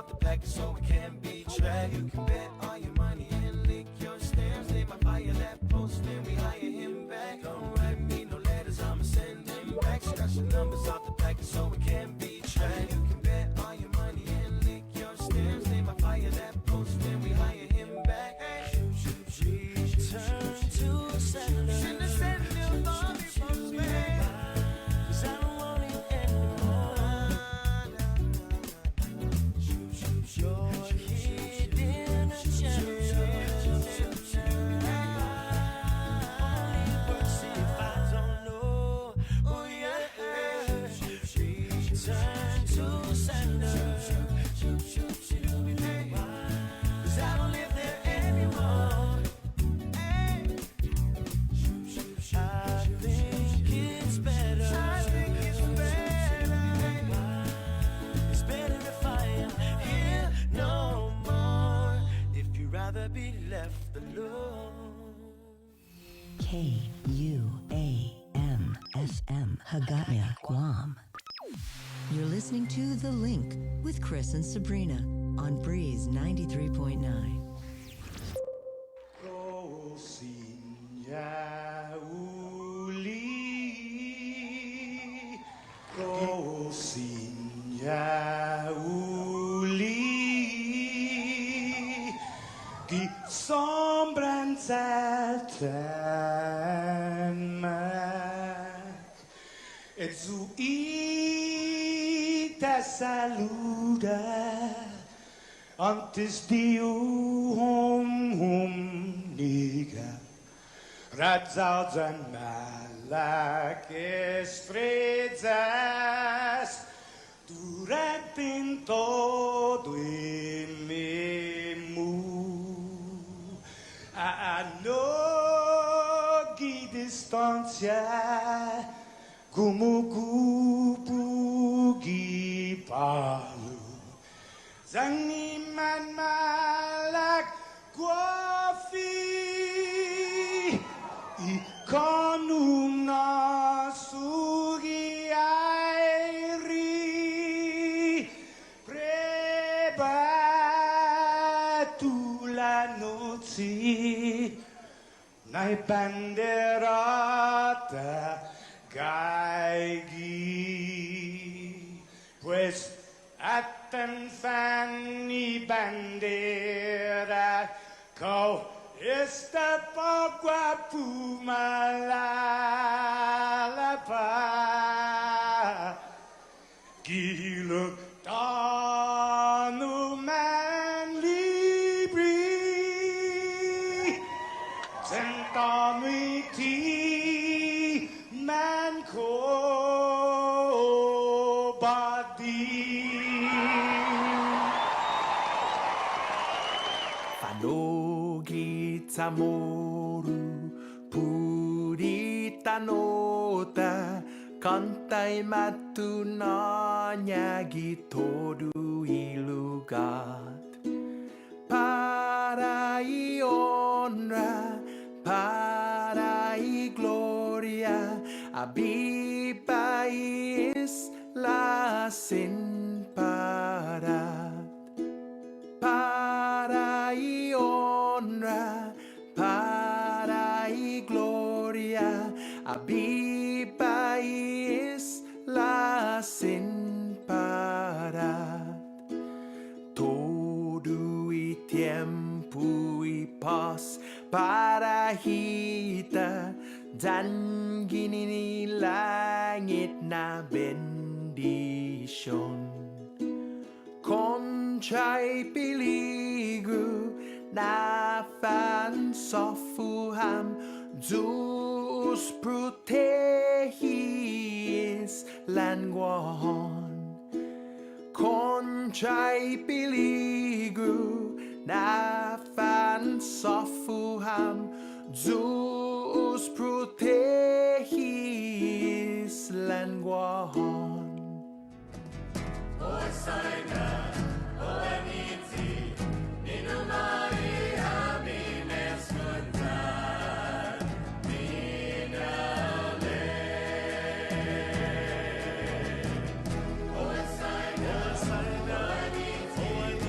off the package so it can't be tracked. You can bet all your money and lick your stamps. They might fire that post and we hire him back. Don't write me no letters, I'ma send him back. Scratch the numbers off the package so it can't be tracked. You can bet all your money and lick your stamps. They might fire that post and we hire him back. Shoot, shoot, shoot, turn to sender. Shouldn't have sent him on me post, man. Cause I don't want it anymore. Shoot, shoot, shoot. You're hidden agenda. Only works if I don't know. Oh yeah. Turn to sender. Cause I don't live there anymore. I think it's better. It's better if I am here no more. If you'd rather be left alone. KUAM-FM Hagåtña, Guam. You're listening to The Link with Chris and Sabrina on Breeze 93.9. Die sombren zelten meg, et zu ite saluda, antes Dio hum niga, radzaudzen malak estrezas, durante in todo in memu. A nogi distancia, como kupugi palu, zangiman malak guafi, ikonum nasugi airi, preba tu la noci, nai banderata gaigi, pues atan fanni bandera, kau esta pagua pumalapa, giluk tanu man libri, sentami ti man ko badi. Fanogi tamoru purita nota, kantai matu nanyagi todu ilugat. Para y honra, para y gloria, abiba es la sin parar. Para y honra, para y gloria, abiba es la sin parar. Todo y tiempo y paz para kita, dan gini langit na bendition. Conchay piligu na fan sofuham, Zeus protegis languahon. Conchay piligu na fan sofuham, Zeus protegis languahon. Osaina, Oaniti, Ninumai, Amines Kuntan, Ninale. Osaina, Oaniti,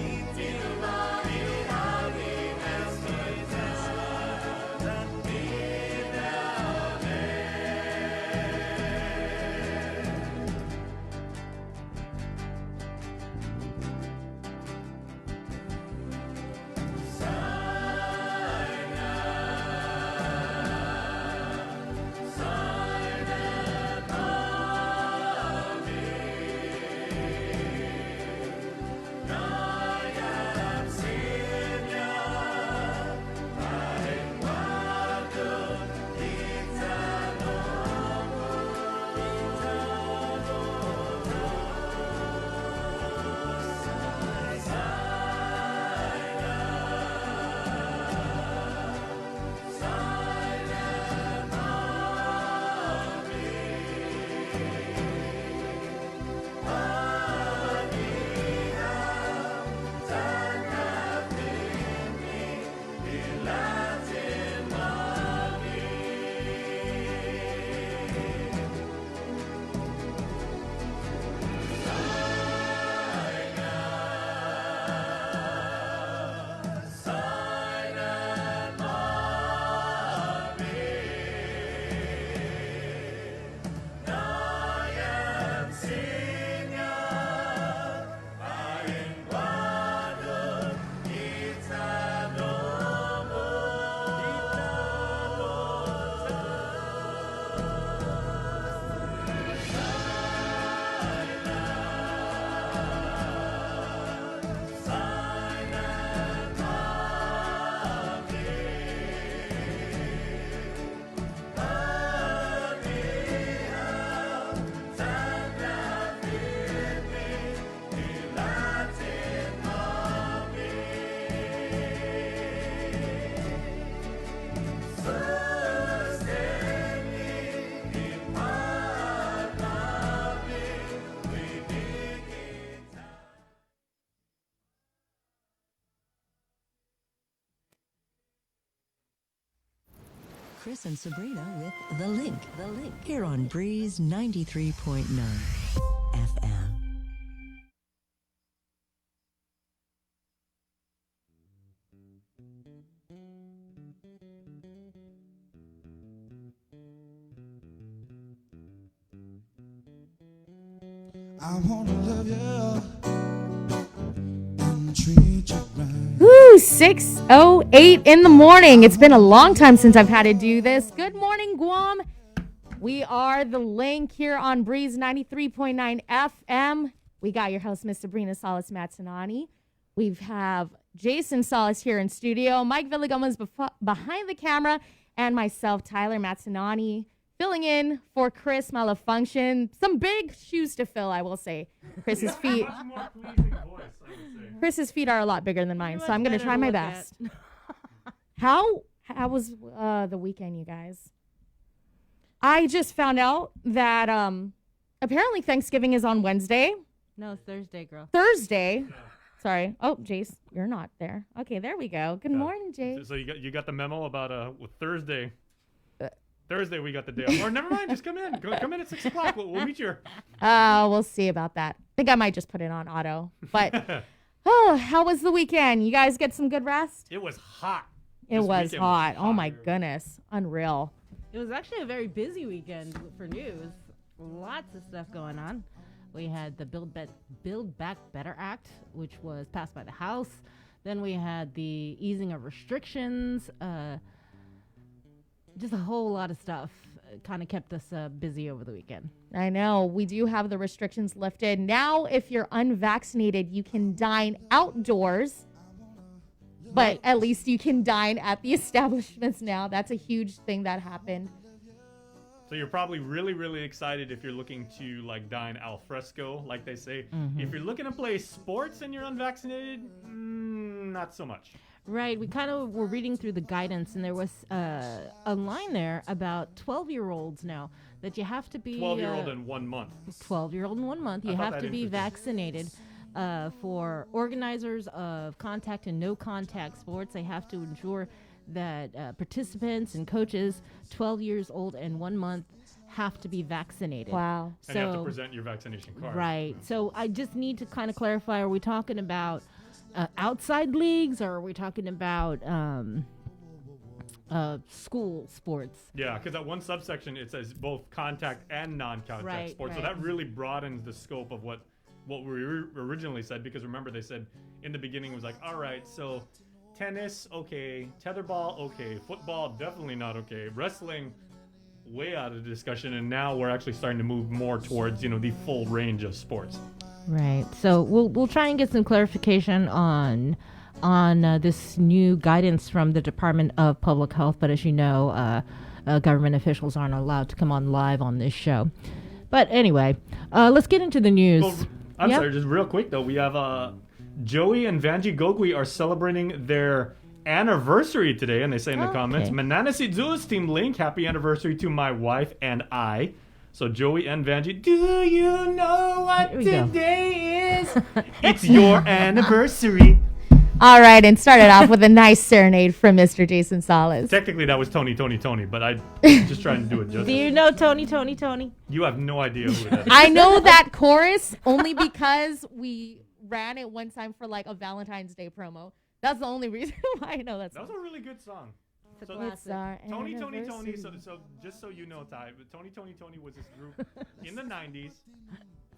Chris and Sabrina with The Link. The Link. Here on Breeze 93.9 FM. I wanna love you and treat you right. Woo, 6:08 in the morning. It's been a long time since I've had to do this. Good morning, Guam. We are The Link here on Breeze 93.9 FM. We got your host, Miss Sabrina Salas Matsanani. We have Jason Salas here in studio. Mike Villagomez behind the camera. And myself, Tyler Matsanani, filling in for Chris Malfunction. Some big shoes to fill, I will say. Chris's feet. More pleasing voice, I would say. Chris's feet are a lot bigger than mine, so I'm going to try my best. How was the weekend, you guys? I just found out that apparently Thanksgiving is on Wednesday. No, Thursday, girl. Thursday. Sorry. Oh, Jace, you're not there. Okay, there we go. Good morning, Jace. So you got the memo about with Thursday. Thursday we got the day off. Or never mind, just come in. Come in at 6 o'clock. We'll meet you. We'll see about that. I think I might just put it on auto. But how was the weekend? You guys get some good rest? It was hot. It This was weekend hot. Oh my Very- goodness. Unreal. It was actually a very busy weekend for news. Lots of stuff going on. We had the Build Back Better Act, which was passed by the House. Then we had the easing of restrictions. Just a whole lot of stuff. Kind of kept us busy over the weekend. I know. We do have the restrictions lifted. Now, if you're unvaccinated, you can dine outdoors. But at least you can dine at the establishments now. That's a huge thing that happened. So you're probably really, really excited if you're looking to like dine al fresco, like they say. If you're looking to play sports and you're unvaccinated, not so much. Right. We kind of were reading through the guidance, and there was a line there about 12-year-olds now that you have to be 12-year-old in 1 month. 12-year-old in 1 month. You thought have that to be interesting. vaccinated. For organizers of contact and no contact sports, they have to ensure that participants and coaches 12 years old and 1 month have to be vaccinated. Wow. And you have to present your vaccination card. Right. So I just need to kind of clarify, are we talking about outside leagues, or are we talking about school sports? Yeah, because at one subsection it says both contact and non-contact Right, sports. So right. that really broadens the scope of what we originally said. Because remember, they said in the beginning it was like, all right, so tennis, okay, tetherball, okay, football, definitely not okay, wrestling, way out of the discussion, and now we're actually starting to move more towards the full range of sports. Right. So we'll try and get some clarification on this new guidance from the Department of Public Health. But as you know, government officials aren't allowed to come on live on this show. But anyway, let's get into the news. Well, I'm Yep. sorry, just real quick though, we have Joey and Vanji Gogui are celebrating their anniversary today, and they say in the comments, Okay. Mananasi Zeus Team Link, happy anniversary to my wife and I. So Joey and Vanji, do you know what Here we go. today is? It's your anniversary. All right, and started off with a nice serenade from Mr. Jason Salas. Technically that was Tony, but I just trying to do it justice. Do you know Tony? You have no idea who that is. I know that chorus only because we ran it one time for like a Valentine's Day promo. That's the only reason why I know that That song. was a really good song. So It's our Tony, anniversary. so just so you know, Ty, but Tony was this group in the 90s,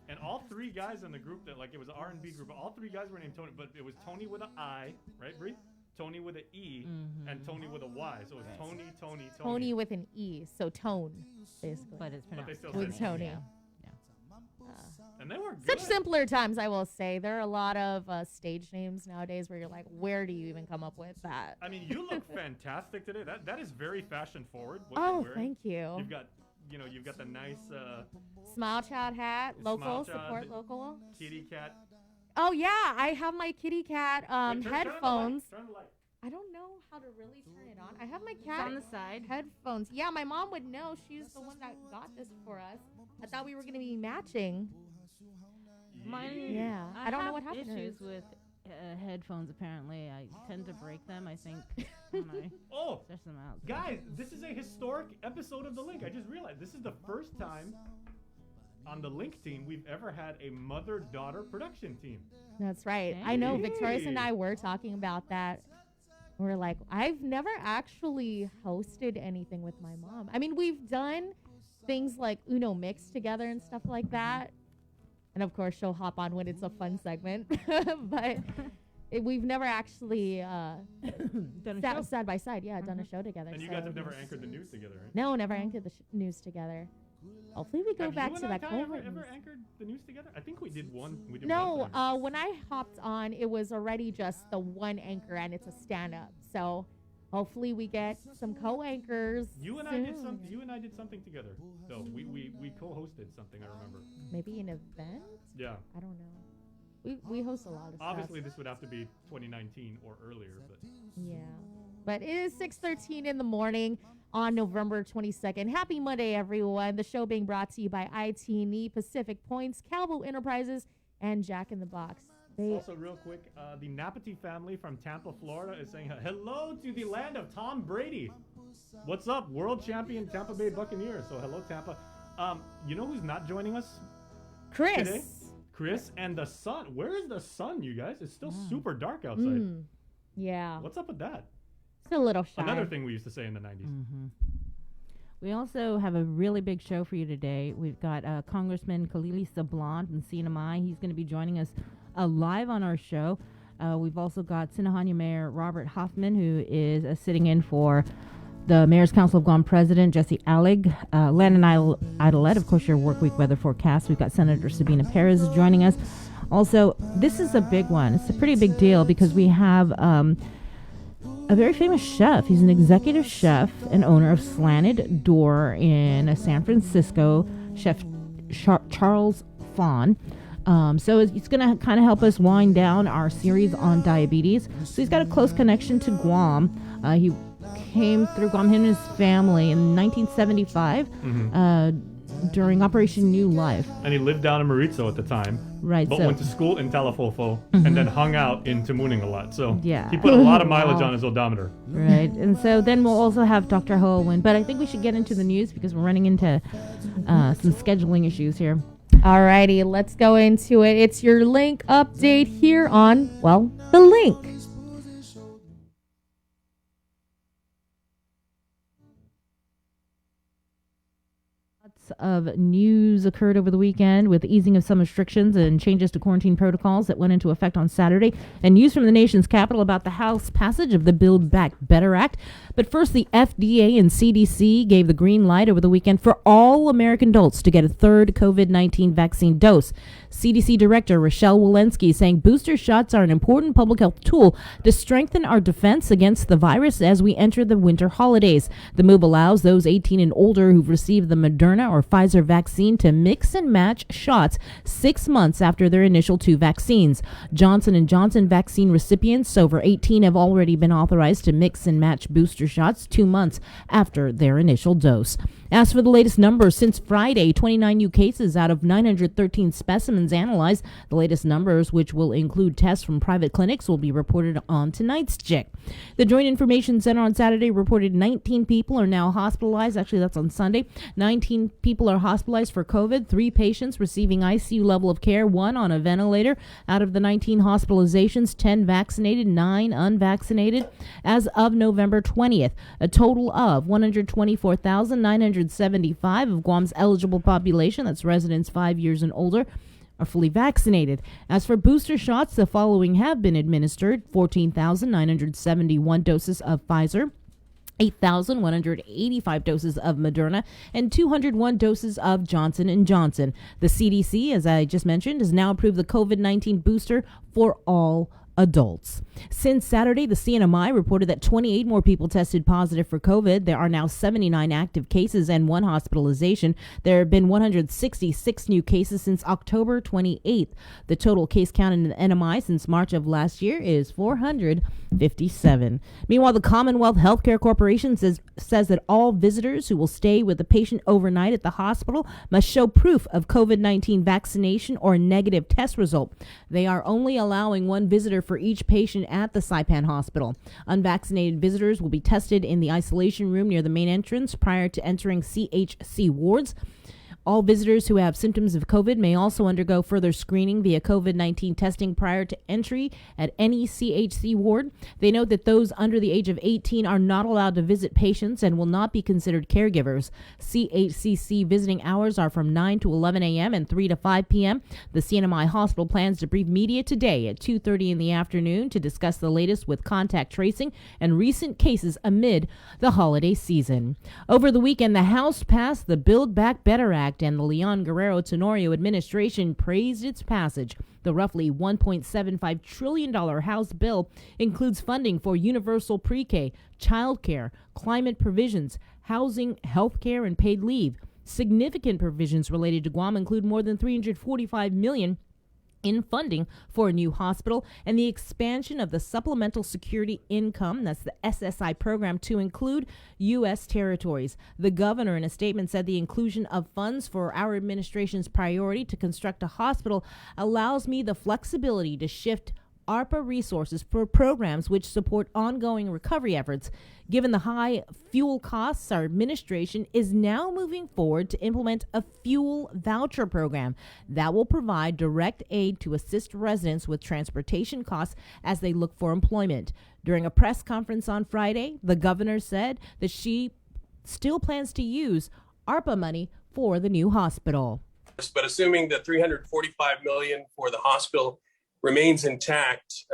and all three guys in the group that, like, it was an R&B group, all three guys were named Tony, but it was Tony with an I, right, Bree? Tony with an E, and Tony with a Y, so it was Tony. Tony with an E, so tone, basically. But it's But they pronounced still With said Tony. Yeah. and they were Such good. simpler times, I will say. There are a lot of stage names nowadays where you're like, where do you even come up with that? I mean, you look fantastic today. That is very fashion forward. What Oh, you're wearing. thank you. You've got the nice Smile Child hat, local, Smile Child, support local. kitty cat. Oh, yeah, I have my kitty cat Wait, turn the light, headphones. Turn the light. I don't know how to really turn it on. I have my It's cat on the side. headphones. Yeah, my mom would know. She's the one that got this for us. I thought we were going to be matching. Mine, Yeah, I don't know what happened to Issues hers. with headphones. Apparently, I tend to break them. I think when I Oh, stretch them out. So. guys, this is a historic episode of The Link. I just realized this is the first time on the Link team we've ever had a mother-daughter production team. That's right. I know Hey. Victorious and I were talking about that. We're like, I've never actually hosted anything with my mom. I mean, we've done things like Uno Mix together and stuff like that. And of course, she'll hop on when it's a fun segment. But we've never actually Done a sat show. side by side. Yeah, done a show together. And you so- guys have never anchored the news together, right? No, never anchored the news together. Hopefully, we go Have back you to and I, that Ty, COVID. ever news. anchored the news together? I think we did one. We did No, one time. when I hopped on, it was already just the one anchor, and it's a stand-up. So hopefully, we get some co-anchors. You and I did soon. some. You and I did something together. So we co-hosted something. I remember. Maybe an event. Yeah. I don't know. We host a lot of Obviously, stuff. this would have to be 2019 or earlier, but Yeah, but it is 6:13 in the morning on November 22nd. Happy Monday, everyone. The show being brought to you by IT&E, Pacific Points, Calvo Enterprises, and Jack in the Box. They also real quick, the Napati family from Tampa, Florida, is saying hello to the land of Tom Brady. What's up, world champion Tampa Bay Buccaneers? So hello, Tampa. You know who's not joining us Chris. today? Chris and the sun. Where is the sun, you guys? It's still super dark outside. Yeah, What's up with that? it's a little shy. Another thing we used to say in the 90s. We also have a really big show for you today. We've got Congressman Khalili Sablant from CNMI. He's going to be joining us live on our show. We've also got Sinahanya Mayor Robert Hoffman, who is sitting in for the Mayor's Council of Guam President Jesse Allig. Landon Idolette, of course, your work week weather forecast. We've got Senator Sabina Perez joining us. Also, this is a big one. It's a pretty big deal because we have a very famous chef. He's an executive chef and owner of Slanted Door in San Francisco, Chef Charles Fawn. So it's going to kind of help us wind down our series on diabetes. So he's got a close connection to Guam. He came through Guam, him and his family, in 1975 during Operation New Life. And he lived down in Maritzo at the time. Right, But so- went to school in Talafofo and then hung out in Tamuning a lot. So Yeah. he put a lot of mileage Wow. on his odometer. Right, and so then we'll also have Dr. Hoelwin. But I think we should get into the news because we're running into some scheduling issues here. Alrighty, let's go into it. It's your link update here on, well, The Link. Lots of news occurred over the weekend with the easing of some restrictions and changes to quarantine protocols that went into effect on Saturday, and news from the nation's capital about the House passage of the Build Back Better Act. But first, the FDA and CDC gave the green light over the weekend for all American adults to get a third COVID-19 vaccine dose. CDC Director Rochelle Walensky saying booster shots are an important public health tool to strengthen our defense against the virus as we enter the winter holidays. The move allows those 18 and older who've received the Moderna or Pfizer vaccine to mix and match shots 6 months after their initial 2 vaccines. Johnson & Johnson vaccine recipients over 18 have already been authorized to mix and match booster shots 2 months after their initial dose. As for the latest numbers, since Friday, 29 new cases out of 913 specimens analyzed. The latest numbers, which will include tests from private clinics, will be reported on tonight's check. The Joint Information Center on Saturday reported 19 people are now hospitalized. Actually, that's on Sunday. 19 people are hospitalized for COVID. 3 patients receiving ICU level of care, 1 on a ventilator. Out of the 19 hospitalizations, 10 vaccinated, 9 unvaccinated. As of November 20th, a total of 124,975 of Guam's eligible population, that's residents 5 years and older, are fully vaccinated. As for booster shots, the following have been administered: 14,971 doses of Pfizer, 8,185 doses of Moderna, and 201 doses of Johnson & Johnson. The CDC, as I just mentioned, has now approved the COVID-19 booster for all adults. Since Saturday, the CNMI reported that 28 more people tested positive for COVID. There are now 79 active cases and 1 hospitalization. There have been 166 new cases since October 28th. The total case count in the NMI since March of last year is 457. Meanwhile, the Commonwealth Healthcare Corporation says that all visitors who will stay with the patient overnight at the hospital must show proof of COVID-19 vaccination or negative test result. They are only allowing 1 visitor for each patient at the Saipan Hospital. Unvaccinated visitors will be tested in the isolation room near the main entrance prior to entering CHC wards. All visitors who have symptoms of COVID may also undergo further screening via COVID-19 testing prior to entry at any CHC ward. They note that those under the age of 18 are not allowed to visit patients and will not be considered caregivers. CHCC visiting hours are from 9 to 11 a.m. and 3 to 5 p.m. The CNMI hospital plans to brief media today at 2:30 in the afternoon to discuss the latest with contact tracing and recent cases amid the holiday season. Over the weekend, the House passed the Build Back Better Act, and the Leon Guerrero Tenorio administration praised its passage. The roughly $1.75 trillion House bill includes funding for universal pre-K, childcare, climate provisions, housing, healthcare, and paid leave. Significant provisions related to Guam include more than $345 million in funding for a new hospital and the expansion of the Supplemental Security Income, that's the SSI program, to include U.S. territories. The governor, in a statement, said the inclusion of funds for our administration's priority to construct a hospital allows me the flexibility to shift ARPA resources for programs which support ongoing recovery efforts. Given the high fuel costs, our administration is now moving forward to implement a fuel voucher program that will provide direct aid to assist residents with transportation costs as they look for employment. During a press conference on Friday, the governor said that she still plans to use ARPA money for the new hospital. But assuming the $345 million for the hospital remains intact,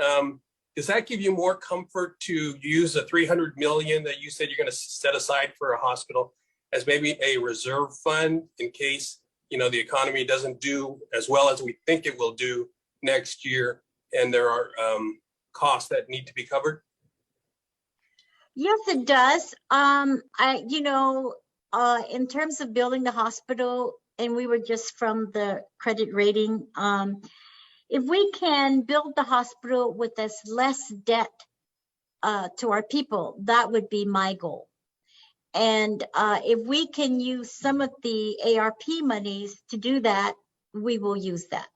does that give you more comfort to use the $300 million that you said you're going to set aside for a hospital as maybe a reserve fund in case, the economy doesn't do as well as we think it will do next year and there are costs that need to be covered? Yes, it does. In terms of building the hospital, and we were just from the credit rating, if we can build the hospital with as less debt to our people, that would be my goal. And if we can use some of the ARP monies to do that, we will use that.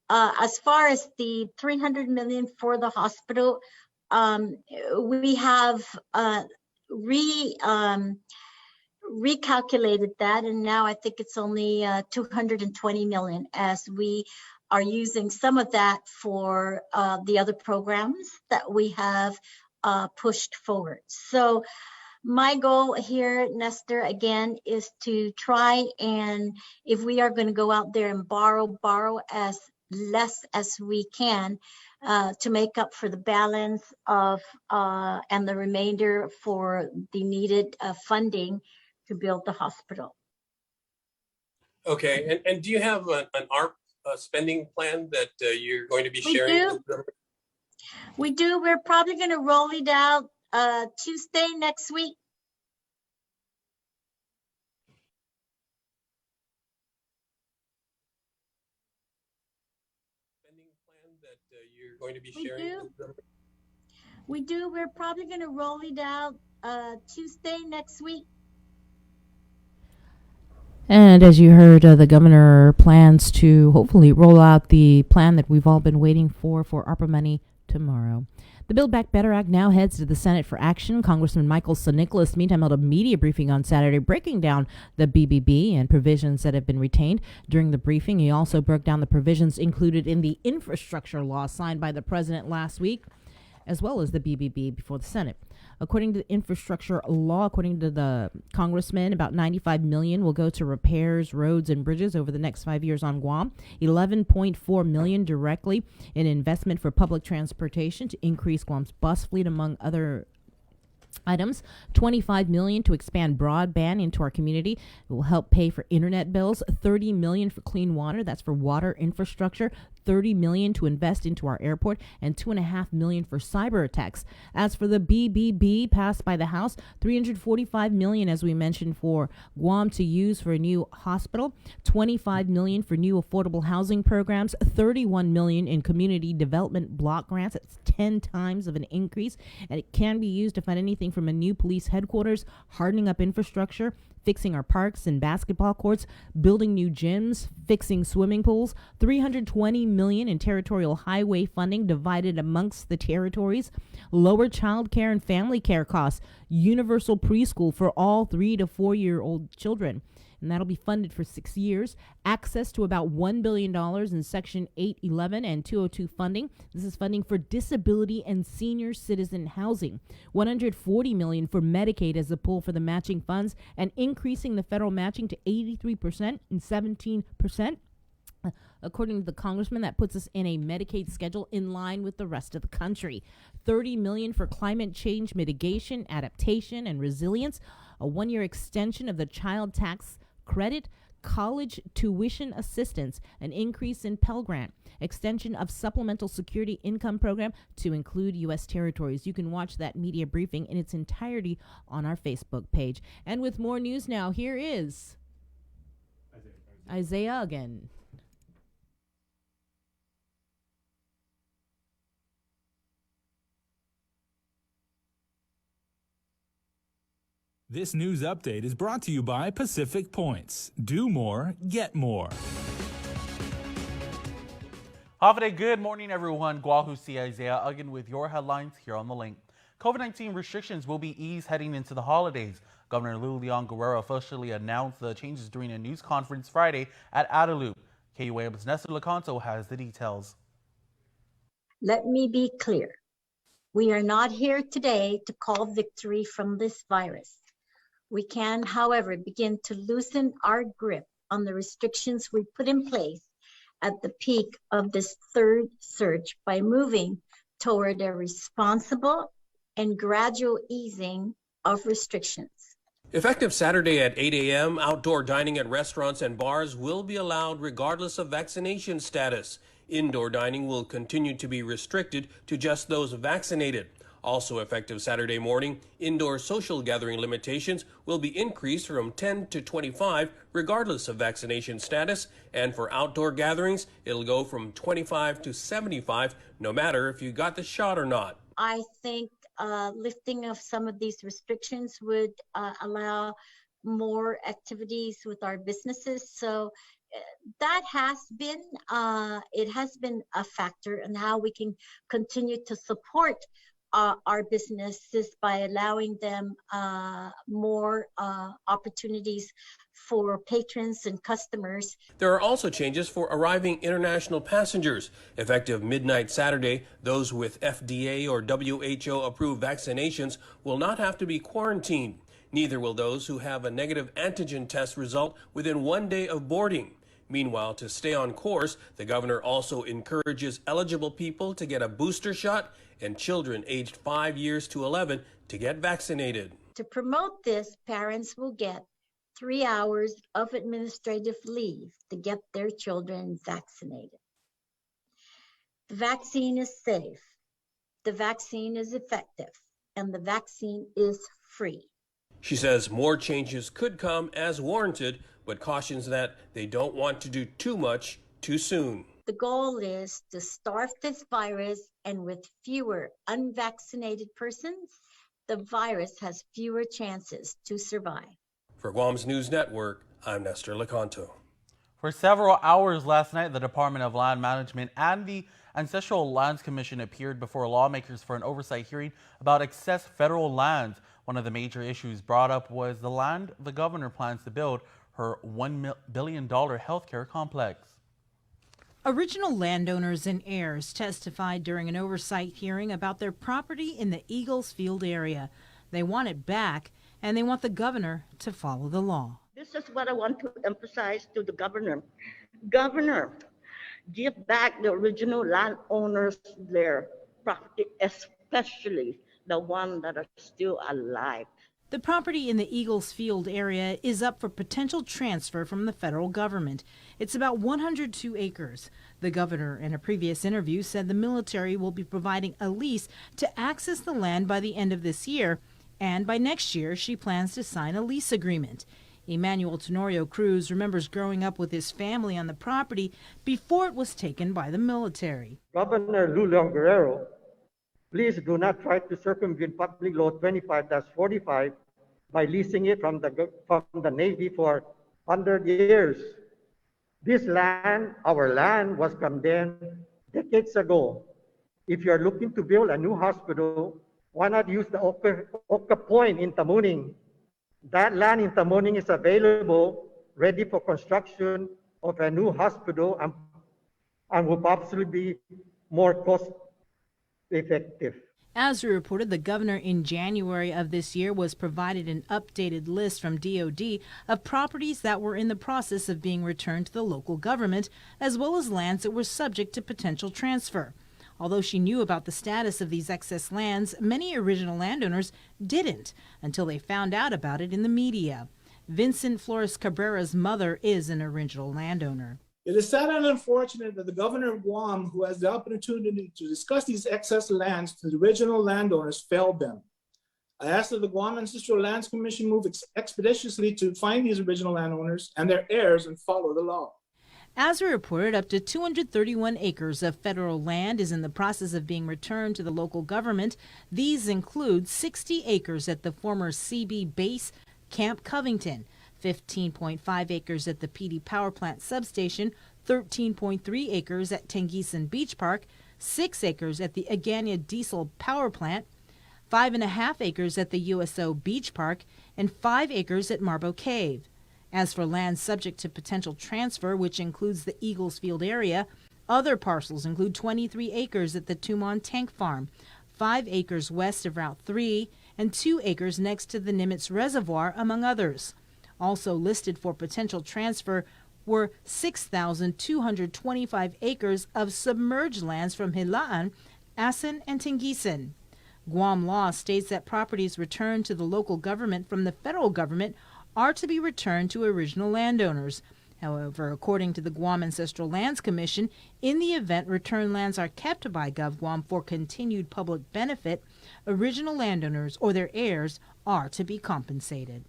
As far as the $300 million for the hospital, we have recalculated that, and now I think it's only $220 million, as we are using some of that for the other programs that we have pushed forward. So my goal here, Nestor, again, is to try, and if we are going to go out there and borrow as less as we can to make up for the balance of and the remainder for the needed funding to build the hospital. Okay, and do you have an ARP spending plan that you're going to be sharing? We do. We're probably going to roll it out Tuesday next week. Spending plan that you're going to be sharing? We do. We're probably going to roll it out Tuesday next week. And as you heard, the governor plans to hopefully roll out the plan that we've all been waiting for ARPA money tomorrow. The Build Back Better Act now heads to the Senate for action. Congressman Michael Soniclas, meantime, held a media briefing on Saturday, breaking down the BBB and provisions that have been retained. During the briefing, he also broke down the provisions included in the infrastructure law signed by the president last week, as well as the BBB before the Senate. According to the infrastructure law, according to the congressman, about $95 million will go to repairs, roads, and bridges over the next 5 years on Guam. $11.4 million directly in investment for public transportation to increase Guam's bus fleet, among other items. $25 million to expand broadband into our community. It will help pay for internet bills. $30 million for clean water. That's for water infrastructure. $30 million to invest into our airport, and $2.5 million for cyber attacks. As for the BBB passed by the House, $345 million, as we mentioned, for Guam to use for a new hospital, $25 million for new affordable housing programs, $31 million in community development block grants. It's 10 times of an increase, and it can be used to fund anything from a new police headquarters, hardening up infrastructure, fixing our parks and basketball courts, building new gyms, fixing swimming pools, $320 million in territorial highway funding divided amongst the territories, lower child care and family care costs, universal preschool for all 3 to 4 year old children, and that'll be funded for 6 years. Access to about $1 billion in Section 811 and 202 funding. This is funding for disability and senior citizen housing. $140 million for Medicaid as a pool for the matching funds, and increasing the federal matching to 83% and 17%. According to the congressman, that puts us in a Medicaid schedule in line with the rest of the country. $30 million for climate change mitigation, adaptation, and resilience. A 1-year extension of the child tax credit, college tuition assistance, an increase in Pell Grant, extension of supplemental security income program to include U.S. territories. You can watch that media briefing in its entirety on our Facebook page. And with more news now, here is Isaiah again. This news update is brought to you by Pacific Points. Do more, get more. Havade, good morning, everyone. Guahusi Isaiah again with your headlines here on The Link. COVID-19 restrictions will be eased heading into the holidays. Governor Lou Leon Guerrero officially announced the changes during a news conference Friday at Adelup. KUAM's Nestor Lecanto has the details. Let me be clear. We are not here today to call victory from this virus. We can, however, begin to loosen our grip on the restrictions we put in place at the peak of this third surge by moving toward a responsible and gradual easing of restrictions. Effective Saturday at 8 a.m., outdoor dining at restaurants and bars will be allowed regardless of vaccination status. Indoor dining will continue to be restricted to just those vaccinated. Also effective Saturday morning, indoor social gathering limitations will be increased from 10 to 25 regardless of vaccination status, and for outdoor gatherings, it'll go from 25 to 75 no matter if you got the shot or not. I think lifting of some of these restrictions would allow more activities with our businesses. So that has been a factor in how we can continue to support our businesses by allowing them more opportunities for patrons and customers. There are also changes for arriving international passengers. Effective midnight Saturday, those with FDA or WHO approved vaccinations will not have to be quarantined. Neither will those who have a negative antigen test result within 1 day of boarding. Meanwhile, to stay on course, the governor also encourages eligible people to get a booster shot and children aged 5 years to 11 to get vaccinated. To promote this, parents will get 3 hours of administrative leave to get their children vaccinated. The vaccine is safe, the vaccine is effective, and the vaccine is free. She says more changes could come as warranted, but cautions that they don't want to do too much too soon. The goal is to starve this virus, and with fewer unvaccinated persons, the virus has fewer chances to survive. For Guam's News Network, I'm Nestor Lecanto. For several hours last night, the Department of Land Management and the Ancestral Lands Commission appeared before lawmakers for an oversight hearing about excess federal lands. One of the major issues brought up was the land the governor plans to build her $1 billion healthcare complex. Original landowners and heirs testified during an oversight hearing about their property in the Eagles Field area. They want it back, and they want the governor to follow the law. This is what I want to emphasize to the governor. Governor, give back the original landowners their property, especially the ones that are still alive. The property in the Eagles Field area is up for potential transfer from the federal government. It's about 102 acres. The governor, in a previous interview, said the military will be providing a lease to access the land by the end of this year, and by next year she plans to sign a lease agreement. Emmanuel Tenorio Cruz remembers growing up with his family on the property before it was taken by the military. Governor Lou Leon Guerrero, please do not try to circumvent Public Law 25-45 by leasing it from the Navy for 100 years. This land, our land, was condemned decades ago. If you're looking to build a new hospital, why not use the Oka Point in Tamuning? That land in Tamuning is available, ready for construction of a new hospital and will possibly be more cost effective. As we reported, the governor in January of this year was provided an updated list from DOD of properties that were in the process of being returned to the local government, as well as lands that were subject to potential transfer. Although she knew about the status of these excess lands, many original landowners didn't until they found out about it in the media. Vincent Flores Cabrera's mother is an original landowner. It is sad and unfortunate that the governor of Guam, who has the opportunity to discuss these excess lands to the original landowners, failed them. I ask that the Guam Ancestral Lands Commission move expeditiously to find these original landowners and their heirs and follow the law. As we reported, up to 231 acres of federal land is in the process of being returned to the local government. These include 60 acres at the former CB base, Camp Covington, 15.5 acres at the PD Power Plant substation, 13.3 acres at Tengisan Beach Park, 6 acres at the Agania Diesel Power Plant, 5.5 acres at the USO Beach Park, and 5 acres at Marbo Cave. As for land subject to potential transfer, which includes the Eagles Field area, other parcels include 23 acres at the Tumon Tank Farm, 5 acres west of Route 3, and 2 acres next to the Nimitz Reservoir, among others. Also listed for potential transfer were 6,225 acres of submerged lands from Hilaan, Asan, and Tengisan. Guam law states that properties returned to the local government from the federal government are to be returned to original landowners. However, according to the Guam Ancestral Lands Commission, in the event returned lands are kept by GovGuam for continued public benefit, original landowners or their heirs are to be compensated.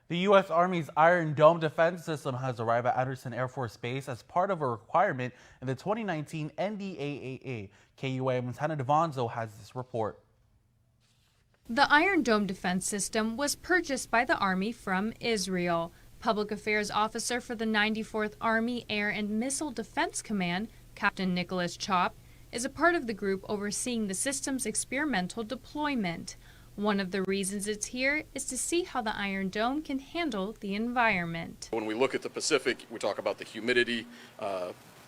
The U.S. Army's Iron Dome defense system has arrived at Andersen Air Force Base as part of a requirement in the 2019 NDAA. KUAM's Hannah Devonzo has this report. The Iron Dome defense system was purchased by the Army from Israel. Public Affairs Officer for the 94th Army Air and Missile Defense Command, Captain Nicholas Chop, is a part of the group overseeing the system's experimental deployment. One of the reasons it's here is to see how the Iron Dome can handle the environment. When we look at the Pacific, we talk about the humidity,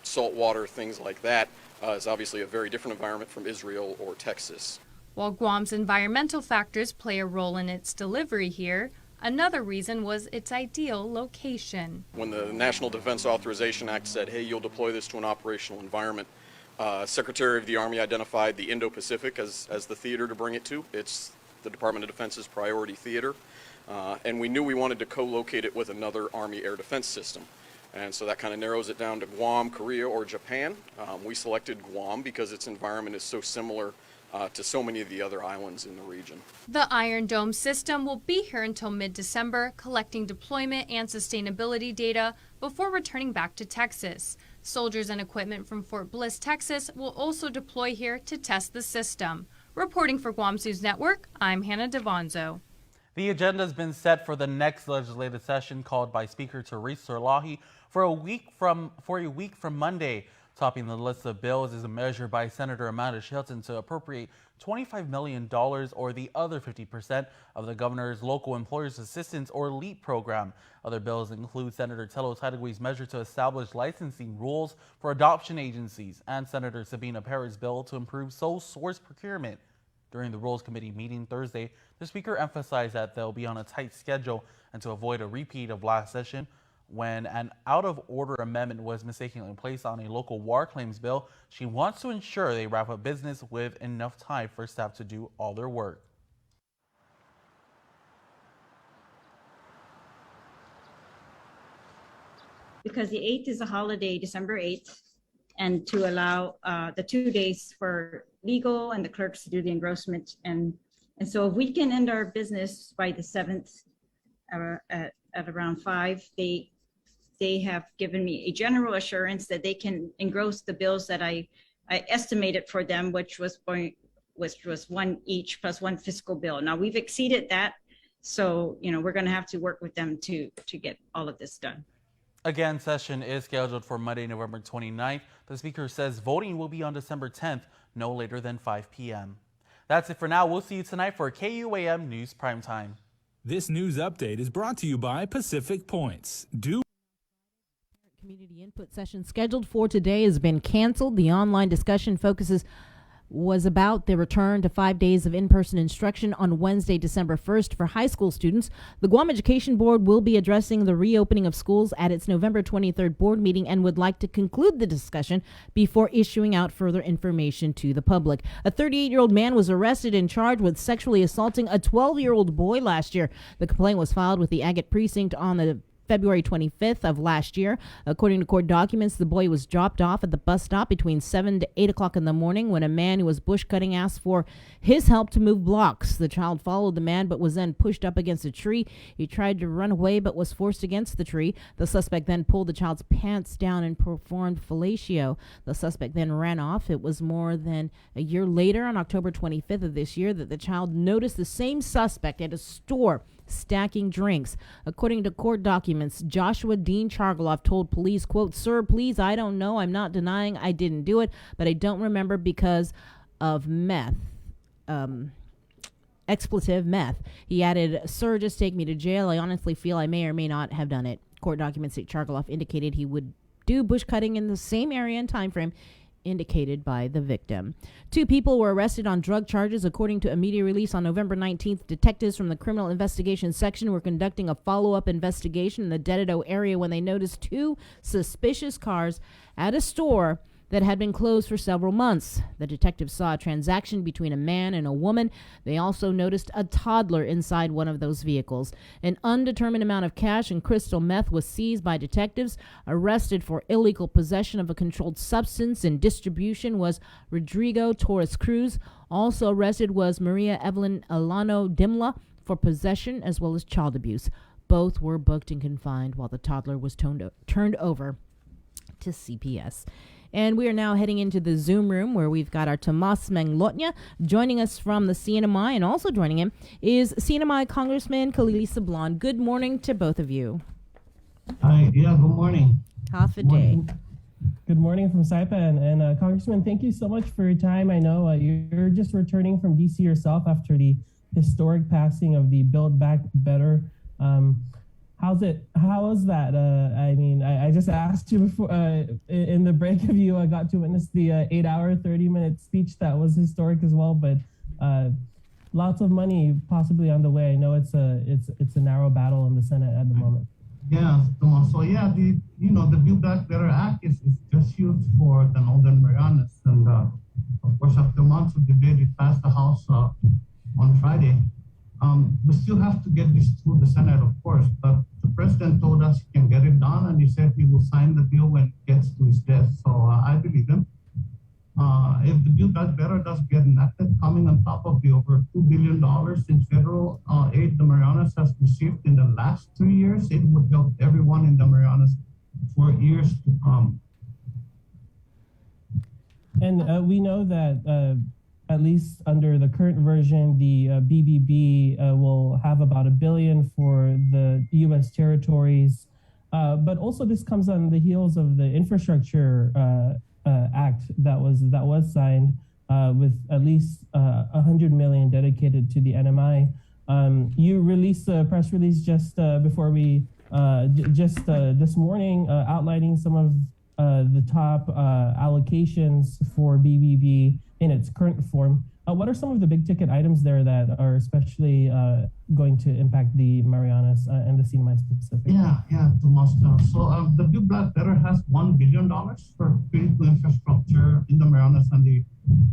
salt water, things like that. It's obviously a very different environment from Israel or Texas. While Guam's environmental factors play a role in its delivery here, another reason was its ideal location. When the National Defense Authorization Act said, hey, you'll deploy this to an operational environment, Secretary of the Army identified the Indo-Pacific as the theater to bring it to. It's the Department of Defense's priority theater, and we knew we wanted to co-locate it with another Army air defense system. And so that kind of narrows it down to Guam, Korea, or Japan. We selected Guam because its environment is so similar to so many of the other islands in the region. The Iron Dome system will be here until mid-December, collecting deployment and sustainability data before returning back to Texas. Soldiers and equipment from Fort Bliss, Texas will also deploy here to test the system. Reporting for Guam's News Network, I'm Hannah Devonzo. The agenda has been set for the next legislative session called by Speaker Therese Serlahi for a week from Monday. Topping the list of bills is a measure by Senator Amanda Shelton to appropriate $25 million or the other 50% of the governor's local employers assistance or LEAP program. Other bills include Senator Tello Tadegui's measure to establish licensing rules for adoption agencies and Senator Sabina Perez's bill to improve sole source procurement. During the Rules Committee meeting Thursday, the Speaker emphasized that they'll be on a tight schedule and to avoid a repeat of last session when an out-of-order amendment was mistakenly placed on a local war claims bill. She wants to ensure they wrap up business with enough time for staff to do all their work. Because the 8th is a holiday, December 8th, and to allow the 2 days for legal and the clerks to do the engrossment. And so if we can end our business by the 7th at around 5, they have given me a general assurance that they can engross the bills that I estimated for them, which was one each plus one fiscal bill. Now we've exceeded that So, we're going to have to work with them to get all of this done. Again, session is scheduled for Monday, November 29th. The speaker says voting will be on December 10th, no later than 5 p.m. That's it for now. We'll see you tonight for KUAM News Primetime. This news update is brought to you by Pacific Points. Community input session scheduled for today has been canceled. The online discussion was about the return to 5 days of in-person instruction on Wednesday, December 1st for high school students. The Guam Education Board will be addressing the reopening of schools at its November 23rd board meeting and would like to conclude the discussion before issuing out further information to the public. A 38-year-old man was arrested and charged with sexually assaulting a 12-year-old boy last year. The complaint was filed with the Agate Precinct on the February 25th of last year. According to court documents, the boy was dropped off at the bus stop between 7 to 8 o'clock in the morning when a man who was bush cutting asked for his help to move blocks. The child followed the man but was then pushed up against a tree. He tried to run away but was forced against the tree. The suspect then pulled the child's pants down and performed fellatio. The suspect then ran off. It was more than a year later, on October 25th of this year, that the child noticed the same suspect at a store stacking drinks. According to court documents, Joshua Dean Chargaloff told police, quote, "Sir, please, I don't know. I'm not denying I didn't do it, but I don't remember because of meth. Expletive meth." He added, "Sir, just take me to jail. I honestly feel I may or may not have done it." Court documents say Chargaloff indicated he would do bush cutting in the same area and time frame indicated by the victim. 2 people were arrested on drug charges. According to a media release on November 19th, detectives from the Criminal Investigation Section were conducting a follow-up investigation in the Dededo area when they noticed 2 suspicious cars at a store that had been closed for several months. The detectives saw a transaction between a man and a woman. They also noticed a toddler inside one of those vehicles. An undetermined amount of cash and crystal meth was seized by detectives. Arrested for illegal possession of a controlled substance and distribution was Rodrigo Torres Cruz. Also arrested was Maria Evelyn Alano Dimla for possession as well as child abuse. Both were booked and confined while the toddler was turned over to CPS. And we are now heading into the Zoom room where we've got our Tomas Manglotnya joining us from the CNMI, and also joining him is CNMI Congressman Kalili Sablan. Good morning to both of you. Hi, yeah, good morning. Half a day. Good morning from Saipan. And Congressman, thank you so much for your time. I know you're just returning from DC yourself after the historic passing of the Build Back Better. How was that? I just asked you before in the break of you. I got to witness the 8-hour, 30-minute speech that was historic as well. But lots of money possibly on the way. I know it's a narrow battle in the Senate at the moment. Yeah. So yeah, the Build Back Better Act is just huge for the Northern Marianas, and of course after months of debate, it passed the House on Friday. We still have to get this through the Senate, of course, but the president told us he can get it done, and he said he will sign the bill when it gets to his desk. So I believe him. If the Build Back Better does get enacted, coming on top of the over $2 billion in federal aid the Marianas has received in the last 3 years, it would help everyone in the Marianas for years to come. And we know that at least under the current version, the BBB will have about $1 billion for the U.S. territories. But also this comes on the heels of the Infrastructure Act that was signed with at least $100 million dedicated to the NMI. You released a press release just before we, this morning, outlining some of the top allocations for BBB in its current form. What are some of the big ticket items there that are especially going to impact the Marianas and the CNMI specifically? Yeah, Tomas. So the Build Back Better has $1 billion for critical infrastructure in the Marianas and the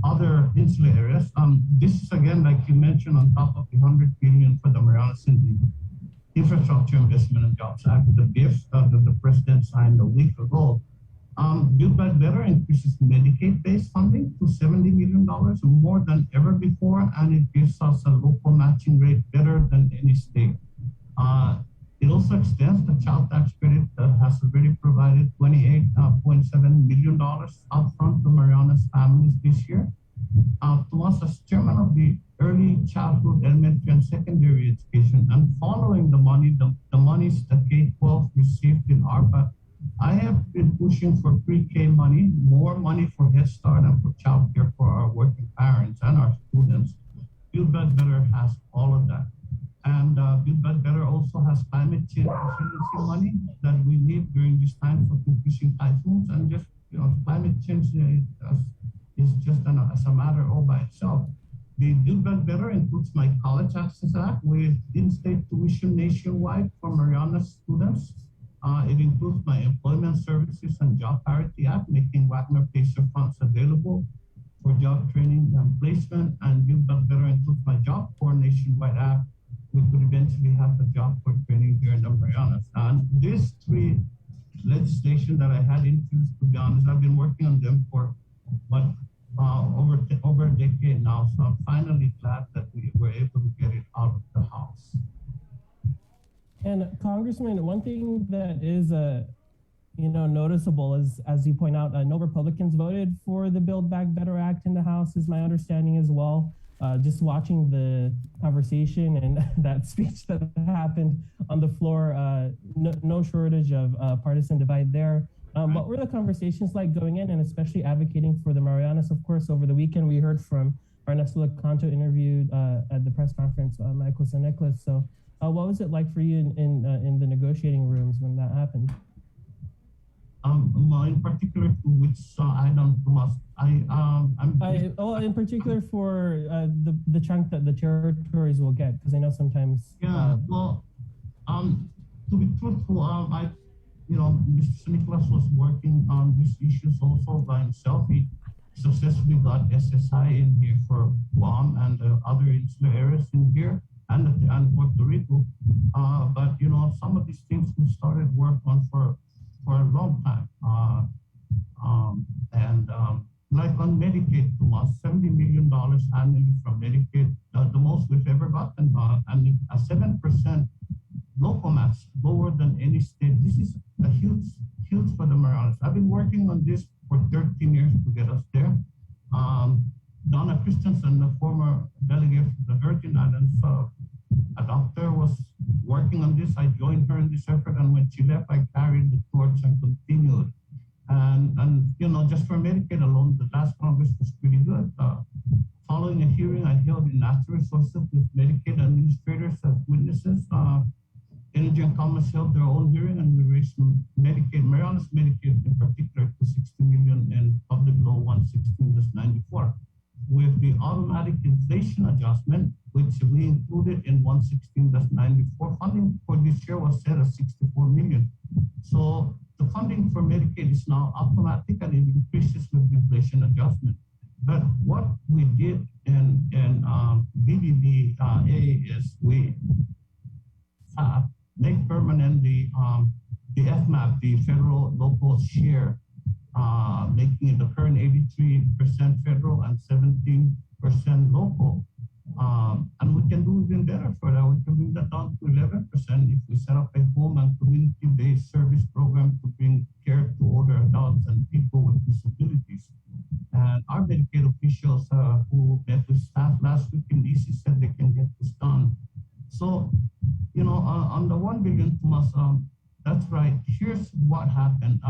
other insular areas. This is again, like you mentioned, on top of the $100 billion for the Marianas in the Infrastructure Investment and Jobs Act, the BIF that the president signed a week ago. Build Back Better increases Medicaid-based funding to $70 million, more than ever before, and it gives us a local matching rate better than any state. It also extends the child tax credit that has already provided $28.7 million upfront to Marianas families this year. To us, as chairman of the early childhood, elementary, and secondary education. And following the monies that K-12 received in ARPA, I have been pushing for pre-K money, more money for Head Start and for childcare for our working parents and our students. Build Back Better has all of that. And Build Back Better also has climate change resiliency money that we need during these times of increasing typhoons. And just, climate change is just as a matter all by itself. The Build Back Better includes my College Access Act with in-state tuition nationwide for Marianas students. It includes my Employment Services and Job Parity Act, making Wagner Pacer funds available for job training and placement. And Build Back Better includes my Job Corps nationwide act. We could eventually have a job corps training here in the Marianas. And these three legislation that I had introduced, to be honest, I've been working on them for over a decade now. So I'm finally glad that we were able to get it out of the House. And Congressman, one thing that is noticeable is, as you point out, no Republicans voted for the Build Back Better Act in the House, is my understanding as well. Just watching the conversation and that speech that happened on the floor, no shortage of partisan divide there. What were the conversations like going in, and especially advocating for the Marianas? Of course, over the weekend, we heard from Ernesto Lecanto interviewed at the press conference, Michael San Nicolas. So what was it like for you in the negotiating rooms when that happened? In particular, to which item, Tomas? In particular for the chunk that the territories will get, because I know sometimes. To be truthful, Mr. San Nicolas was working on these issues also by himself. He successfully got SSI in here for Guam and other insular areas in here and Puerto Rico. But some of these things we started work on for a long time. Like on Medicaid, Tomas, $70 million annually from Medicaid, the most we've ever gotten, and a 7% local match, lower than any state. This is a huge for the Marianas. I've been working on this for 13 years to get us there. Donna Christensen, the former delegate from the Virgin Islands, a doctor, was working on this. I joined her in this effort, and when she left, I carried the torch and continued. And just for Medicaid alone, the last Congress was pretty good. Following a hearing I held in Natural Resources with Medicaid administrators as witnesses, Energy and Commerce held their own hearing, and we raised Medicaid, Marianas Medicaid in particular, to $60 million in Public Law 116-94. With the automatic inflation adjustment, which we included in 116-94, funding for this year was set at $64 million. So the funding for Medicaid is now automatic, and it increases with the inflation adjustment. But what we did in BBBA is we make permanent the FMAP, the federal local share, making it the current 83% federal and 17% local. And we can do even better for that. We can bring that down to 11% if we set up a home and community-based service program to bring care to older adults and people with disabilities. And our Medicaid officials who met with staff last week in DC said they can get this done. So, on the $1 billion, Tomas, that's right. Here's what happened.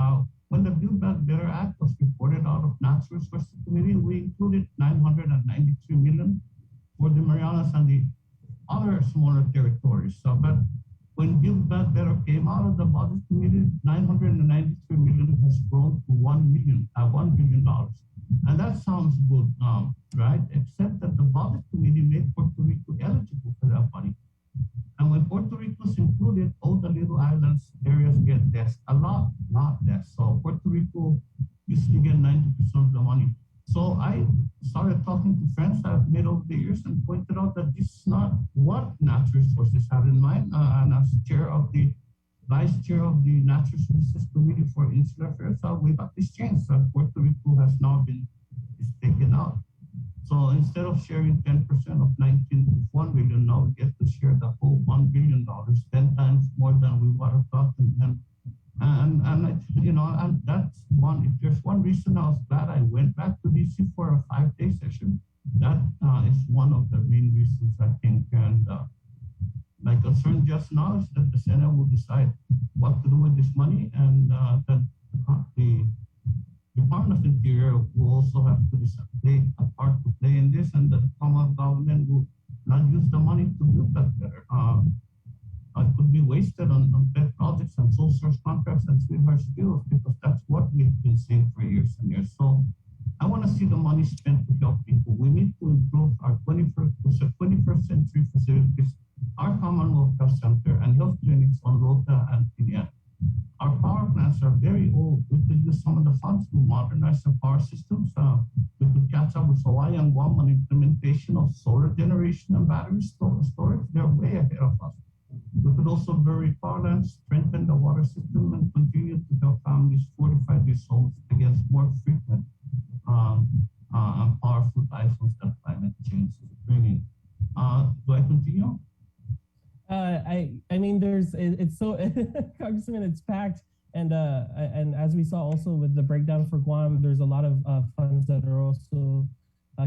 When the Build Back Better Act was reported out of Natural Resources Committee, we included $993 million for the Marianas and the other smaller territories. But when Build Back Better came out of the Budget Committee, $993 million has grown to $1 billion. And that sounds good, right? Except that the Budget Committee made Puerto Rico eligible for that money. And when Puerto Rico is included, all the little islands areas get less, a lot less. So Puerto Rico usually get 90% of the money. So I started talking to friends I've made over the years and pointed out that this is not what Natural Resources had in mind. And as vice chair of the Natural Resources Committee for Insular Affairs, we got this change. Puerto Rico has now been taken out. So instead of sharing 10% of 19.1 billion, now we get to share the whole $1 billion, 10 times more than we would have gotten. And that's one. If there's one reason I was glad I went back to DC for a 5-day session, that is one of the main reasons, I think. And my concern just now is that the Senate will decide what to do with this money, and that the Department of Interior will also have to play a part to play in this, and that the common government will not use the money to build that better. It could be wasted on pet projects and sole source contracts and sweetheart deals, because that's what we've been saying for years and years. So I want to see the money spent to help people. We need to improve our 21st century facilities, our Commonwealth Health Center and health clinics on Rota and Tinian. Our power plants are very old. We could use some of the funds to modernize the power systems. We could catch up with Hawaii and Guam on implementation of solar generation and battery storage. They're way ahead of us. We could also bury farmlands, strengthen the water system, and continue to help families fortify these homes against more frequent and powerful typhoons that climate change is bringing. Do I continue? I mean, it's so Congressman, it's packed, and as we saw also with the breakdown for Guam, there's a lot of funds that are also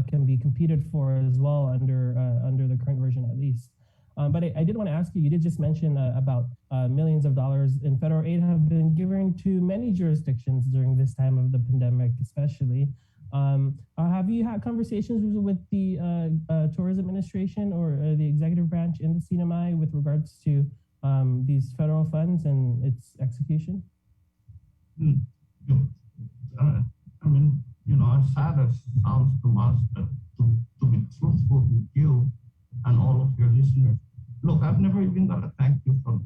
can be competed for as well under the current version at least. But I did want to ask you. You did just mention about millions of dollars in federal aid have been given to many jurisdictions during this time of the pandemic, especially. Have you had conversations with the Tourism Administration or the executive branch in the CNMI with regards to these federal funds and its execution? I mean, as sad as it sounds to us, that to be truthful with you and all of your listeners, look, I've never even got a thank you for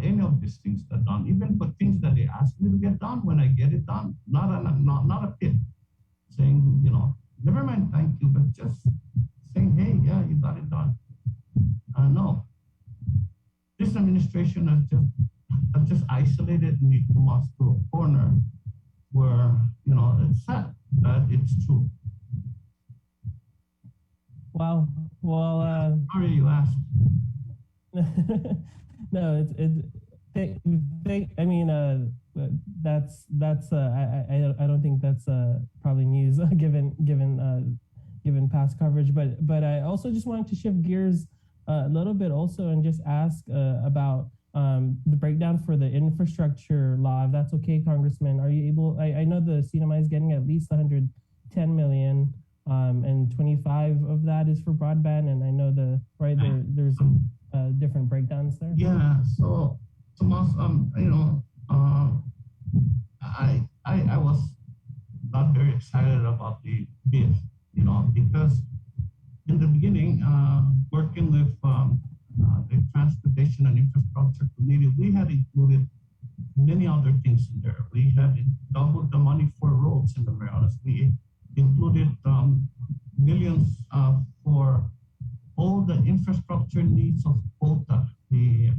any of these things that are done, even for things that they ask me to get done. When I get it done, not a pit saying, never mind thank you, but just saying, hey, yeah, you got it done. No, this administration has just isolated me from us to a corner where, it's sad that it's true. Wow. Well, sorry you asked. No, I mean, that's I don't think that's probably news given past coverage, but I also just wanted to shift gears a little bit also and just ask about the breakdown for the infrastructure law, if that's okay, Congressman. Are you able? I know the CNMI is getting at least 110 million. And 25 of that is for broadband, and I know there's different breakdowns there. Yeah. So Tomas, I was not very excited about the bid, because in the beginning, working with the Transportation and Infrastructure Committee, we had included many other things in there. We had doubled the money for roads in the Marianas. We included millions for all the infrastructure needs of COTA,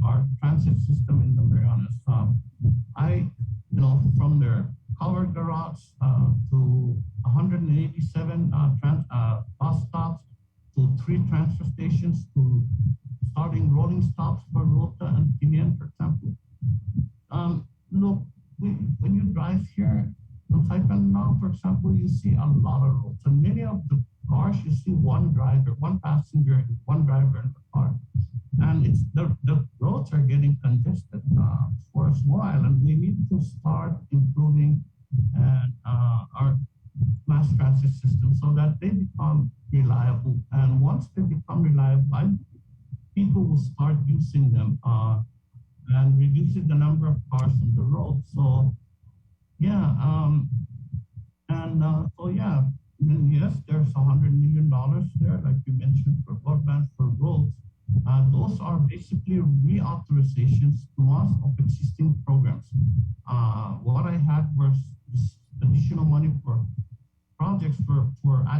our transit system in the Marianas. From their covered garage to 187 bus stops, to 3 transfer stations, to starting rolling stops for Rota and Tinian, for example. Look, when you drive here, on Saipan now, for example, you see a lot of roads, and many of the cars you see one passenger, and one driver in the car, and it's the roads are getting congested for a while, and we need to start improving our mass transit system so that they become reliable. And once they become reliable, people will start using them and reducing the number of cars on the road. So. Yeah, yes, there's $100 million there, like you mentioned, for broadband, for roads. Those are basically reauthorizations to us of existing programs. What I had was additional money for projects for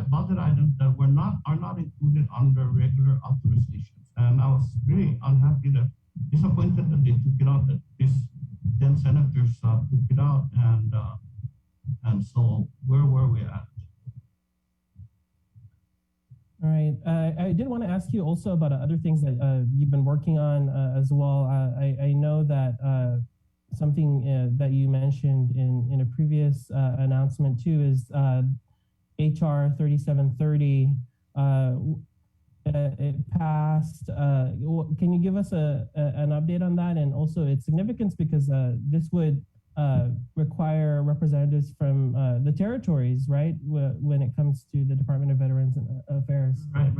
budget items that are not included under regular authorizations. And I was really disappointed that they took it out, that this 10 senators took it out, and so where were we at? All right. I did want to ask you also about other things that you've been working on as well. I know that something that you mentioned in a previous announcement too is HR 3730, it passed. Can you give us an update on that, and also its significance, because this would require representatives from the territories, right, when it comes to the Department of Veterans Affairs? Right.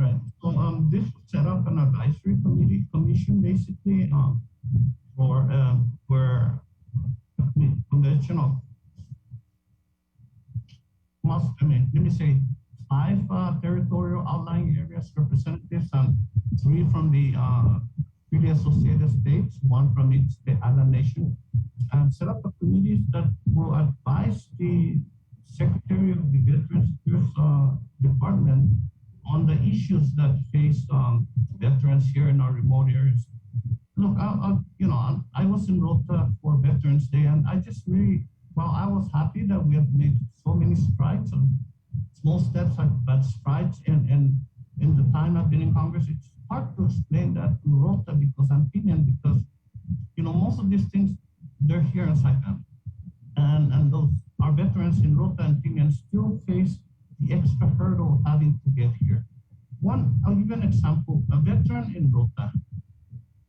So this set up an advisory commission, basically, for where conventional let me say 5 territorial outlying areas representatives and 3 from the really associated states, 1 from each the island nation, and set up a committee that will advise the Secretary of the Veterans Affairs Department on the issues that face veterans here in our remote areas. Look, I was in Rota for Veterans Day, and I just really, I was happy that we have made so many strides, and small steps, but strides in the time I've been in Congress. It's hard to explain that to Rota because I'm Kenyan, because most of these things, they're here in Saipan, and those our veterans in Rota and Kenyan still face the extra hurdle of having to get here. I'll give you an example. A veteran in Rota,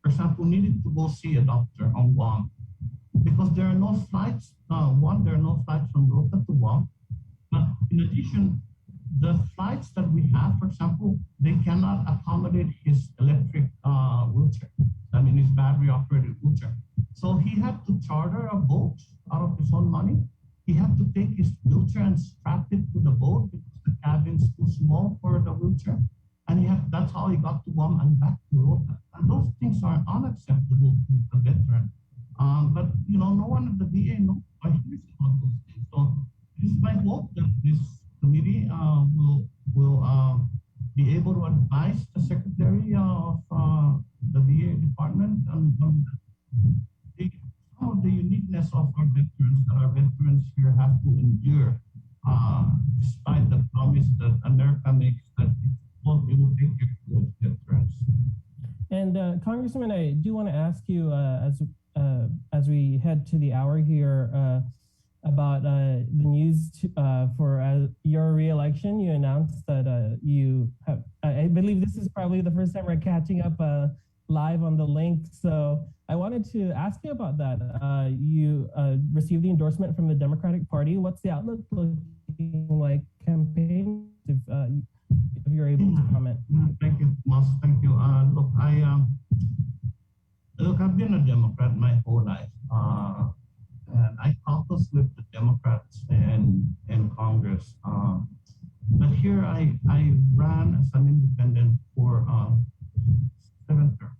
for example, needed to go see a doctor on Guam because there are no flights. There are no flights from Rota to Guam. But in addition, the flights that we have, for example, they cannot accommodate his electric wheelchair. His battery-operated wheelchair. So he had to charter a boat out of his own money. He had to take his wheelchair and strap it to the boat because the cabin's too small for the wheelchair. And that's how he got to Guam and back to Rota. And those things are unacceptable to the veteran. But no one at the VA knows or hears about those things. So it's my hope that this committee will be able to advise the Secretary of the VA department on some of the uniqueness of our veterans that our veterans here have to endure, despite the promise that America makes that it will take care of veterans. And Congressman, I do want to ask you as we head to the hour here about the news for your re-election. You announced that you have, I believe this is probably the first time we're catching up live on the link. So I wanted to ask you about that. You received the endorsement from the Democratic Party. What's the outlook looking like campaign? If you're able to comment. Thank you, Moss. Thank you. Look, I've been a Democrat my whole life. And I caucus with the Democrats in Congress. But here I ran as an independent for 7 terms.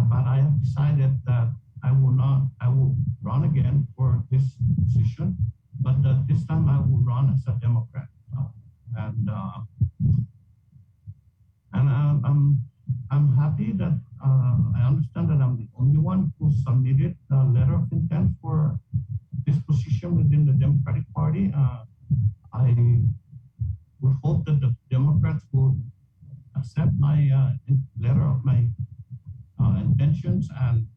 But I have decided that I will run again for this position, but that this time I will run as a Democrat. I'm happy that I understand that I'm the only one who submitted a letter of intent for this position within the Democratic Party. I would hope that the Democrats will accept my letter of my intentions and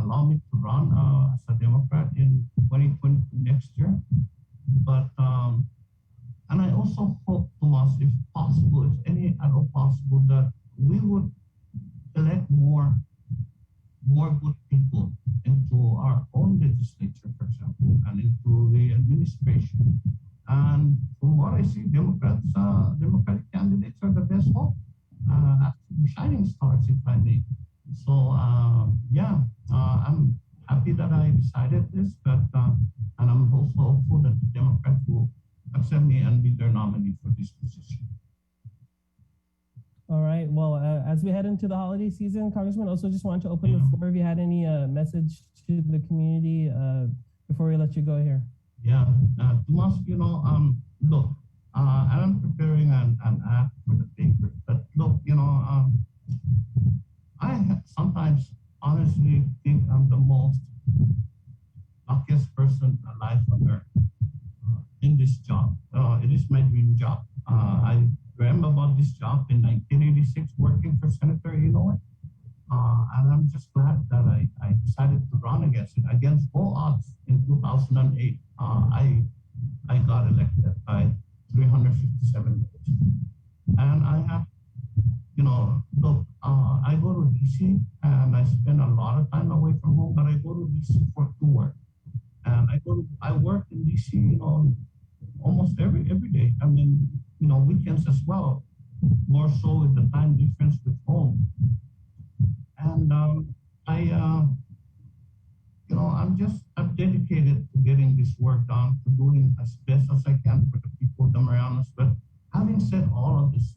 allow me to run as a Democrat in 2022 next year. But and I also hope, Tomas, if possible, if any at all possible, that we would elect more good people into our own legislature, for example, and into the administration. And from what I see, Democratic candidates are the best hope, shining stars, if I may. So I'm happy that I decided this, but and I'm also hopeful that the Democrats will accept me and be their nominee for this position. All right. Well, as we head into the holiday season, Congressman, also just wanted to open the floor if you had any message to the community before we let you go here. Yeah, Tomas, look, I'm preparing an act for the paper, but look, I sometimes honestly think I'm the most luckiest person alive on earth in this job. It is my dream job. I dreamt about this job in 1986, working for Senator Illinois. And I'm just glad that I decided to run against all odds in 2008. I got elected. 357 days. And I have, look, I go to DC and I spend a lot of time away from home, but I go to DC to work. And I work in DC, almost every day. I mean, weekends as well, more so with the time difference with home. And I'm dedicated to getting this work done, to doing as best as I can for the people of the Marianas. But having said all of this,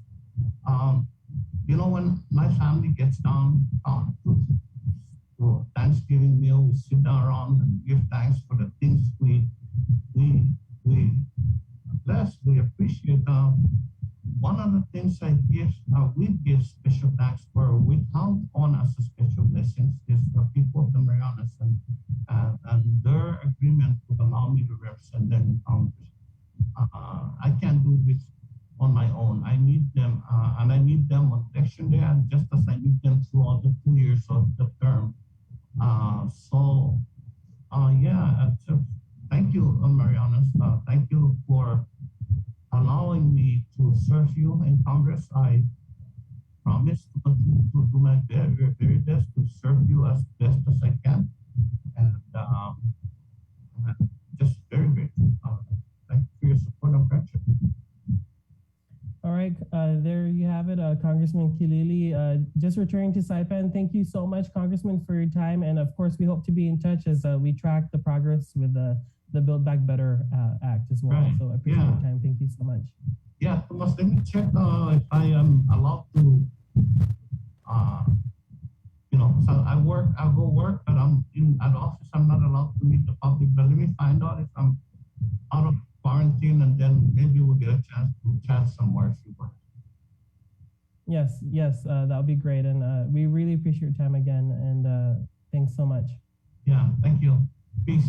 when my family gets down to Thanksgiving meal, we sit down around and give thanks for the things we bless, we appreciate. One of the things we give special thanks for, we count on as a special blessings, is the people of the Marianas and their agreement to allow me to represent them in Congress. I can't do this on my own. I need them, and I need them on election day, and just as I need them throughout the 2 years of the term. Thank you, Marianas. Thank you for allowing me to serve you in Congress. I promise to continue to do my very, very best to serve you as best as I can. And just very grateful. Thank you for your support and friendship. All right, there you have it, Congressman Kilili. Just returning to Saipan, thank you so much, Congressman, for your time. And of course, we hope to be in touch as we track the progress with the Build Back Better Act as well. Right. So I appreciate your time. Thank you so much. Yeah, Thomas, let me check if I am allowed to, so I'll go work, but I'm at office. I'm not allowed to meet the public. But let me find out if I'm out of quarantine, and then maybe we'll get a chance to chat somewhere if you want. Yes, that would be great. And we really appreciate your time again. And thanks so much. Yeah, thank you. Peace.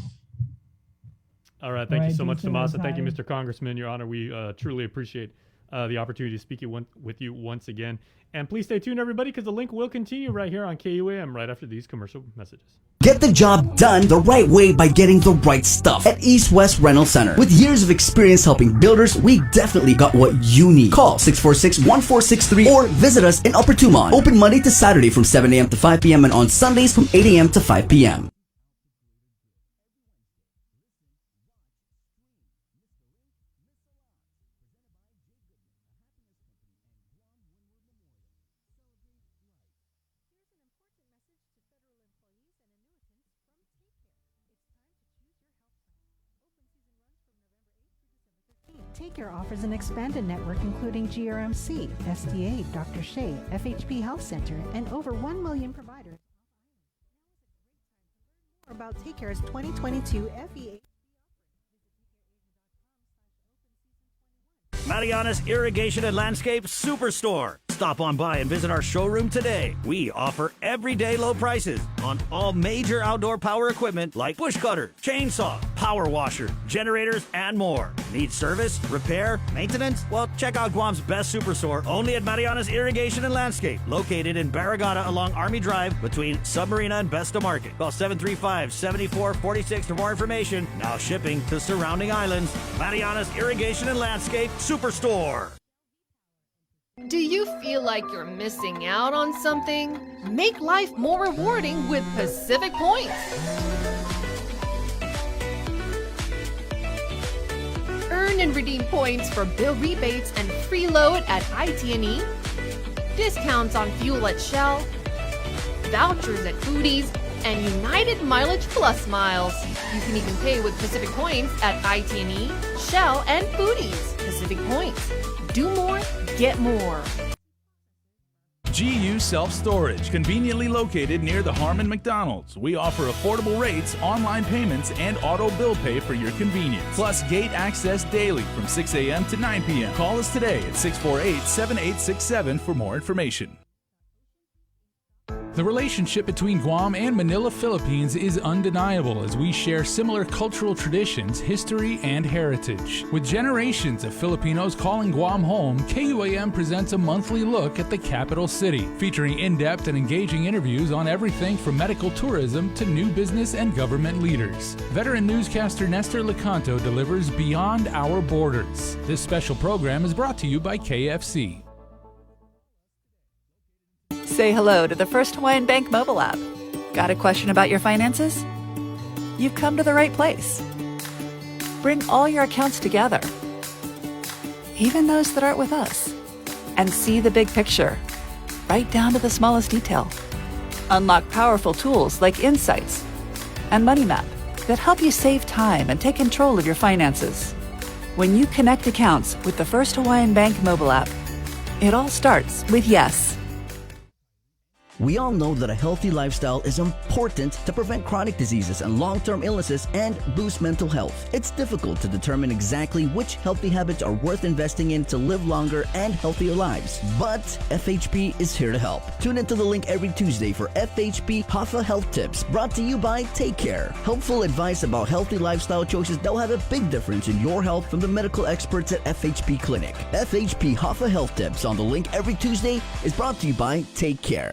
All right. Thank you so much, Tomas. And thank you, Mr. Congressman. Your Honor, we truly appreciate the opportunity to speak with you once again. And please stay tuned, everybody, because the link will continue right here on KUAM right after these commercial messages. Get the job done the right way by getting the right stuff at East West Rental Center. With years of experience helping builders, we definitely got what you need. Call 646-1463 or visit us in Upper Tumon. Open Monday to Saturday from 7 a.m. to 5 p.m. and on Sundays from 8 a.m. to 5 p.m. TakeCare offers an expanded network including GRMC, SDA, Dr. Shea, FHP Health Center, and over 1 million providers. More about TakeCare's 2022 FEA. Marianas Irrigation and Landscape Superstore. Stop on by and visit our showroom today. We offer everyday low prices on all major outdoor power equipment like bush cutter, chainsaw, power washer, generators, and more. Need service, repair, maintenance? Well, check out Guam's best superstore only at Marianas Irrigation and Landscape, located in Barragata along Army Drive between Submarina and Besta Market. Call 735-7446 for more information. Now shipping to surrounding islands. Marianas Irrigation and Landscape Superstore. Do you feel like you're missing out on something? Make life more rewarding with Pacific Points. Earn and redeem points for bill rebates and free load at IT&E, discounts on fuel at Shell, vouchers at Foodies, and United Mileage Plus miles. You can even pay with Pacific Points at IT&E, Shell, and Foodies. Pacific Points. Do more, get more. GU Self-Storage, conveniently located near the Harmon McDonald's. We offer affordable rates, online payments, and auto bill pay for your convenience. Plus gate access daily from 6 a.m. to 9 p.m. Call us today at 648-7867 for more information. The relationship between Guam and Manila, Philippines is undeniable as we share similar cultural traditions, history, and heritage. With generations of Filipinos calling Guam home, KUAM presents a monthly look at the capital city, featuring in-depth and engaging interviews on everything from medical tourism to new business and government leaders. Veteran newscaster Nestor Lecanto delivers Beyond Our Borders. This special program is brought to you by KFC. Say hello to the First Hawaiian Bank mobile app. Got a question about your finances? You've come to the right place. Bring all your accounts together, even those that aren't with us, and see the big picture, right down to the smallest detail. Unlock powerful tools like Insights and Money Map that help you save time and take control of your finances. When you connect accounts with the First Hawaiian Bank mobile app, it all starts with yes. We all know that a healthy lifestyle is important to prevent chronic diseases and long-term illnesses and boost mental health. It's difficult to determine exactly which healthy habits are worth investing in to live longer and healthier lives. But FHP is here to help. Tune into The Link every Tuesday for FHP Hafa Health Tips, brought to you by Take Care. Helpful advice about healthy lifestyle choices that will have a big difference in your health from the medical experts at FHP Clinic. FHP Hafa Health Tips on The Link every Tuesday is brought to you by Take Care.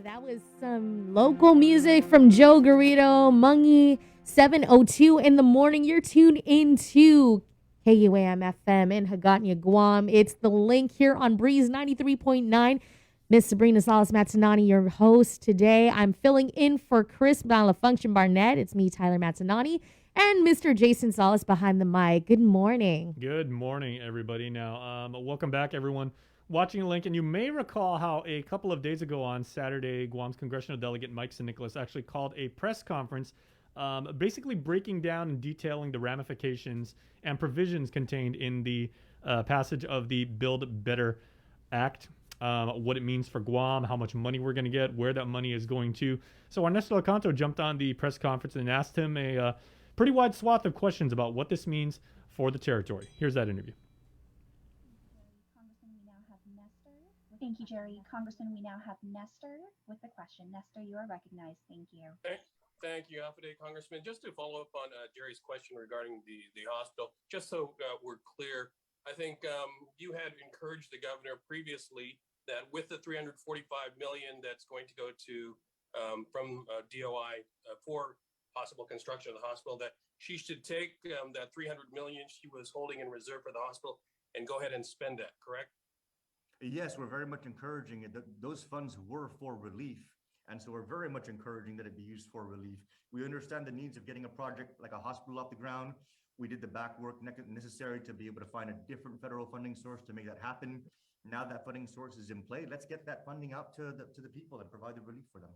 That was some local music from Joe Garrido, Mungie, 7:02 in the morning. You're tuned into KUAM FM in Hagåtña, Guam. It's The Link here on Breeze 93.9. Miss Sabrina Salas Matanani, your host today. I'm filling in for Chris Malafunction Barnett. It's me, Tyler Matanani, and Mr. Jason Salas behind the mic. Good morning. Good morning, everybody. Now, welcome back, everyone watching Link. And you may recall how a couple of days ago on Saturday, Guam's congressional delegate Mike St. Nicholas actually called a press conference basically breaking down and detailing the ramifications and provisions contained in the passage of the Build Better Act, what it means for Guam, how much money we're going to get, where that money is going to. So Ernesto Alcanto jumped on the press conference and asked him a pretty wide swath of questions about what this means for the territory. Here's that interview. Thank you, Jerry. Congressman, we now have Nestor with the question. Nestor, you are recognized. Thank you. Thank you, Afide, Congressman. Just to follow up on Jerry's question regarding the hospital, just so we're clear, I think you had encouraged the governor previously that with the $345 million that's going to go to from DOI for possible construction of the hospital, that she should take that $300 million she was holding in reserve for the hospital and go ahead and spend that, correct? Yes, we're very much encouraging it. Those funds were for relief. And so we're very much encouraging that it be used for relief. We understand the needs of getting a project like a hospital off the ground. We did the back work necessary to be able to find a different federal funding source to make that happen. Now that funding source is in play, let's get that funding out to the people and provide the relief for them.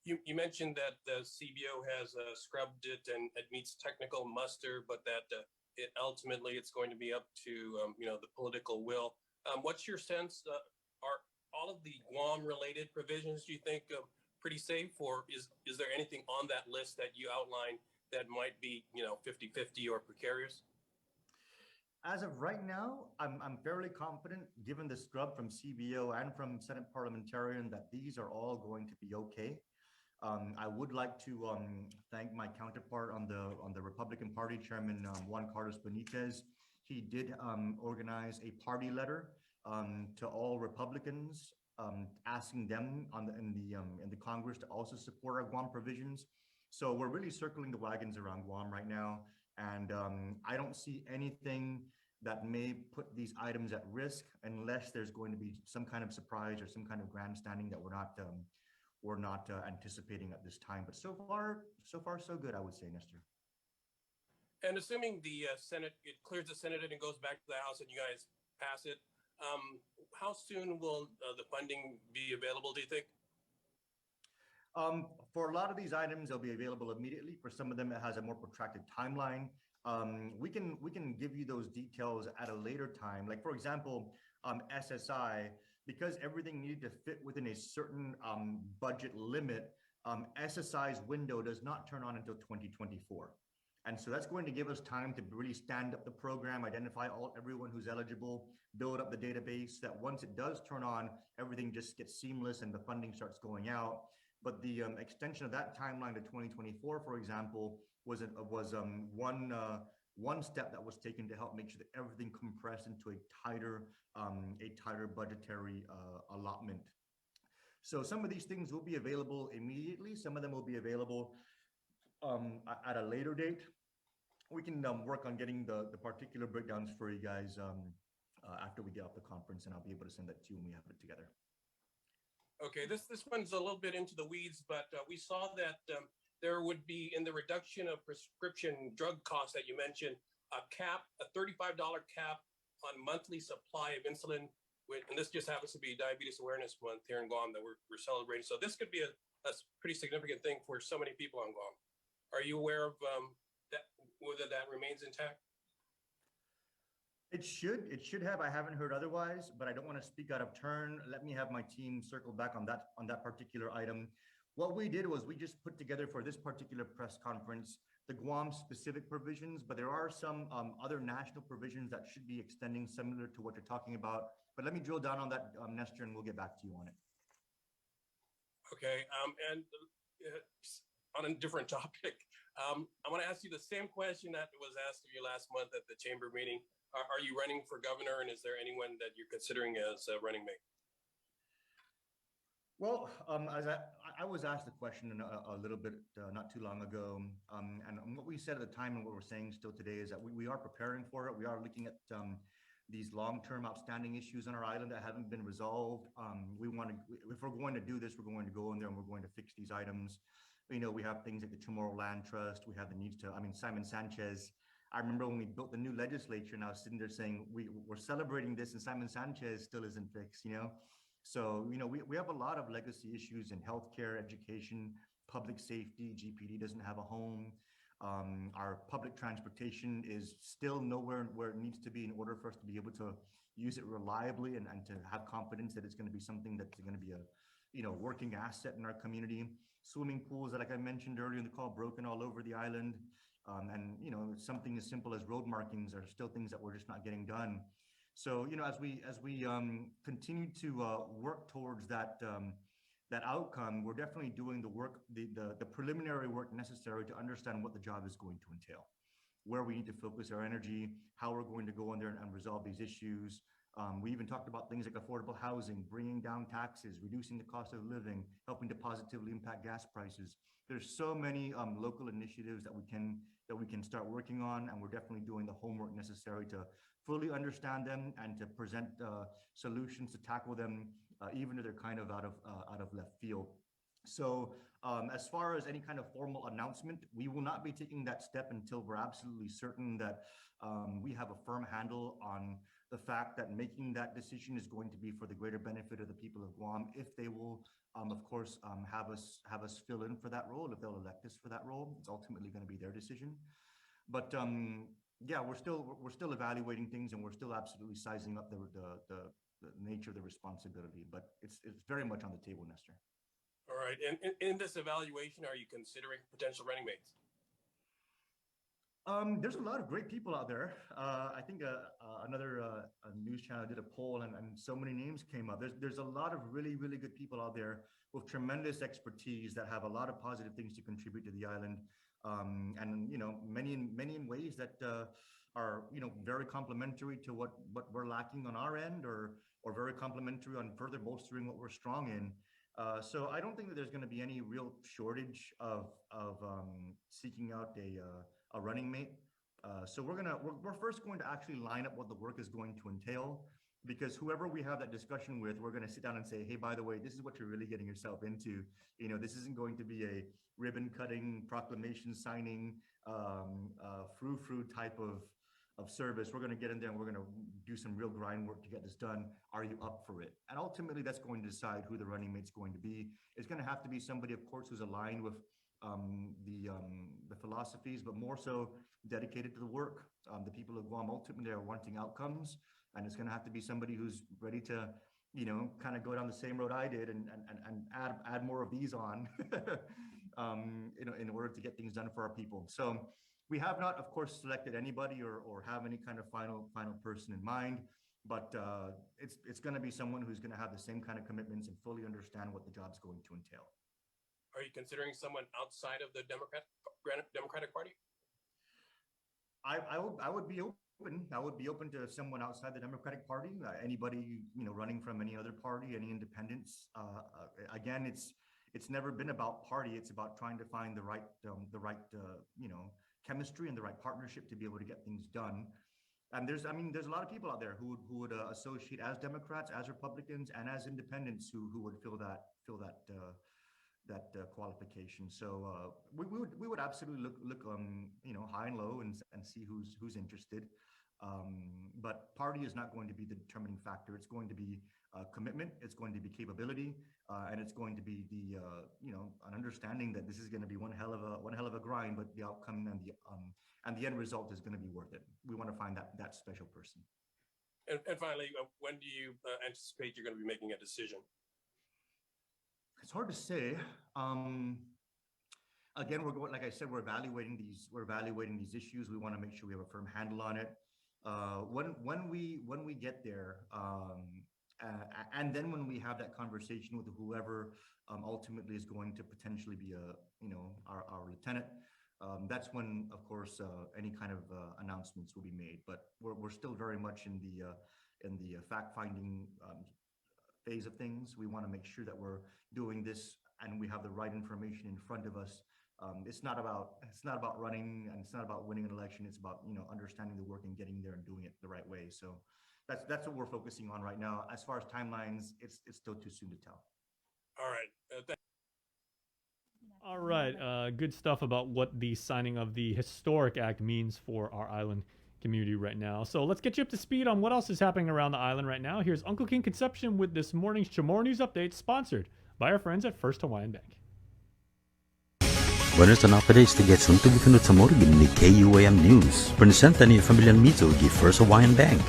You mentioned that the CBO has scrubbed it and it meets technical muster, but that it ultimately it's going to be up to the political will. What's your sense? Are all of the Guam-related provisions, do you think, pretty safe, or is there anything on that list that you outlined that might be 50-50 or precarious? As of right now, I'm fairly confident, given the scrub from CBO and from Senate parliamentarian, that these are all going to be okay. I would like to thank my counterpart on the Republican Party, Chairman Juan Carlos Benitez. He did organize a party letter to all Republicans, asking them in the Congress to also support our Guam provisions. So we're really circling the wagons around Guam right now, and I don't see anything that may put these items at risk unless there's going to be some kind of surprise or some kind of grandstanding that we're not anticipating at this time. But so far so good, I would say, Nestor. And assuming the Senate, it clears the Senate and it goes back to the House and you guys pass it, how soon will the funding be available, do you think? For a lot of these items, they'll be available immediately. For some of them, it has a more protracted timeline. We can give you those details at a later time. Like, for example, SSI, because everything needed to fit within a certain budget limit, SSI's window does not turn on until 2024. And so that's going to give us time to really stand up the program, identify everyone who's eligible, build up the database, that once it does turn on, everything just gets seamless and the funding starts going out. But the extension of that timeline to 2024, for example, was one step that was taken to help make sure that everything compressed into a tighter budgetary allotment. So some of these things will be available immediately. Some of them will be available at a later date. We can work on getting the particular breakdowns for you guys after we get off the conference, and I'll be able to send that to you when we have it together. Okay, this one's a little bit into the weeds, but we saw that there would be, in the reduction of prescription drug costs that you mentioned, a $35 cap on monthly supply of insulin. And this just happens to be Diabetes Awareness Month here in Guam that we're celebrating. So this could be a pretty significant thing for so many people on Guam. Are you aware of whether that remains intact? It should have. I haven't heard otherwise, but I don't want to speak out of turn. Let me have my team circle back on that particular item. What we did was we just put together for this particular press conference the Guam specific provisions, but there are some other national provisions that should be extending similar to what you're talking about. But let me drill down on that, Nestor, and we'll get back to you on it. Okay, and on a different topic, I want to ask you the same question that was asked of you last month at the chamber meeting. Are you running for governor, and is there anyone that you're considering as a running mate? Well, as I was asked the question a little bit not too long ago, and what we said at the time and what we're saying still today is that we are preparing for it. We are looking at these long-term outstanding issues on our island that haven't been resolved. We want to, if we're going to do this, we're going to go in there and we're going to fix these items. You know, we have things like the Chamorro Trust. We have the needs to, I mean, Simon Sanchez. I remember when we built the new legislature and I was sitting there saying, we're celebrating this and Simon Sanchez still isn't fixed, you know? So, you know, we have a lot of legacy issues in healthcare, education, public safety. GPD doesn't have a home. Our public transportation is still nowhere where it needs to be in order for us to be able to use it reliably and to have confidence that it's going to be something that's going to be a, you know, working asset in our community. Swimming pools that, like I mentioned earlier in the call, broken all over the island. And, you know, something as simple as road markings are still things that we're just not getting done. So, you know, as we continue to work towards that that outcome, we're definitely doing the work, the preliminary work necessary to understand what the job is going to entail, where we need to focus our energy, how we're going to go in there and resolve these issues. We even talked about things like affordable housing, bringing down taxes, reducing the cost of living, helping to positively impact gas prices. There's so many local initiatives that we can start working on, and we're definitely doing the homework necessary to fully understand them and to present solutions to tackle them, even if they're kind of out of left field. So as far as any kind of formal announcement, we will not be taking that step until we're absolutely certain that we have a firm handle on the fact that making that decision is going to be for the greater benefit of the people of Guam. If they will, of course, have us fill in for that role, if they'll elect us for that role, it's ultimately going to be their decision. But yeah, we're still evaluating things, and we're still absolutely sizing up the nature of the responsibility. But it's very much on the table, Nestor. All right. And in this evaluation, are you considering potential running mates? There's a lot of great people out there. I think another news channel did a poll, and so many names came up. There's a lot of really, really good people out there with tremendous expertise that have a lot of positive things to contribute to the island. And, you know, many in ways that are, you know, very complementary to what we're lacking on our end, or very complementary on further bolstering what we're strong in. So I don't think that there's going to be any real shortage of seeking out a running mate. So we're first going to actually line up what the work is going to entail, because whoever we have that discussion with, we're going to sit down and say, hey, by the way, this is what you're really getting yourself into. You know, this isn't going to be a ribbon cutting, proclamation signing, frou-frou type of service. We're going to get in there and we're going to do some real grind work to get this done. Are you up for it? And ultimately, that's going to decide who the running mate's going to be. It's going to have to be somebody, of course, who's aligned with the philosophies, but more so dedicated to the work. The people of Guam ultimately are wanting outcomes, and it's going to have to be somebody who's ready to, you know, kind of go down the same road I did and add more of these on, you know, in order to get things done for our people. So we have not, of course, selected anybody or have any kind of final person in mind, but it's going to be someone who's going to have the same kind of commitments and fully understand what the job's going to entail. Are you considering someone outside of the Democratic Party? I would be open. I would be open to someone outside the Democratic Party. Anybody, you know, running from any other party, any independents. Again, it's never been about party. It's about trying to find the right you know, chemistry and the right partnership to be able to get things done. And there's a lot of people out there who would associate as Democrats, as Republicans, and as independents who would fill that qualification. So we would absolutely look you know, high and low and see who's interested. But party is not going to be the determining factor. It's going to be commitment. It's going to be capability, and it's going to be the you know, an understanding that this is going to be one hell of a grind, but the outcome and the end result is going to be worth it. We want to find that special person. And finally, when do you anticipate you're going to be making a decision? It's hard to say. Again, like I said, we're evaluating these issues. We want to make sure we have a firm handle on it. When we get there, and then when we have that conversation with whoever ultimately is going to potentially be our lieutenant, that's when, of course, any kind of announcements will be made. But we're still very much in the fact-finding phase of things. We want to make sure that we're doing this and we have the right information in front of us. It's not about running, and it's not about winning an election. It's about understanding the work and getting there and doing it the right way. So that's what we're focusing on right now. As far as timelines, it's still too soon to tell. All right. All right. Good stuff about what the signing of the Historic Act means for our island community right now. So let's get you up to speed on what else is happening around the island right now. Here's Uncle King Conception with this morning's Chamorro News Update, sponsored by our friends at First Hawaiian Bank. Buenos updates to get soon to be finod sa morgan ni KUAM News. Presenta ni Familian Mizo gi First Hawaiian Bank.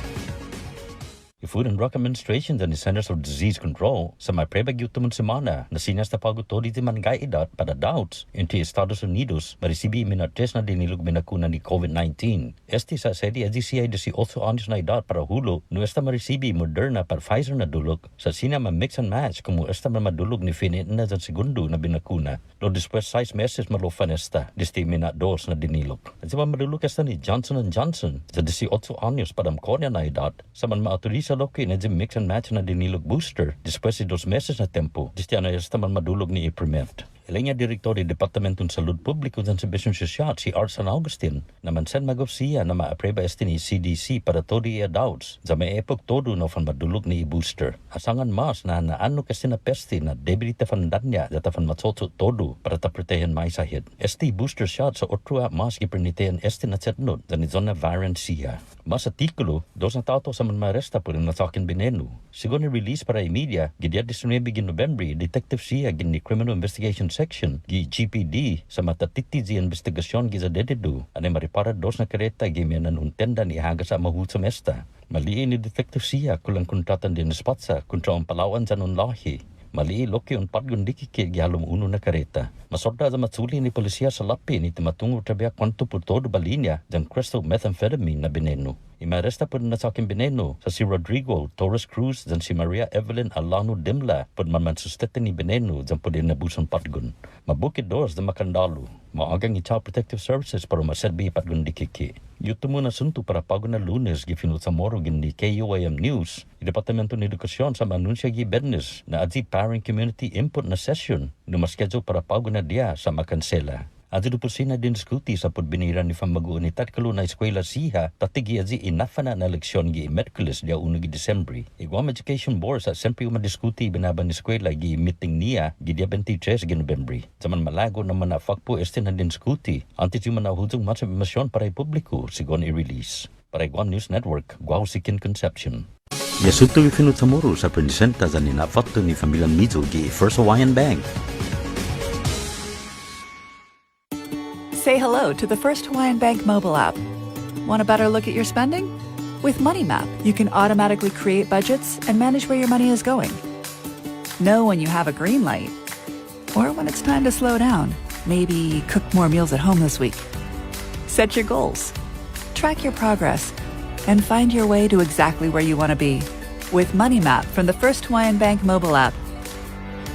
The Food and Drug Administration and the Centers for Disease Control sa may prebagyutumon semana na sinastapagod to di man gaidat para doubts into Estados Unidos marisibi minatres na dinilog minakuna ni COVID-19. Este sa sedi AGCI 18 años na edad para hulo no esta marisibi Moderna para Pfizer na dulog sa sina ma-mix and match como esta madulog ni Finit na sa segundo na binakuna. Lo después 6 meses malofan esta desti minados na dinilog. At sa madulog esta ni Johnson & Johnson sa 18 años para mkonya na edad sa man maautoriza loki na di mix and match na dinilog booster después de 2 meses na tempo. Distiya na esta man madulog ni Iprimet. Ilanya Direktor di Departamento ng Salud Publiko dan Serbisyon Sosyal si Art San Agustin na mansen magopsiya na ma-apreba este ni CDC para todo i-adults sa may epok todo na fan madulog ni i-booster. Asangan mas na naano kasi na peste na debilita fan danya data fan matsotso todo para taprotehan may sahid. Este booster shot sa otrua mas gipernitehan este na cetnod dan izona variant siya. Mas artikulo, 2 na tato sa man maresta po na sakin binenu. Sigon ni release para i-media, gidia 19 November, Detective siya gini Criminal Investigation Section gi GPD sa matatiti di investigasyon gi sa dededu ane maripara 2 na kareta gi mianan untenda ni haga sa mahul semesta. Maliin ni Detective siya kulang kontratan din spatsa kontra ang Palawan sa nun lahi. Mali loki on padgun dikiki gialum uno na kareta. Masorda sa matsuli ni polisiya sa lapi ni timatungo trabia kwanto por todo balinya dan crystal methamphetamine na bineno. Imaresta po na sa aking bineno sa si Rodrigo Torres Cruz dan si Maria Evelyn Alano Dimla po man sustete ni bineno dan po din nabuson padgun. Mabukid doors na makandalo. Maagang Child Protective Services para maserbi padgun dikiki. Yuto mo na sunto para pago na Lunes gifinul sa moro gini KUAM News. Departamento ng Edukasyon sa manunsya gi Bernes na adzi parent community input na session na maschedule para pago na dia sa makansela. Adzi do pusina din diskuti sa podbinira ni Famaguan ni Tatkalo na eskwela siha tatigi adzi inafana na leksyon gi Merkulis dia 1 gi Desembri. Iguam Education Board sa siyempre madiskuti binaban ni eskwela gi meeting niya gi dia 23 gi Novembri. Zaman malago naman na fakpo este na din diskuti anti si manahudong mas informasyon para publiko sigon i-release. Para Guam News Network, Guau Sikin Conception. Yasuto ifinut sa muro sa presenta sa ninafato ni Familian Mizo gi First Hawaiian Bank. Say hello to the First Hawaiian Bank mobile app. Want a better look at your spending? With MoneyMap, you can automatically create budgets and manage where your money is going. Know when you have a green light or when it's time to slow down. Maybe cook more meals at home this week. Set your goals, track your progress, and find your way to exactly where you want to be. With MoneyMap from the First Hawaiian Bank mobile app.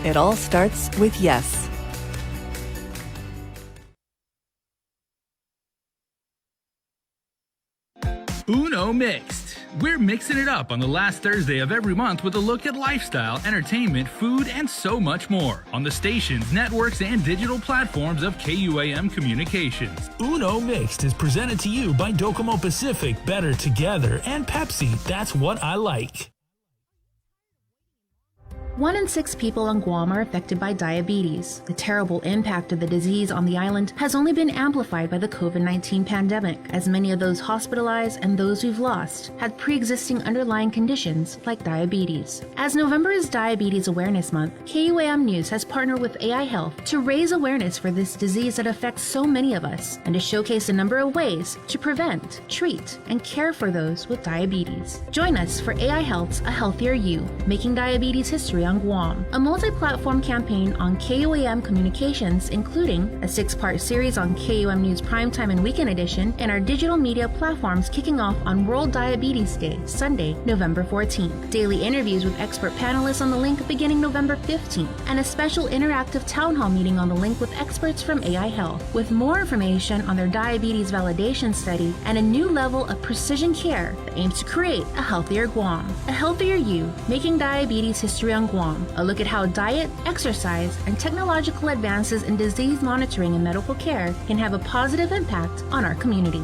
It all starts with yes. Uno Mixed. We're mixing it up on the last Thursday of every month with a look at lifestyle, entertainment, food, and so much more on the stations, networks, and digital platforms of KUAM Communications. Uno Mixed is presented to you by Docomo Pacific, Better Together, and Pepsi. That's what I like. 1 in 6 people on Guam are affected by diabetes. The terrible impact of the disease on the island has only been amplified by the COVID-19 pandemic, as many of those hospitalized and those we've lost had pre-existing underlying conditions like diabetes. As November is Diabetes Awareness Month, KUAM News has partnered with AI Health to raise awareness for this disease that affects so many of us and to showcase a number of ways to prevent, treat, and care for those with diabetes. Join us for AI Health's A Healthier You, Making Diabetes History history on Guam. A multi-platform campaign on KUAM Communications, including a 6-part series on KUM News Primetime and Weekend Edition, and our digital media platforms kicking off on World Diabetes Day, Sunday, November 14th. Daily interviews with expert panelists on the link beginning November 15th, and a special interactive town hall meeting on the link with experts from AI Health, with more information on their diabetes validation study and a new level of precision care that aims to create a healthier Guam. A healthier you, making diabetes history on Guam. A look at how diet, exercise, and technological advances in disease monitoring and medical care can have a positive impact on our community.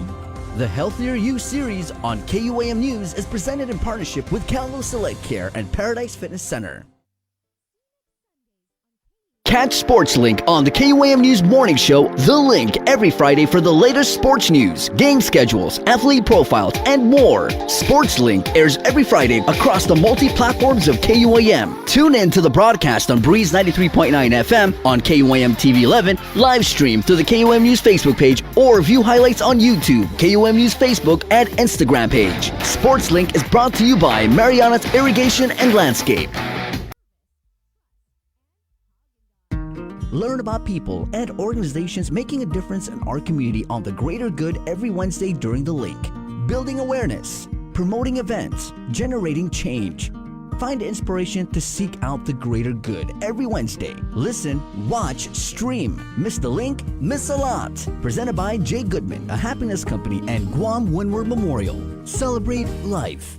The Healthier You series on KUAM News is presented in partnership with Calno Select Care and Paradise Fitness Center. Catch SportsLink on the KUAM News Morning Show, The Link, every Friday for the latest sports news, game schedules, athlete profiles, and more. SportsLink airs every Friday across the multi-platforms of KUAM. Tune in to the broadcast on Breeze 93.9 FM, on KUAM TV 11, live stream to the KUAM News Facebook page, or view highlights on YouTube, KUAM News Facebook, and Instagram page. SportsLink is brought to you by Mariana's Irrigation and Landscape. Learn about people and organizations making a difference in our community on the greater good every Wednesday during The Link. Building awareness, promoting events, generating change. Find inspiration to seek out the greater good every Wednesday. Listen, watch, stream. Miss The Link? Miss a lot. Presented by Jay Goodman, a happiness company, and Guam Windward Memorial. Celebrate life.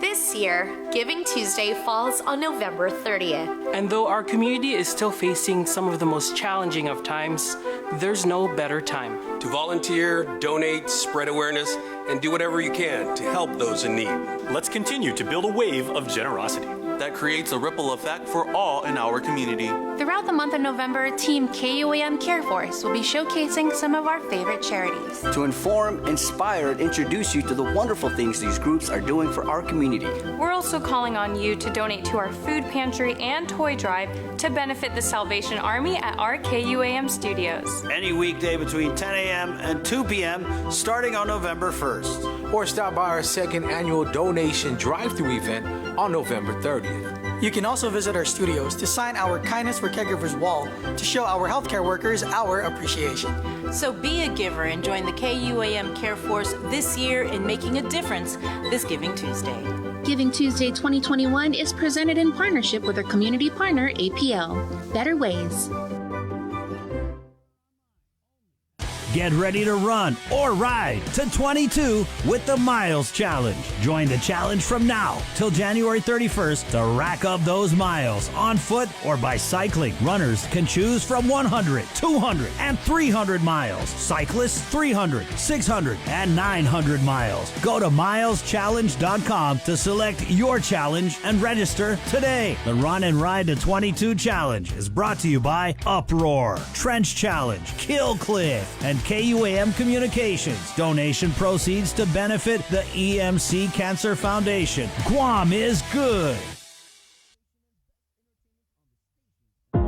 This year, Giving Tuesday falls on November 30th. And though our community is still facing some of the most challenging of times, there's no better time to volunteer, donate, spread awareness, and do whatever you can to help those in need. Let's continue to build a wave of generosity that creates a ripple effect for all in our community. Throughout the month of November, Team KUAM Care Force will be showcasing some of our favorite charities. To inform, inspire, and introduce you to the wonderful things these groups are doing for our community. We're also calling on you to donate to our food pantry and toy drive to benefit the Salvation Army at our KUAM studios. Any weekday between 10 a.m. and 2 p.m. starting on November 1st. Or stop by our second annual donation drive-thru event on November 30th. You can also visit our studios to sign our Kindness for Caregivers wall to show our healthcare workers our appreciation. So be a giver and join the KUAM Care Force this year in making a difference this Giving Tuesday. Giving Tuesday 2021 is presented in partnership with our community partner, APL. Better Ways. Get ready to run or ride to 22 with the Miles Challenge. Join the challenge from now till January 31st to rack up those miles on foot or by cycling. Runners can choose from 100, 200, and 300 miles. Cyclists 300, 600, and 900 miles. Go to mileschallenge.com to select your challenge and register today. The Run and Ride to 22 Challenge is brought to you by Uproar, Trench Challenge, Killcliff, and KUAM Communications. Donation proceeds to benefit the EMC Cancer Foundation. Guam is good.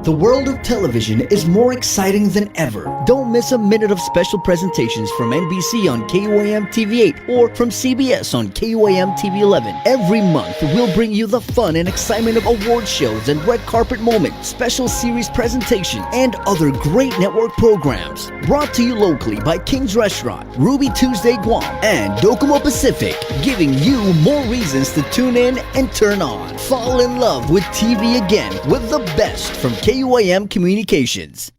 The world of television is more exciting than ever. Don't miss a minute of special presentations from NBC on KUAM TV 8 or from CBS on KUAM TV 11. Every month, we'll bring you the fun and excitement of award shows and red carpet moments, special series presentations, and other great network programs. Brought to you locally by King's Restaurant, Ruby Tuesday Guam, and Docomo Pacific, giving you more reasons to tune in and turn on. Fall in love with TV again with the best from KUAM Communications.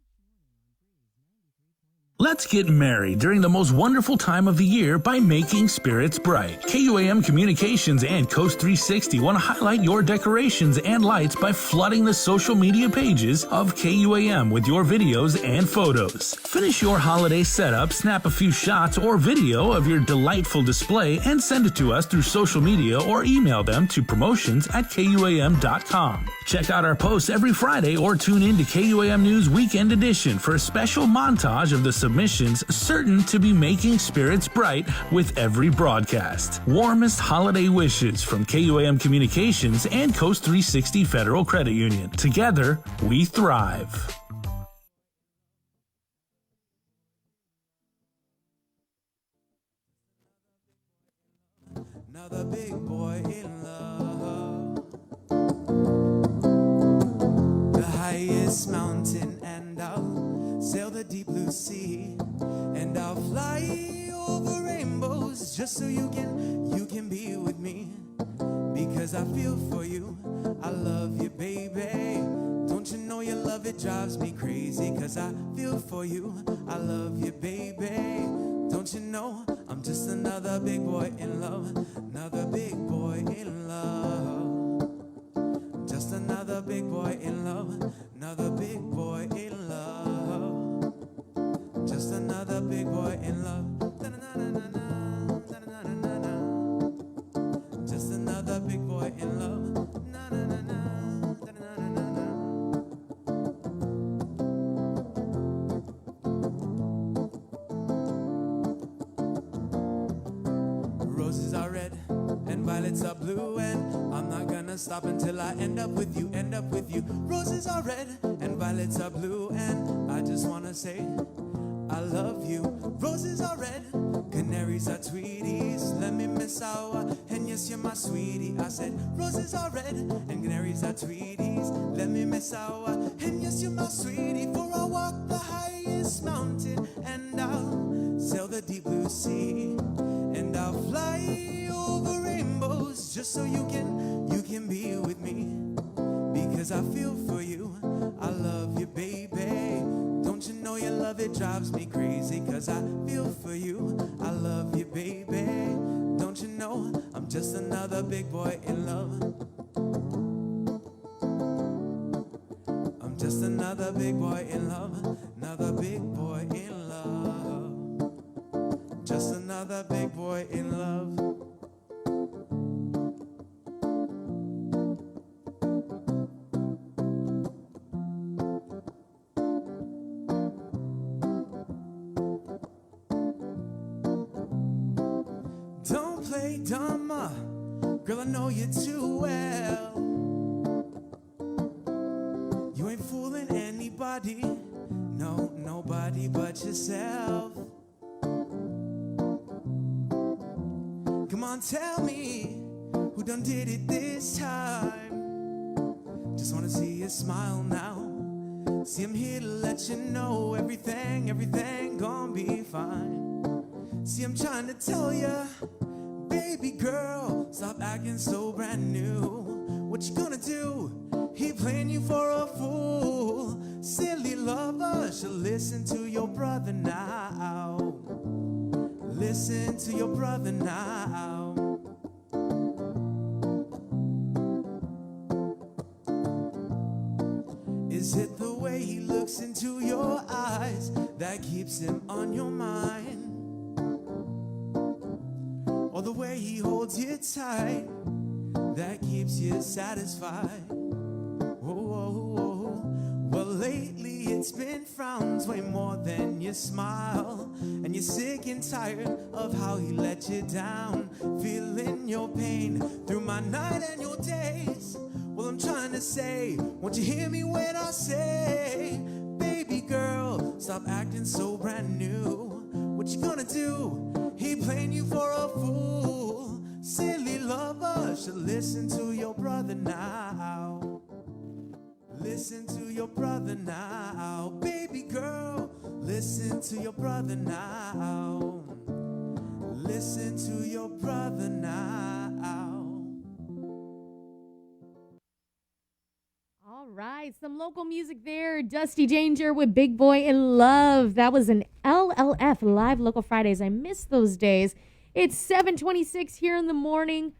Let's get merry during the most wonderful time of the year by making spirits bright. KUAM Communications and Coast 360 want to highlight your decorations and lights by flooding the social media pages of KUAM with your videos and photos. Finish your holiday setup, snap a few shots or video of your delightful display, and send it to us through social media or email them to promotions@KUAM.com. Check out our posts every Friday or tune in to KUAM News Weekend Edition for a special montage of the submissions certain to be making spirits bright with every broadcast. Warmest holiday wishes from KUAM Communications and Coast 360 Federal Credit Union. Together, we thrive. Another big boy in love. The highest mountain, and I'll sail the deep blue sea, and I'll fly over rainbows just so you can be with me. Because I feel for you, I love you, baby. Don't you know your love, it drives me crazy. Cause I feel for you, I love you, baby. Don't you know I'm just another big boy in love. Another big boy in love. Just another big boy in love. Another big boy in love. Just another big boy in love. Just another big boy in love. Roses are red and violets are blue, and I'm not gonna stop until I end up with you, end up with you. Roses are red and violets are blue, and I just wanna say I love you. Roses are red, canaries are tweeties. Let me miss out, and yes, you're my sweetie. I said roses are red and canaries are tweeties. Let me miss out, and yes, you're my sweetie. For I'll walk the highest mountain, and I'll sail the deep blue sea, and I'll fly over rainbows just so you can be with me. Because I feel for you, I love you, baby. Don't you know your love, it drives me crazy. Cause I feel for you, I love you, baby. Don't you know I'm just another big boy in love. I'm just another big boy in love. Another big boy in love. Just another big boy in love. Don't play dumb, girl, I know you too well. You ain't fooling anybody, no, nobody but yourself. Come on, tell me who done did it this time. Just wanna see you smile now. See, I'm here to let you know everything gonna be fine. See, I'm trying to tell you, baby girl, stop acting so brand new. What you gonna do? He playing you for a fool. Silly lover, should listen to your brother now. Listen to your brother now. Is it the way he looks into your eyes that keeps him on your mind? Or the way he holds you tight that keeps you satisfied? Whoa. Well, lately it's been frowns way more than you smile, and you're sick and tired of how he let you down, feeling your pain through my night and your days. Well, I'm trying to say, won't you hear me when I say, baby girl, stop acting so brand new. What you gonna do? He playing you for a fool. Silly lover, should listen to your brother now. Listen to your brother now. Baby girl, listen to your brother now. Listen to your brother now. All right, some local music there. Dusty Danger with Big Boy in Love. That was an LLF Live Local Fridays. I miss those days. It's 7:26 here in the morning.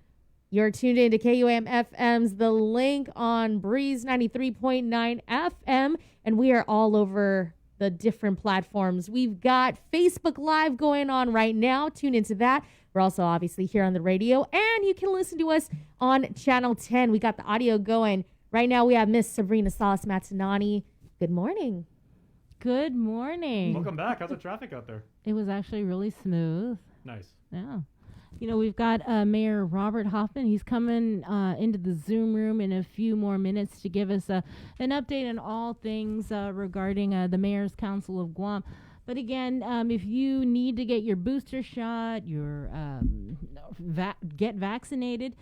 You're tuned in to KUAM FM's The Link on Breeze 93.9 FM, and we are all over the different platforms. We've got Facebook Live going on right now. Tune into that. We're also obviously here on the radio, and you can listen to us on Channel 10. We got the audio going. Right now we have Miss Sabrina Salas Matanani. Good morning. Good morning. Welcome back. How's the traffic out there? It was actually really smooth. Nice. Yeah. You know, we've got Mayor Robert Hoffman. He's coming into the Zoom room in a few more minutes to give us an update on all things regarding the Mayor's Council of Guam. But again, if you need to get your booster shot, get vaccinated,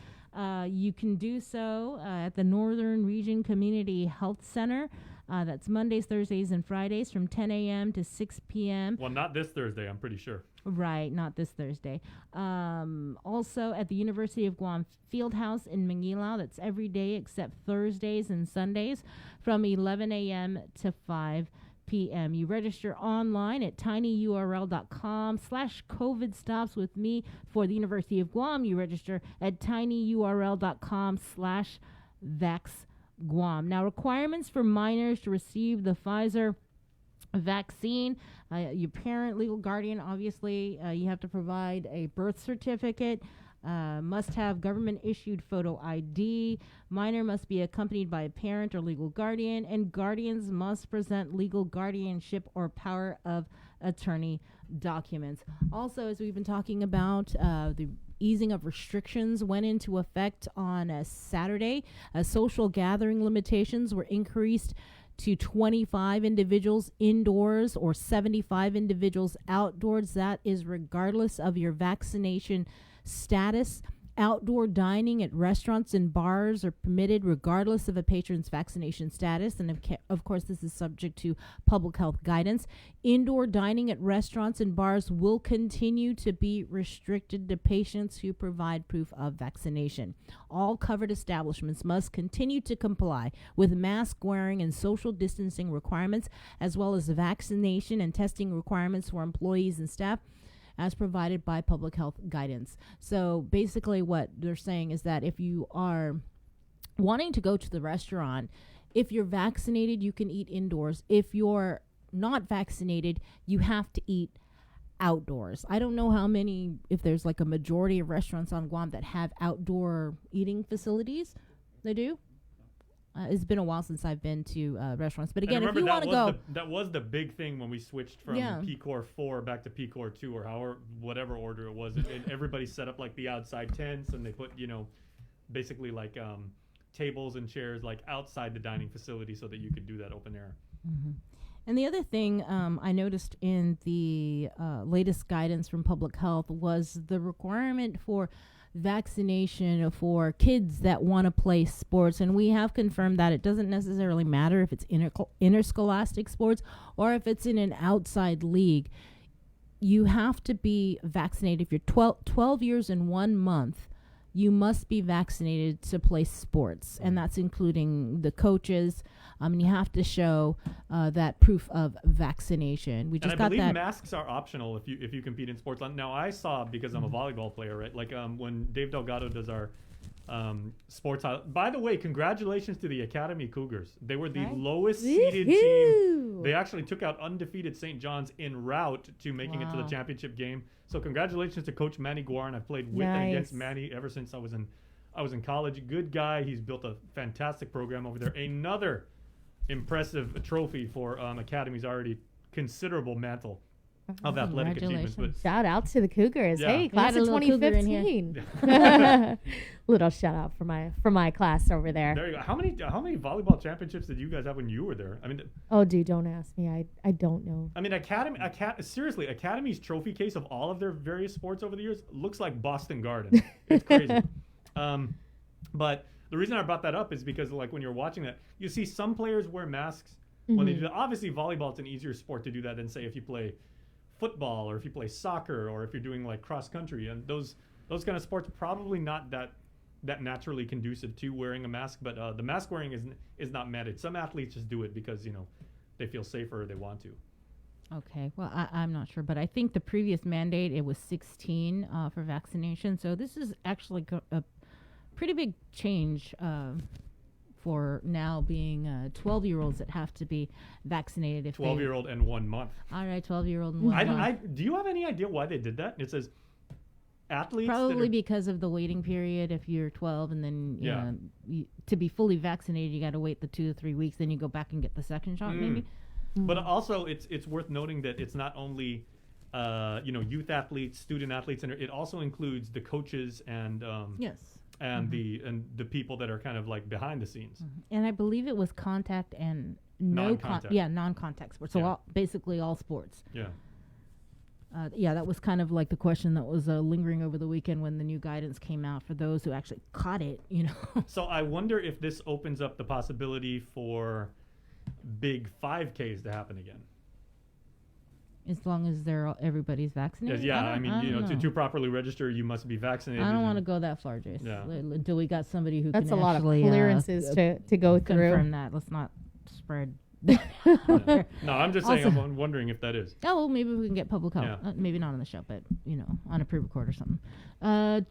you can do so at the Northern Region Community Health Center. That's Mondays, Thursdays, and Fridays from 10 a.m. to 6 p.m. Well, not this Thursday, I'm pretty sure. Right, not this Thursday. Also at the University of Guam Fieldhouse in Manilao, that's every day except Thursdays and Sundays from 11 a.m. to 5 p.m. You register online at tinyurl.com/COVID stops with me for the University of Guam. You register at tinyurl.com/vaxguam. Now, requirements for minors to receive the Pfizer vaccine. Your parent, legal guardian, obviously, you have to provide a birth certificate. Must have government-issued photo ID. Minor must be accompanied by a parent or legal guardian, and guardians must present legal guardianship or power of attorney documents. Also, as we've been talking about, the easing of restrictions went into effect on Saturday. Social gathering limitations were increased to 25 individuals indoors or 75 individuals outdoors. That is regardless of your vaccination status. Outdoor dining at restaurants and bars are permitted regardless of a patron's vaccination status. And of course, this is subject to public health guidance. Indoor dining at restaurants and bars will continue to be restricted to patients who provide proof of vaccination. All covered establishments must continue to comply with mask wearing and social distancing requirements, as well as vaccination and testing requirements for employees and staff, as provided by public health guidance. So basically what they're saying is that if you are wanting to go to the restaurant, if you're vaccinated, you can eat indoors. If you're not vaccinated, you have to eat outdoors. I don't know if there's like a majority of restaurants on Guam that have outdoor eating facilities. They do? It's been a while since I've been to restaurants. But again, if you want to go... That was the big thing when we switched from P-Core 4 back to P-Core 2 or whatever order it was. And everybody set up like the outside tents, and they put, basically like tables and chairs like outside the dining facility so that you could do that open air. Mm-hmm. And the other thing I noticed in the latest guidance from public health was the requirement for vaccination for kids that want to play sports. And we have confirmed that it doesn't necessarily matter if it's interscholastic sports or if it's in an outside league. You have to be vaccinated. If you're 12 years and 1 month, you must be vaccinated to play sports, and that's including the coaches. And you have to show that proof of vaccination. We just and I got believe that. Masks are optional if you compete in sports. Now I saw, because I'm a volleyball player, right? Like when Dave Delgado does our sports. By the way, congratulations to the Academy Cougars. They were the lowest seeded team. They actually took out undefeated St. John's en route to making it to the championship game. So congratulations to Coach Manny Guarin. I've played with and against Manny ever since I was in college. Good guy. He's built a fantastic program over there. Another impressive trophy for Academy's already considerable mantle of athletic achievements. But shout out to the Cougars. Yeah. Hey, class of 2015. Little shout out for my class over there. There you go. How many volleyball championships did you guys have when you were there? I mean, oh, dude, don't ask me. I don't know. I mean, seriously, Academy's trophy case of all of their various sports over the years looks like Boston Garden. It's crazy. But the reason I brought that up is because, like, when you're watching that, you see some players wear masks when they do that. Obviously, volleyball, it's an easier sport to do that than, say, if you play football or if you play soccer or if you're doing like cross country, and those kind of sports probably not that naturally conducive to wearing a mask. But the mask wearing is not mandated. Some athletes just do it because they feel safer or they want to. Okay, well, I'm not sure, but I think the previous mandate, it was 16 for vaccination. So this is actually a pretty big change for now being 12-year-olds that have to be vaccinated. 12-year-old and 1 month. All right, 12-year-old and 1 month. Do you have any idea why they did that? It says athletes. Probably because of the waiting period. If you're 12 and then to be fully vaccinated, you got to wait the 2 to 3 weeks. Then you go back and get the second shot, maybe. But also, it's worth noting that it's not only youth athletes, student athletes, and it also includes the coaches and and the people that are kind of like behind the scenes. And I believe it was contact and Non-contact. Non-contact sports. So basically all sports. Yeah. That was kind of like the question that was lingering over the weekend when the new guidance came out for those who actually caught it, So I wonder if this opens up the possibility for big 5Ks to happen again. As long as everybody's vaccinated. I mean, to properly register, you must be vaccinated. I don't want to go that far, Jace. Yeah. Do we got somebody who That's can a lot of actually, clearances to go through. Confirm that. Let's not spread. No, I'm just saying. I'm wondering if that is. Oh, well, maybe we can get public health. Yeah. Maybe not on the show, but on a pre-record or something.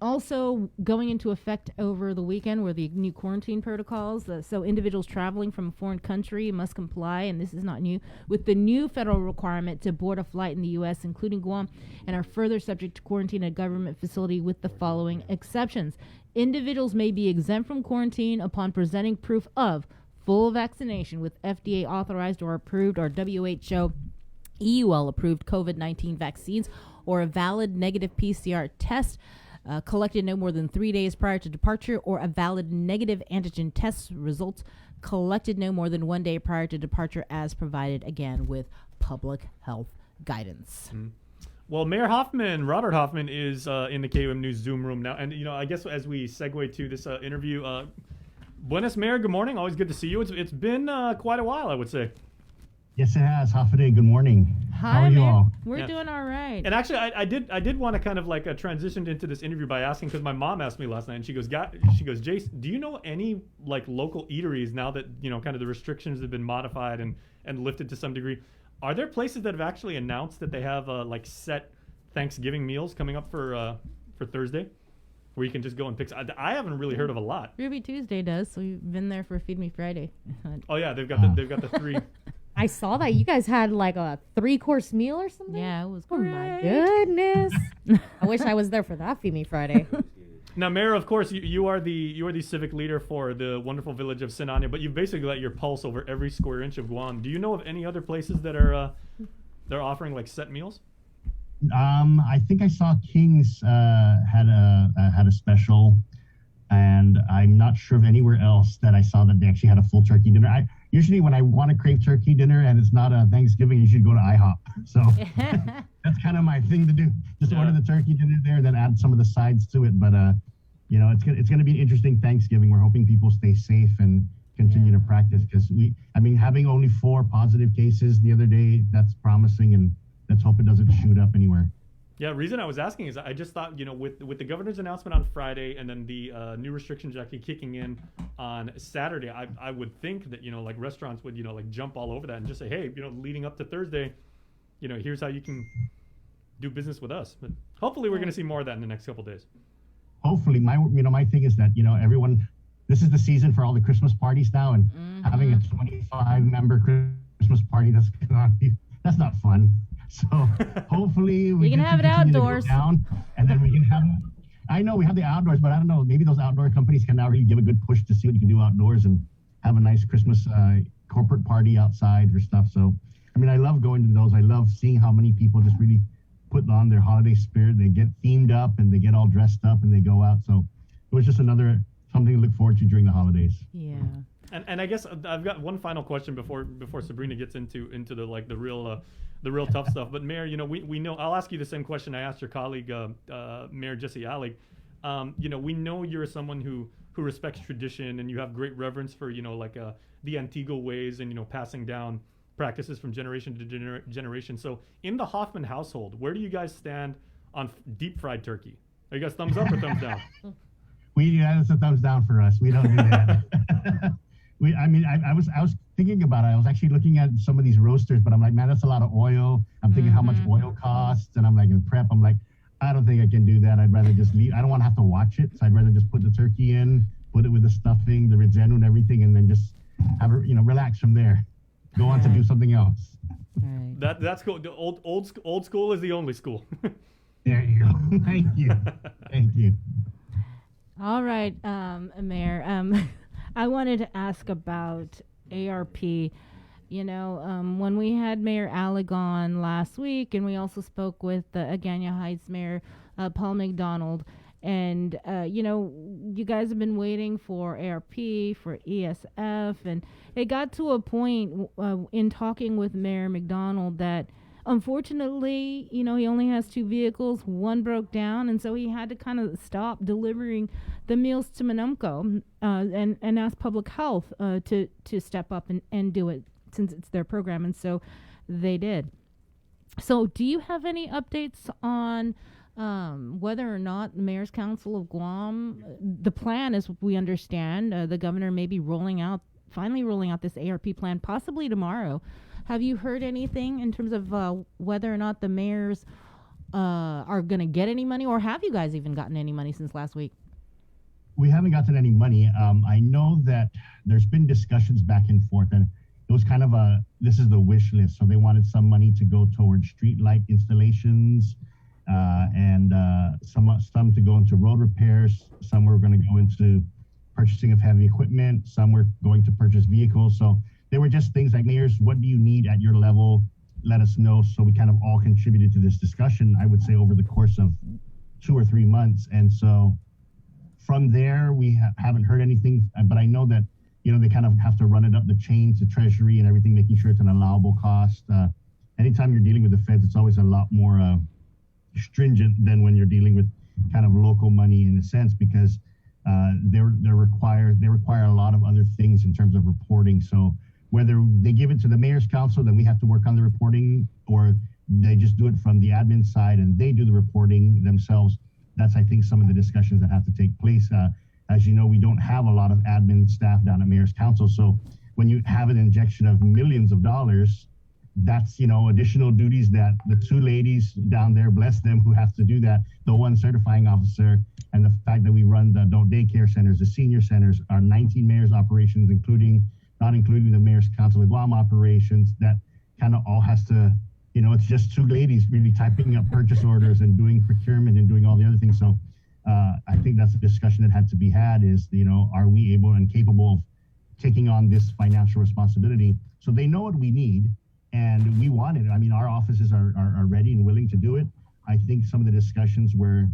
Also, going into effect over the weekend were the new quarantine protocols. So individuals traveling from a foreign country must comply, and this is not new, with the new federal requirement to board a flight in the U.S., including Guam, and are further subject to quarantine at a government facility with the following exceptions. Individuals may be exempt from quarantine upon presenting proof of full vaccination with FDA authorized or approved or WHO EUL approved COVID-19 vaccines, or a valid negative PCR test collected no more than 3 days prior to departure, or a valid negative antigen test results collected no more than 1 day prior to departure, as provided again with public health guidance. Mm-hmm. Well, Mayor Hoffman, Robert Hoffman, is in the KUM News Zoom room now. And, I guess as we segue to this interview, Buenos, Mayor, good morning. Always good to see you. It's been quite a while, I would say. Yes, it has. Hafide, good morning. Hi, How are you Mayor. all? We're doing all right. And actually, I did want to kind of like transition into this interview by asking, because my mom asked me last night, and she goes, Jace, do you know any like local eateries now that kind of the restrictions have been modified and lifted to some degree? Are there places that have actually announced that they have like set Thanksgiving meals coming up for Thursday, where you can just go and pick? I haven't really heard of a lot. Ruby Tuesday does, so we've been there for Feed Me Friday. Oh yeah, they've got the three. I saw that you guys had like a 3-course meal or something. Yeah, it was Oh great. my goodness! I wish I was there for that Feed Me Friday. Now, Mayor, of course, you are the civic leader for the wonderful village of Sinania, but you've basically got your pulse over every square inch of Guam. Do you know of any other places that are they're offering like set meals? I think I saw King's had a special, and I'm not sure of anywhere else that I saw that they actually had a full turkey dinner. Usually when I want to crave turkey dinner and it's not a Thanksgiving, you should go to IHOP. So that's kind of my thing to do. Just order the turkey dinner there, and then add some of the sides to it. But it's gonna be an interesting Thanksgiving. We're hoping people stay safe and continue to practice, because having only 4 positive cases the other day, that's promising, and let's hope it doesn't shoot up anywhere. Yeah, the reason I was asking is I just thought, with the governor's announcement on Friday and then the new restrictions actually kicking in on Saturday, I would think that, like restaurants would, like jump all over that and just say, hey, leading up to Thursday, here's how you can do business with us. But hopefully we're going to see more of that in the next couple of days. Hopefully. My thing is that, everyone, this is the season for all the Christmas parties now, and having a 25-member Christmas party, that's not fun. So hopefully we can have it outdoors. Down, and then we can have. I know we have the outdoors, but I don't know. Maybe those outdoor companies can now really give a good push to see what you can do outdoors and have a nice Christmas corporate party outside for stuff. So, I love going to those. I love seeing how many people just really put on their holiday spirit. They get themed up and they get all dressed up and they go out. So it was just something to look forward to during the holidays. Yeah. And I guess I've got one final question before Sabrina gets into the real tough stuff. But Mayor, we know, I'll ask you the same question I asked your colleague, Mayor Jesse Allig. We know you're someone who respects tradition, and you have great reverence for the Antigua ways and passing down practices from generation to generation. So in the Hoffman household, where do you guys stand on deep fried turkey? Are you guys thumbs up or thumbs down? It's a thumbs down for us. We don't do that. I was thinking about it. I was actually looking at some of these roasters, but I'm like, man, that's a lot of oil. I'm thinking how much oil costs, and I'm like, in prep, I'm like, I don't think I can do that. I'd rather just leave. I don't want to have to watch it, so I'd rather just put the turkey in, put it with the stuffing, the redzeno and everything, and then just have it, relax from there. Go on to do something else. Right. That's cool. The old school is the only school. There you go. Thank you. Thank you. All right, Mayor. I wanted to ask about ARP. When we had Mayor Allig on last week, and we also spoke with the Agana Heights Mayor Paul McDonald, And, you guys have been waiting for ARP, for ESF, and it got to a point in talking with Mayor McDonald that unfortunately, he only has 2 vehicles. One broke down, and so he had to kind of stop delivering the meals to Manumco and ask public health to step up and do it since it's their program, and so they did. So do you have any updates on whether or not the Mayor's Council of Guam, the plan, as we understand, the governor may be finally rolling out this ARP plan, possibly tomorrow. Have you heard anything in terms of whether or not the mayors are going to get any money, or have you guys even gotten any money since last week? We haven't gotten any money. I know that there's been discussions back and forth, and it was kind of this is the wish list. So they wanted some money to go towards street light installations, and some to go into road repairs. Some were going to go into purchasing of heavy equipment. Some were going to purchase vehicles. So they were just things like, mayors, what do you need at your level? Let us know. So we kind of all contributed to this discussion, I would say, over the course of 2 or 3 months. And so from there, we haven't heard anything, but I know that, they kind of have to run it up the chain to Treasury and everything, making sure it's an allowable cost. Anytime you're dealing with the feds, it's always a lot more stringent than when you're dealing with kind of local money in a sense, because they require a lot of other things in terms of reporting. So whether they give it to the Mayor's Council, then we have to work on the reporting, or they just do it from the admin side and they do the reporting themselves. That's, I think, some of the discussions that have to take place. As you know, we don't have a lot of admin staff down at Mayor's Council. So when you have an injection of millions of dollars, that's, additional duties that the 2 ladies down there, bless them, who have to do that, the 1 certifying officer, and the fact that we run the adult daycare centers, the senior centers, our 19 mayor's operations, not including the Mayor's Council of Guam operations, that kind of all has to, it's just 2 ladies really typing up purchase orders and doing procurement and doing all the other things. So I think that's a discussion that had to be had is, are we able and capable of taking on this financial responsibility? So they know what we need and we want it. I mean, our offices are ready and willing to do it. I think some of the discussions where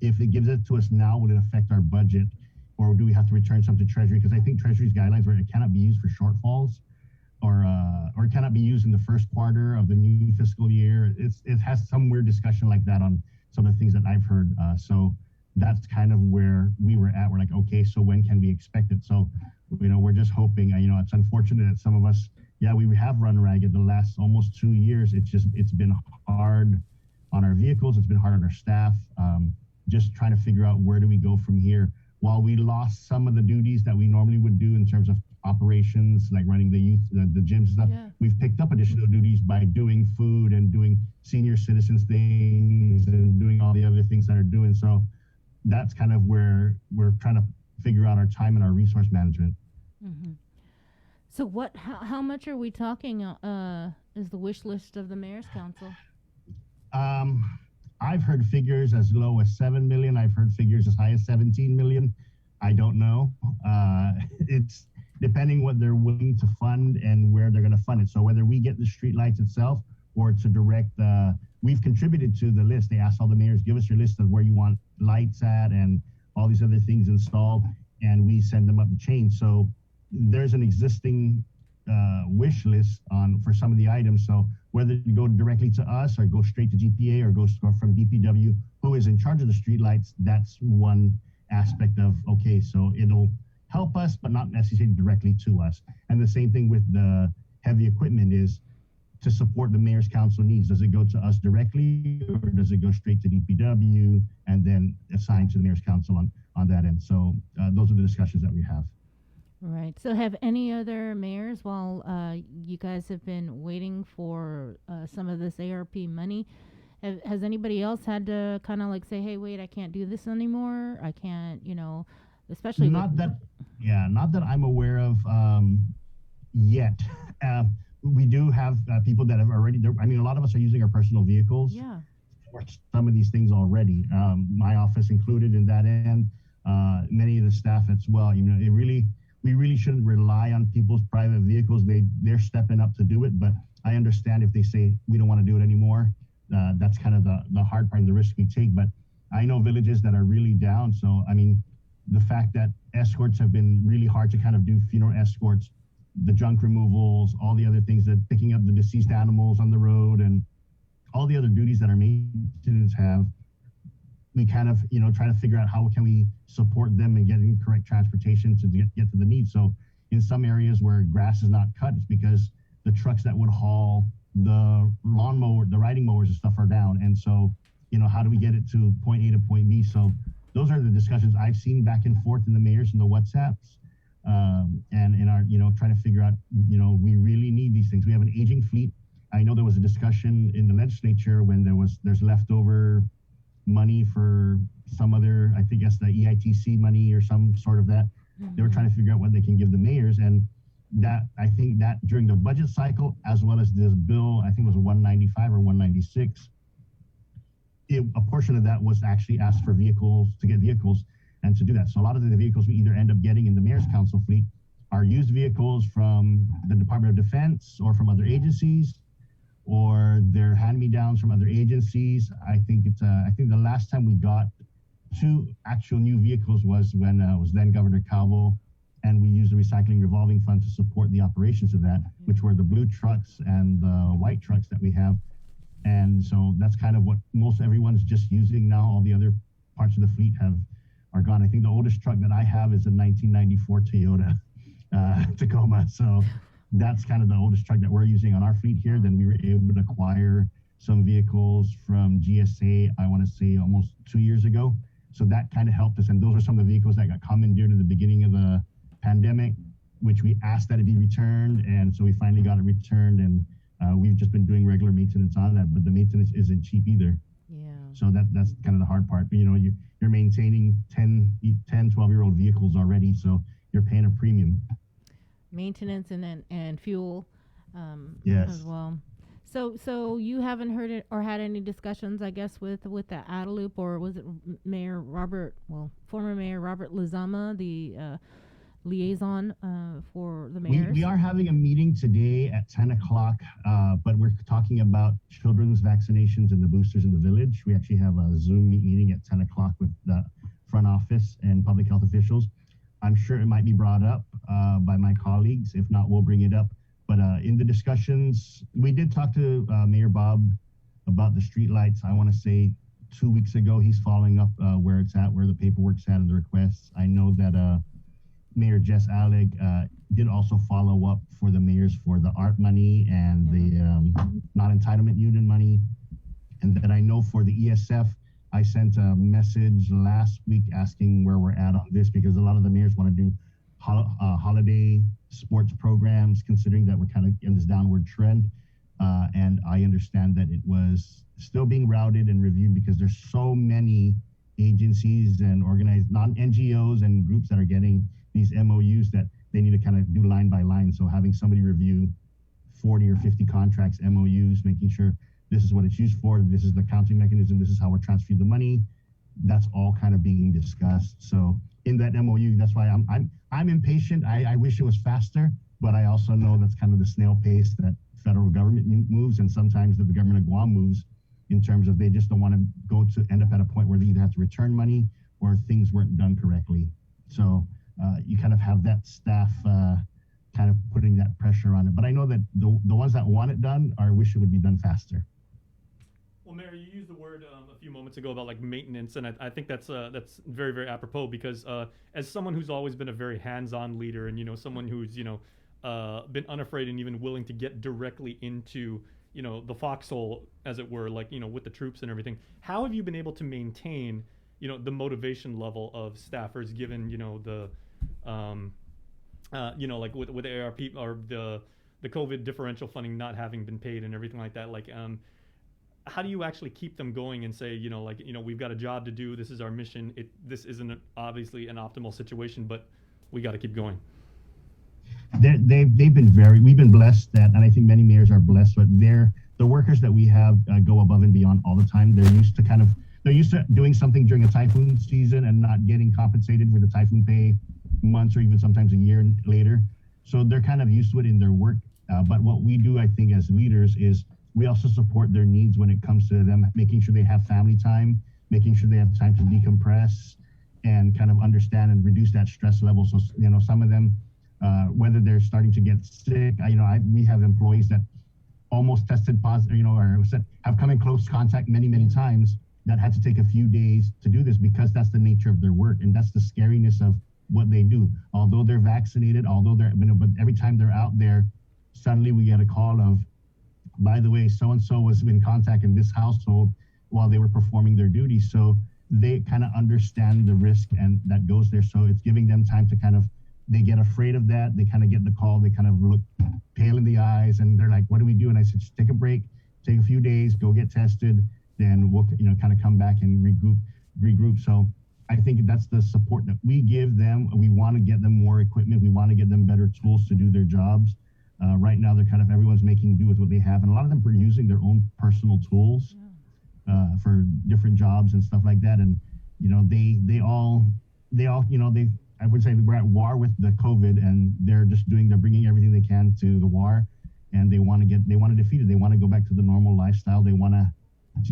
if it gives it to us now, would it affect our budget, or do we have to return some to Treasury? Because I think Treasury's guidelines where it cannot be used for shortfalls, or it cannot be used in the first quarter of the new fiscal year. It has some weird discussion like that on some of the things that I've heard. So that's kind of where we were at. We're like, okay, so when can we expect it? So, we're just hoping. It's unfortunate that some of us, we have run ragged the last almost 2 years. It's been hard on our vehicles. It's been hard on our staff. Just trying to figure out where do we go from here. While we lost some of the duties that we normally would do in terms of operations, like running the youth, the gyms and stuff, we've picked up additional duties by doing food and doing senior citizens things and doing all the other things that are doing. So that's kind of where we're trying to figure out our time and our resource management. Mm-hmm. So how much are we talking is the wish list of the Mayor's Council? I've heard figures as low as 7 million. I've heard figures as high as 17 million. I don't know. It's depending what they're willing to fund and where they're going to fund it. So whether we get the street lights itself or to direct, we've contributed to the list. They asked all the mayors, give us your list of where you want lights at and all these other things installed, and we send them up the chain. So there's an existing wish list for some of the items. So whether you go directly to us or go straight to GPA or go from DPW, who is in charge of the streetlights, that's one aspect of, okay, so it'll help us, but not necessarily directly to us. And the same thing with the heavy equipment is to support the Mayor's Council needs. Does it go to us directly, or does it go straight to DPW and then assigned to the Mayor's Council on that end? So those are the discussions that we have. Right. So have any other mayors, while you guys have been waiting for some of this ARP money, has anybody else had to kind of like say, hey, wait, I can't do this anymore? I can't, especially not that I'm aware of yet. We do have people that have already, a lot of us are using our personal vehicles for some of these things already. My office included in that end, many of the staff as well. We really shouldn't rely on people's private vehicles. They're stepping up to do it, but I understand if they say we don't want to do it anymore. That's kind of the hard part and the risk we take. But I know villages that are really down. So, I mean, the fact that escorts have been really hard to kind of do funeral escorts, the junk removals, all the other things, that picking up the deceased animals on the road and all the other duties that our maintenance have, we kind of, try to figure out how can we support them in getting correct transportation to get to the needs. So in some areas where grass is not cut, it's because the trucks that would haul the lawnmower, the riding mowers and stuff are down. And so, how do we get it to point A to point B? So those are the discussions I've seen back and forth in the mayors and the WhatsApps. And in our, trying to figure out, we really need these things. We have an aging fleet. I know there was a discussion in the legislature when there's leftover money for some other, I think that's the EITC money or some sort of that. They were trying to figure out what they can give the mayors. And that, I think that during the budget cycle, as well as this bill, I think it was 195 or 196, a portion of that was actually asked for vehicles, to get vehicles and to do that. So a lot of the vehicles we either end up getting in the mayor's council fleet are used vehicles from the Department of Defense or from other agencies, or they're hand-me-downs from other agencies. I think the last time we got 2 actual new vehicles was when it was then Governor Calvo, and we used the recycling revolving fund to support the operations of that, which were the blue trucks and the white trucks that we have. And so that's kind of what most everyone's just using now. All the other parts of the fleet are gone. I think the oldest truck that I have is a 1994 Toyota Tacoma. So that's kind of the oldest truck that we're using on our fleet here. Then we were able to acquire some vehicles from GSA, I want to say almost 2 years ago. So that kind of helped us. And those are some of the vehicles that got commandeered at the beginning of the pandemic, which we asked that it be returned. And so we finally got it returned. And we've just been doing regular maintenance on that, but the maintenance isn't cheap either. Yeah. So that's kind of the hard part. You're maintaining 10, 12-year-old vehicles already, so you're paying a premium. Maintenance and fuel Yes. as well. So you haven't heard it or had any discussions, I guess, with the Adelup, or was it former Mayor Robert Lizama, the liaison for the mayors? We are having a meeting today at 10 o'clock, but we're talking about children's vaccinations and the boosters in the village. We actually have a Zoom meeting at 10 o'clock with the front office and public health officials. I'm sure it might be brought up by my colleagues. If not, we'll bring it up. But in the discussions, we did talk to Mayor Bob about the streetlights. I want to say 2 weeks ago. He's following up where it's at, where the paperwork's at and the requests. I know that Mayor Jess Alec did also follow up for the mayors for the art money and the non-entitlement union money. And then I know for the ESF, I sent a message last week asking where we're at on this, because a lot of the mayors want to do holiday sports programs, considering that we're kind of in this downward trend. And I understand that it was still being routed and reviewed because there's so many agencies and organized non-NGOs and groups that are getting these MOUs that they need to kind of do line by line. So having somebody review 40 or 50 contracts, MOUs, making sure this is what it's used for, this is the accounting mechanism, this is how we're transferring the money, that's all kind of being discussed. So in that MOU, that's why I'm impatient. I wish it was faster, but I also know that's kind of the snail pace that federal government moves, and sometimes that the government of Guam moves, in terms of they just don't want to end up at a point where they either have to return money or things weren't done correctly. So you kind of have that staff kind of putting that pressure on it. But I know that the ones that want it done wish it would be done faster. Well, Mayor, you used the word a few moments ago about like maintenance, and I think that's very, very apropos, because as someone who's always been a very hands-on leader, and someone who's been unafraid and even willing to get directly into the foxhole, as it were, like with the troops and everything, how have you been able to maintain the motivation level of staffers, given the like with the ARP or the COVID differential funding not having been paid and everything like that, like how do you actually keep them going and say, we've got a job to do, this is our mission, this isn't obviously an optimal situation, but we got to keep going? We've been blessed that, and I think many mayors are blessed, but the workers that we have go above and beyond all the time. They're used to doing something during a typhoon season and not getting compensated with the typhoon pay months or even sometimes a year later. So they're kind of used to it in their work. But what we do, I think, as leaders is we also support their needs when it comes to them making sure they have family time, making sure they have time to decompress and kind of understand and reduce that stress level. So, some of them, whether they're starting to get sick, we have employees that almost tested positive, or have come in close contact many times that had to take a few days to do this because that's the nature of their work. And that's the scariness of what they do. Although they're vaccinated, but every time they're out there, suddenly we get a call of, by the way, so-and-so was in contact in this household while they were performing their duties. So they kind of understand the risk and that goes there. So it's giving them time to they get afraid of that. They kind of get the call. They kind of look pale in the eyes and they're like, what do we do? And I said, just take a break, take a few days, go get tested. Then we'll, kind of come back and regroup. So I think that's the support that we give them. We want to get them more equipment. We want to get them better tools to do their jobs. Right now, they're everyone's making do with what they have. And a lot of them are using their own personal tools for different jobs and stuff like that. And, they all, I would say we're at war with the COVID and they're bringing everything they can to the war and they want to defeat it. They want to go back to the normal lifestyle. They want to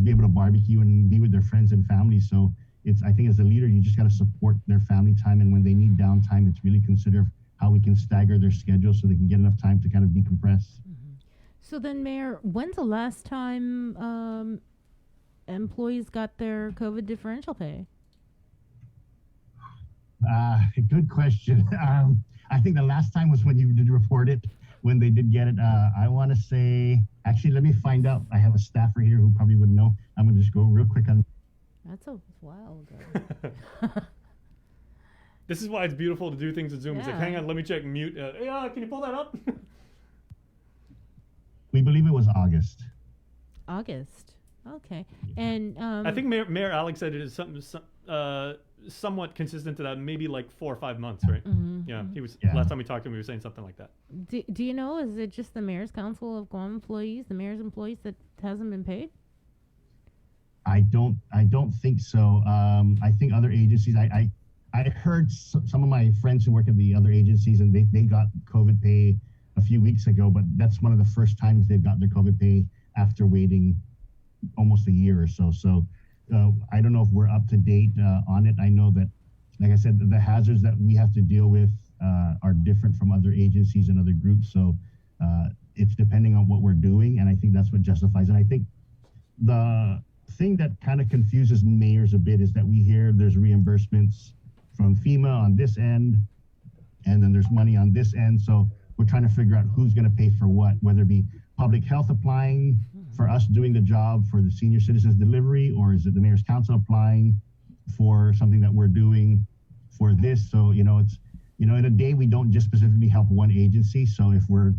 be able to barbecue and be with their friends and family. So I think as a leader, you just got to support their family time. And when they need downtime, it's really consider how we can stagger their schedule so they can get enough time to kind of decompress. Mm-hmm. So then, Mayor, when's the last time employees got their COVID differential pay? Good question. I think the last time was when you did report it, when they did get it. I want to say, actually, let me find out. I have a staffer here who probably would know. I'm going to just go real quick on. That's a while ago. This is why it's beautiful to do things with Zoom. Yeah. It's like, hang on, let me check mute. Can you pull that up? We believe it was August. August. Okay. And I think Mayor Alex said it is somewhat consistent to that, maybe like 4 or 5 months, right? Mm-hmm. Yeah, he was. Yeah. Last time we talked to him, we were saying something like that. Do you know? Is it just the Mayor's Council of Guam employees, the mayor's employees, that hasn't been paid? I don't think so. I think other agencies. I heard some of my friends who work at the other agencies, and they got COVID pay a few weeks ago. But that's one of the first times they've got their COVID pay after waiting almost a year or so. So I don't know if we're up to date on it. I know that, like I said, the hazards that we have to deal with are different from other agencies and other groups. So it's depending on what we're doing, and I think that's what justifies. And I think the thing that kind of confuses mayors a bit is that we hear there's reimbursements from FEMA on this end, and then there's money on this end. So we're trying to figure out who's going to pay for what, whether it be public health applying for us doing the job for the senior citizens delivery, or is it the mayor's council applying for something that we're doing for this? So, it's, in a day, we don't just specifically help one agency. So if we're,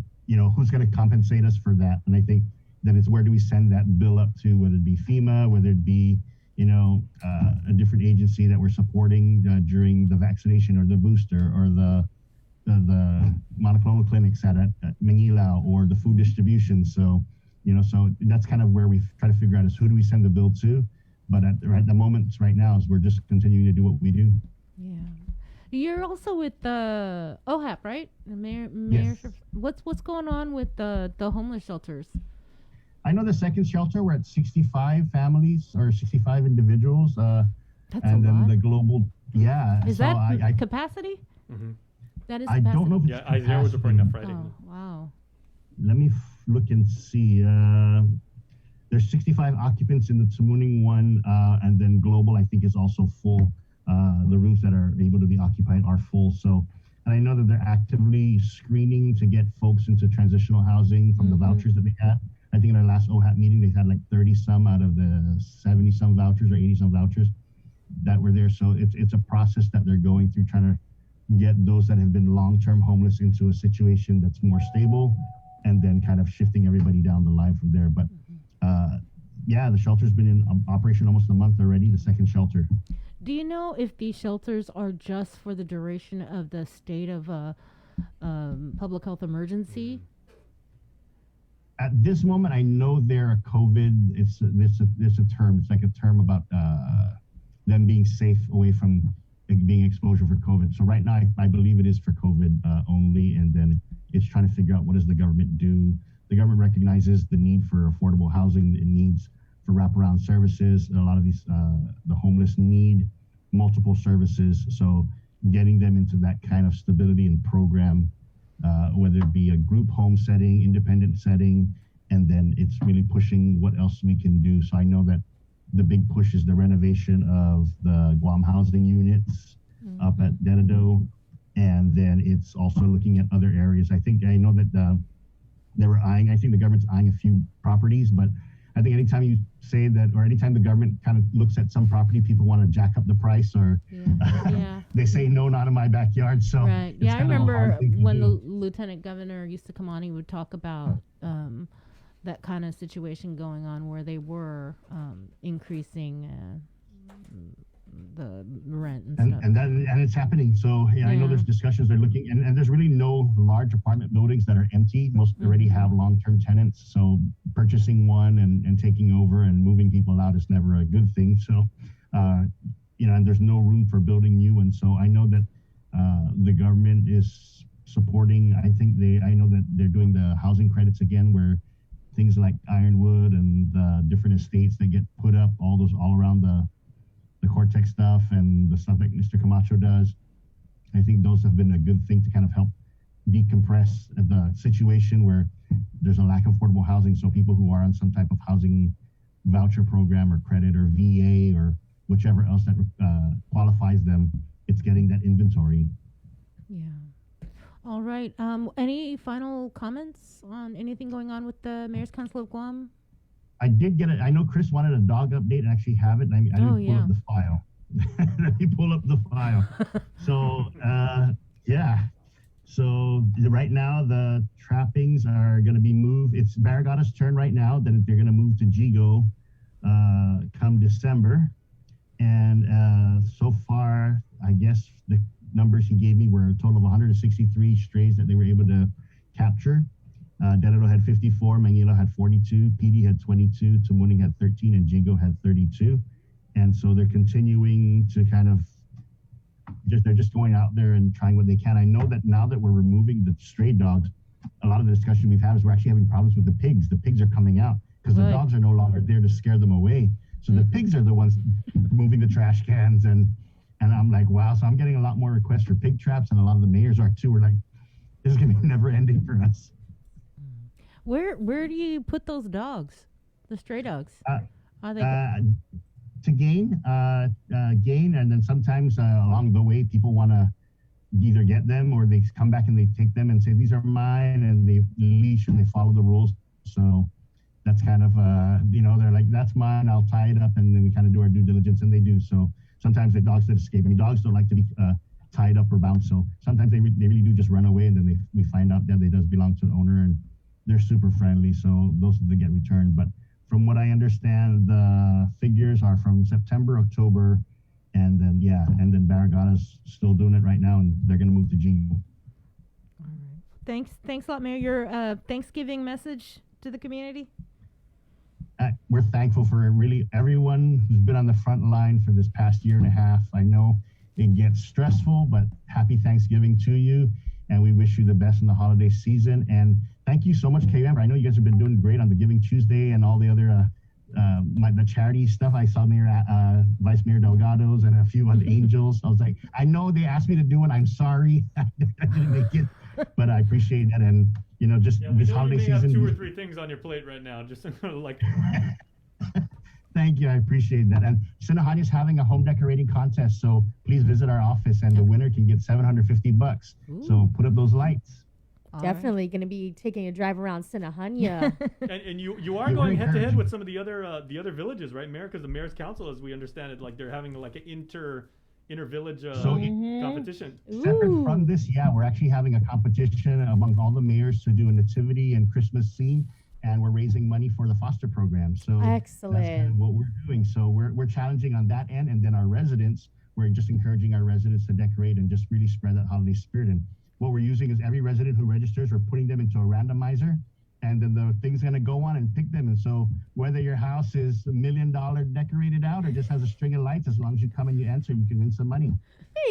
who's going to compensate us for that? And I think that it's where do we send that bill up to, whether it be FEMA, whether it be, a different agency that we're supporting during the vaccination or the booster or the monoclonal clinics at Manila or the food distribution. So, so that's kind of where we try to figure out is who do we send the bill to? But at the moment right now is we're just continuing to do what we do. Yeah. You're also with the OHAP, right? The mayor. Yes. What's going on with the homeless shelters? I know the second shelter, we're at 65 families or 65 individuals. That's and a then lot. the global, yeah. Is so that capacity? Mm-hmm. That is I capacity? don't know if it's Yeah, I was reporting that Friday. Oh, wow. Let me look and see. There's 65 occupants in the Tamuning one, and then global, I think, is also full. The rooms that are able to be occupied are full. So, and I know that they're actively screening to get folks into transitional housing from the vouchers that they had. I think in our last OHAP meeting, they had like 30 some out of the 70 some vouchers or 80 some vouchers that were there. So it's a process that they're going through, trying to get those that have been long-term homeless into a situation that's more stable, and then kind of shifting everybody down the line from there. But yeah, the shelter's been in operation almost a month already, the second shelter. Do you know if these shelters are just for the duration of the state of public health emergency? At this moment, I know they're a COVID. It's a term. It's like a term about them being safe away from being exposure for COVID. So right now, I believe it is for COVID only, and then it's trying to figure out what does the government do. The government recognizes the need for affordable housing, the needs for wraparound services. A lot of these, the homeless need multiple services. So getting them into that kind of stability and program, whether it be a group home setting, independent setting, and then it's really pushing what else we can do. So I know that the big push is the renovation of the Guam housing units up at Dededo. And then it's also looking at other areas. I know that they were eyeing, I think the government's eyeing a few properties, but I think anytime you say that, or anytime the government kind of looks at some property, people want to jack up the price, or they say, no, not in my backyard. So right. Yeah, I remember when the lieutenant governor used to come on, he would talk about that kind of situation going on where they were increasing the rent and stuff. And it's happening. So I know there's discussions they're looking, and there's really no large apartment buildings that are empty. Most already have long-term tenants. So purchasing one and taking over and moving people out is never a good thing. So, and there's no room for building new ones. So I know that the government is supporting, I know that they're doing the housing credits again, where things like Ironwood and the different estates that get put up, all around the Cortex stuff and the stuff that Mr. Camacho does. I think those have been a good thing to kind of help decompress the situation where there's a lack of affordable housing. So people who are on some type of housing voucher program or credit or VA or whichever else that qualifies them, it's getting that inventory. Yeah. All right. Any final comments on anything going on with the Mayor's Council of Guam? I did get it. I know Chris wanted a dog update and actually have it. I didn't pull up the file. Let me pull up the file. So, So right now the trappings are going to be moved. It's Barragata's turn right now. Then they're going to move to Jigo come December. And so far, I guess the numbers he gave me were a total of 163 strays that they were able to capture. Dededo had 54, Manila had 42, PD had 22, Tamuning had 13, and Jigo had 32. And so they're continuing to kind of they're just going out there and trying what they can. I know that now that we're removing the stray dogs, a lot of the discussion we've had is we're actually having problems with the pigs. The pigs are coming out because the dogs are no longer there to scare them away. So the pigs are the ones moving the trash cans, and I'm like, wow. So I'm getting a lot more requests for pig traps, and a lot of the mayors are too. We're like, this is gonna be never ending for us. Where do you put those dogs, the stray dogs? Are they to gain, and then sometimes along the way, people want to either get them or they come back and they take them and say these are mine, and they leash and they follow the rules. So that's kind of they're like, that's mine, I'll tie it up, and then we kind of do our due diligence, and they do. So sometimes the dogs that escape. I mean, dogs don't like to be tied up or bound, so sometimes they really do just run away, and then we find out that they does belong to an owner, and they're super friendly, so those they get returned. But from what I understand, the figures are from September, October, and then Barragata's still doing it right now, and they're going to move to Jigo. All right. Thanks a lot, Mayor. Your Thanksgiving message to the community? We're thankful for really everyone who's been on the front line for this past year and a half. I know it gets stressful, but happy Thanksgiving to you, and we wish you the best in the holiday season. And thank you so much, KUM. I know you guys have been doing great on the Giving Tuesday and all the other the charity stuff. I saw Vice Mayor Delgado's and a few other angels. I was like, I know they asked me to do it. I'm sorry I didn't make it, but I appreciate that. And just this holiday season, have 2 or 3 things on your plate right now. Just like. Thank you. I appreciate that. And Sinahan is having a home decorating contest, so please visit our office, and the winner can get $750. So put up those lights. Definitely going to be taking a drive around Sinahanya. and you are going head to head with some of the other villages, right, Mayor? Because the Mayor's Council, as we understand it, like they're having like an inter-village competition. Separate from this, we're actually having a competition among all the mayors to do a nativity and Christmas scene, and we're raising money for the foster program. So excellent. That's kind of what we're doing. So we're challenging on that end, and then our residents, we're just encouraging our residents to decorate and just really spread that holiday spirit. And what we're using is every resident who registers, we're putting them into a randomizer, and then the thing's going to go on and pick them. And so whether your house is $1 million decorated out or just has a string of lights, as long as you come and you answer, you can win some money.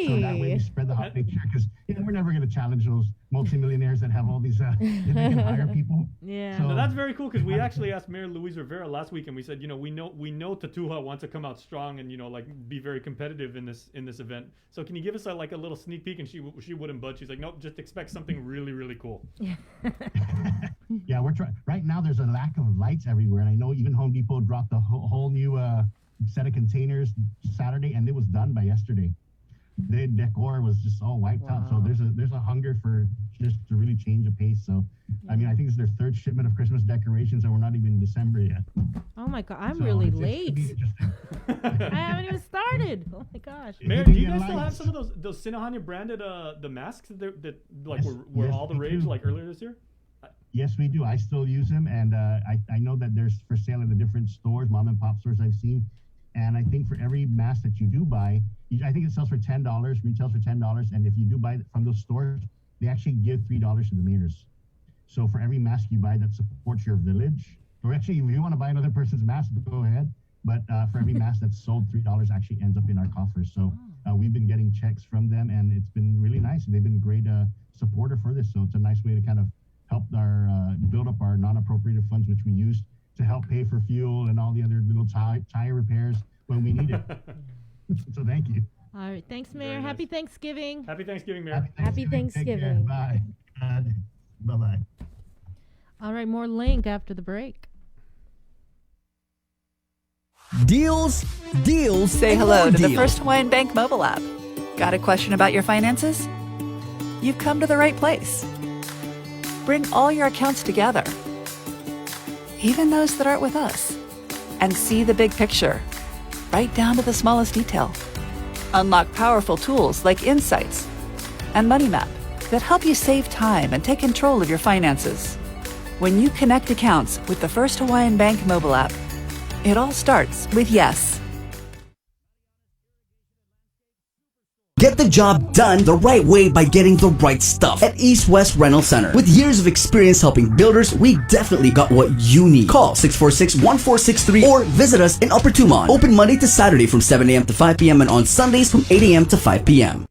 So that way we spread the holiday cheer because we're never going to challenge those multimillionaires that have all these they can hire people. Yeah. No, that's very cool because we actually asked Mayor Luis Rivera last week, and we said, we know Tatuha wants to come out strong and be very competitive in this event. So can you give us a little sneak peek? And she wouldn't budge. She's like, nope, just expect something really, really cool. Yeah, we're trying. Right now, there's a lack of lights everywhere, and I know even Home Depot dropped a whole new set of containers Saturday, and it was done by yesterday. The decor was just all wiped out. So there's a hunger for just to really change the pace. So I mean, I think it's their third shipment of Christmas decorations, and we're not even in December yet. Oh my God, I'm really late. I haven't even started. Oh my gosh. Mayor, do you guys still have some of those Sinahanya branded the masks that were all the rage earlier this year? Yes, we do. I still use them, and I know that there's for sale in the different stores, mom and pop stores I've seen. And I think for every mask that you do buy, I think it sells for $10, retails for $10. And if you do buy it from those stores, they actually give $3 to the mayors. So for every mask you buy that supports your village, or actually, if you want to buy another person's mask, go ahead. But for every mask that's sold, $3 actually ends up in our coffers. So we've been getting checks from them, and it's been really nice. They've been a great supporter for this. So it's a nice way to kind of help our build up our non-appropriated funds, which we use to help pay for fuel and all the other little tire repairs when we need it. So thank you. All right. Thanks, Mayor. Happy Thanksgiving. Happy Thanksgiving, Mayor. Happy Thanksgiving. Bye. Bye-bye. All right. More Link after the break. Deals. Say and hello more to the deals. First Hawaiian Bank mobile app. Got a question about your finances? You've come to the right place. Bring all your accounts together, even those that aren't with us, and see the big picture, right down to the smallest detail. Unlock powerful tools like Insights and Money Map that help you save time and take control of your finances. When you connect accounts with the First Hawaiian Bank mobile app, it all starts with yes. Get the job done the right way by getting the right stuff at East West Rental Center. With years of experience helping builders, we definitely got what you need. Call 646-1463 or visit us in Upper Tumon. Open Monday to Saturday from 7 a.m. to 5 p.m. and on Sundays from 8 a.m. to 5 p.m.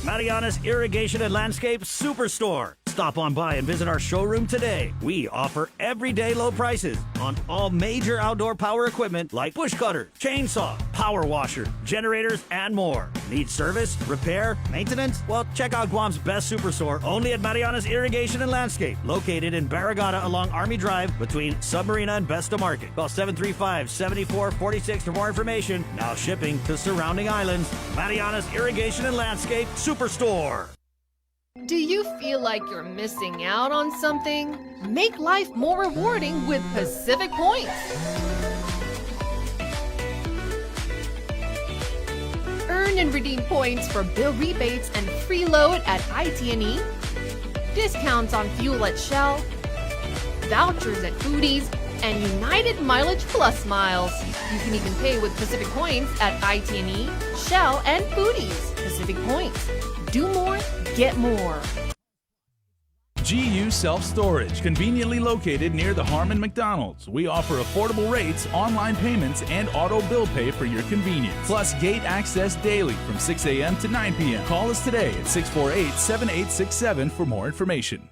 Mariana's Irrigation and Landscape Superstore. Stop on by and visit our showroom today. We offer everyday low prices on all major outdoor power equipment like bush cutters, chainsaw, power washer, generators, and more. Need service, repair, maintenance? Well, check out Guam's best superstore only at Mariana's Irrigation and Landscape, located in Barragata along Army Drive between Submarina and Besta Market. Call 735-7446 for more information. Now shipping to surrounding islands. Mariana's Irrigation and Landscape Superstore. Do you feel like you're missing out on something? Make life more rewarding with Pacific Points. Earn and redeem points for bill rebates and free load at IT&E, discounts on fuel at Shell, vouchers at Foodies, and United Mileage Plus miles. You can even pay with Pacific Points at IT&E, Shell, and Foodies. Pacific Points. Do more, get more. GU Self-Storage, conveniently located near the Harmon McDonald's. We offer affordable rates, online payments, and auto bill pay for your convenience. Plus gate access daily from 6 a.m. to 9 p.m. Call us today at 648-7867 for more information.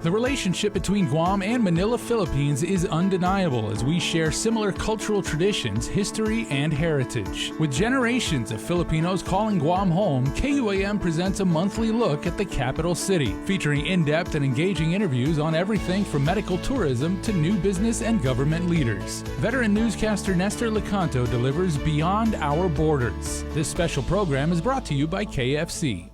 The relationship between Guam and Manila, Philippines is undeniable as we share similar cultural traditions, history, and heritage. With generations of Filipinos calling Guam home, KUAM presents a monthly look at the capital city, featuring in-depth and engaging interviews on everything from medical tourism to new business and government leaders. Veteran newscaster Nestor Lecanto delivers Beyond Our Borders. This special program is brought to you by KFC.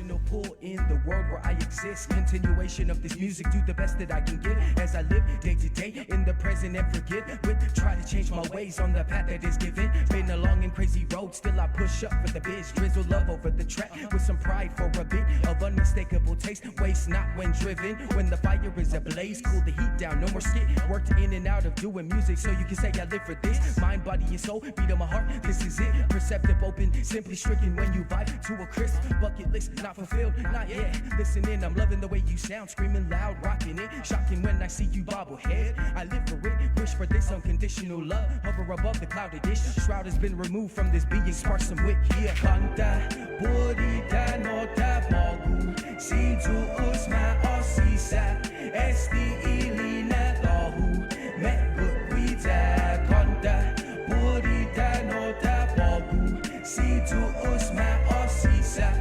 Gravitational pull in the world where I exist. Continuation of this music, do the best that I can give as I live day to day in the present and forget. With try to change my ways on the path that is given. Been a long and crazy road, still I push up for the biz. Drizzle love over the track with some pride for a bit of unmistakable taste. Waste not when driven. When the fire is ablaze, cool the heat down, no more skit. Worked in and out of doing music, so you can say I live for this. Mind, body, and soul, beat on my heart. This is it. Perceptive, open, simply stricken when you vibe to a crisp bucket list. Not fulfilled, not yet. Listen in, I'm loving the way you sound, screaming loud, rocking it. Shocking when I see you bobblehead. I live for it, wish for this unconditional love. Hover above the clouded dish. Shroud has been removed from this being. Spark some wit here. Kanta, burita nota mogu. Si tu usma osisa. Esti ilina tohu. Met good Kanta, burita nota mogu. Si tu usma osisa.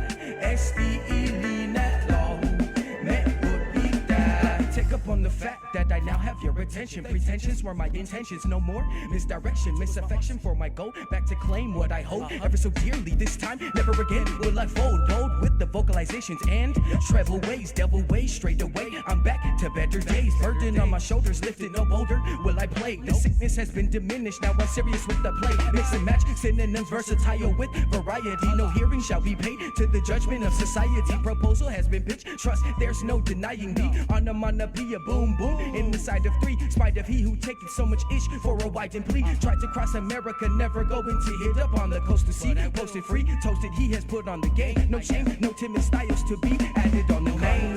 Esti ilina tohu. Met good take up on the fact that I now have your attention. Pretensions were my intentions, no more misdirection, misaffection for my goal. Back to claim what I hold ever so dearly. This time, never again will I fold. Bold with the vocalizations and treble ways, devil ways, straight away. I'm back to better days. Burden on my shoulders, lifted no bolder will I play. The sickness has been diminished, now I'm serious with the play. Mix and match, synonyms versatile with variety. No hearing shall be paid to the judgment of society. Proposal has been pitched, trust there's no denying the onomatopoeia, boom boom in the side of three. Spite of he who taketh so much ish for a widened plea. Tried to cross America, never going to hit up on the coast to sea. Posted free, toasted he has put on the game. No shame, no timid styles to be added on the name.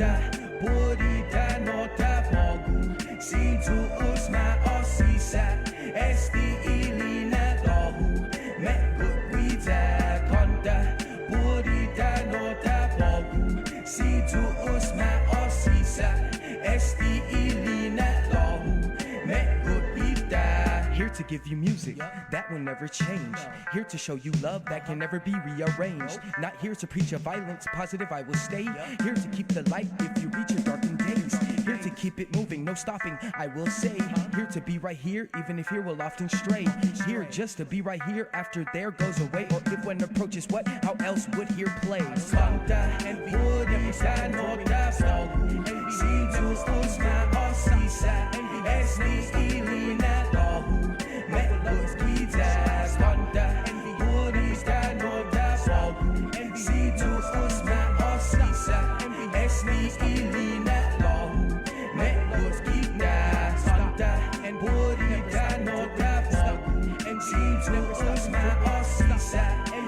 Burita nota pogu. Si tu usma osisa. Esti ilina tohu. Met good guida conda. Burita nota pogu. Si tu usma osisa. Esti ilina tohu. Met good guida. Here to give you music that will never change. Here to show you love that can never be rearranged. Not here to preach a violence, positive I will stay. Here to keep the light if you reach your darkened days. Here to keep it moving, no stopping, I will say. Here to be right here, even if here will often stray. Here just to be right here after there goes away. Or if one approaches what, how else would here play? Santa and Burita nota fogu. Si tu usma osisa. Esti ilina tohu. Met good guida Santa and Burita nota fogu. Si tu usma osisa. Esti ilina tohu. Met good guida Santa and Burita nota fogu. Si tu usma osisa.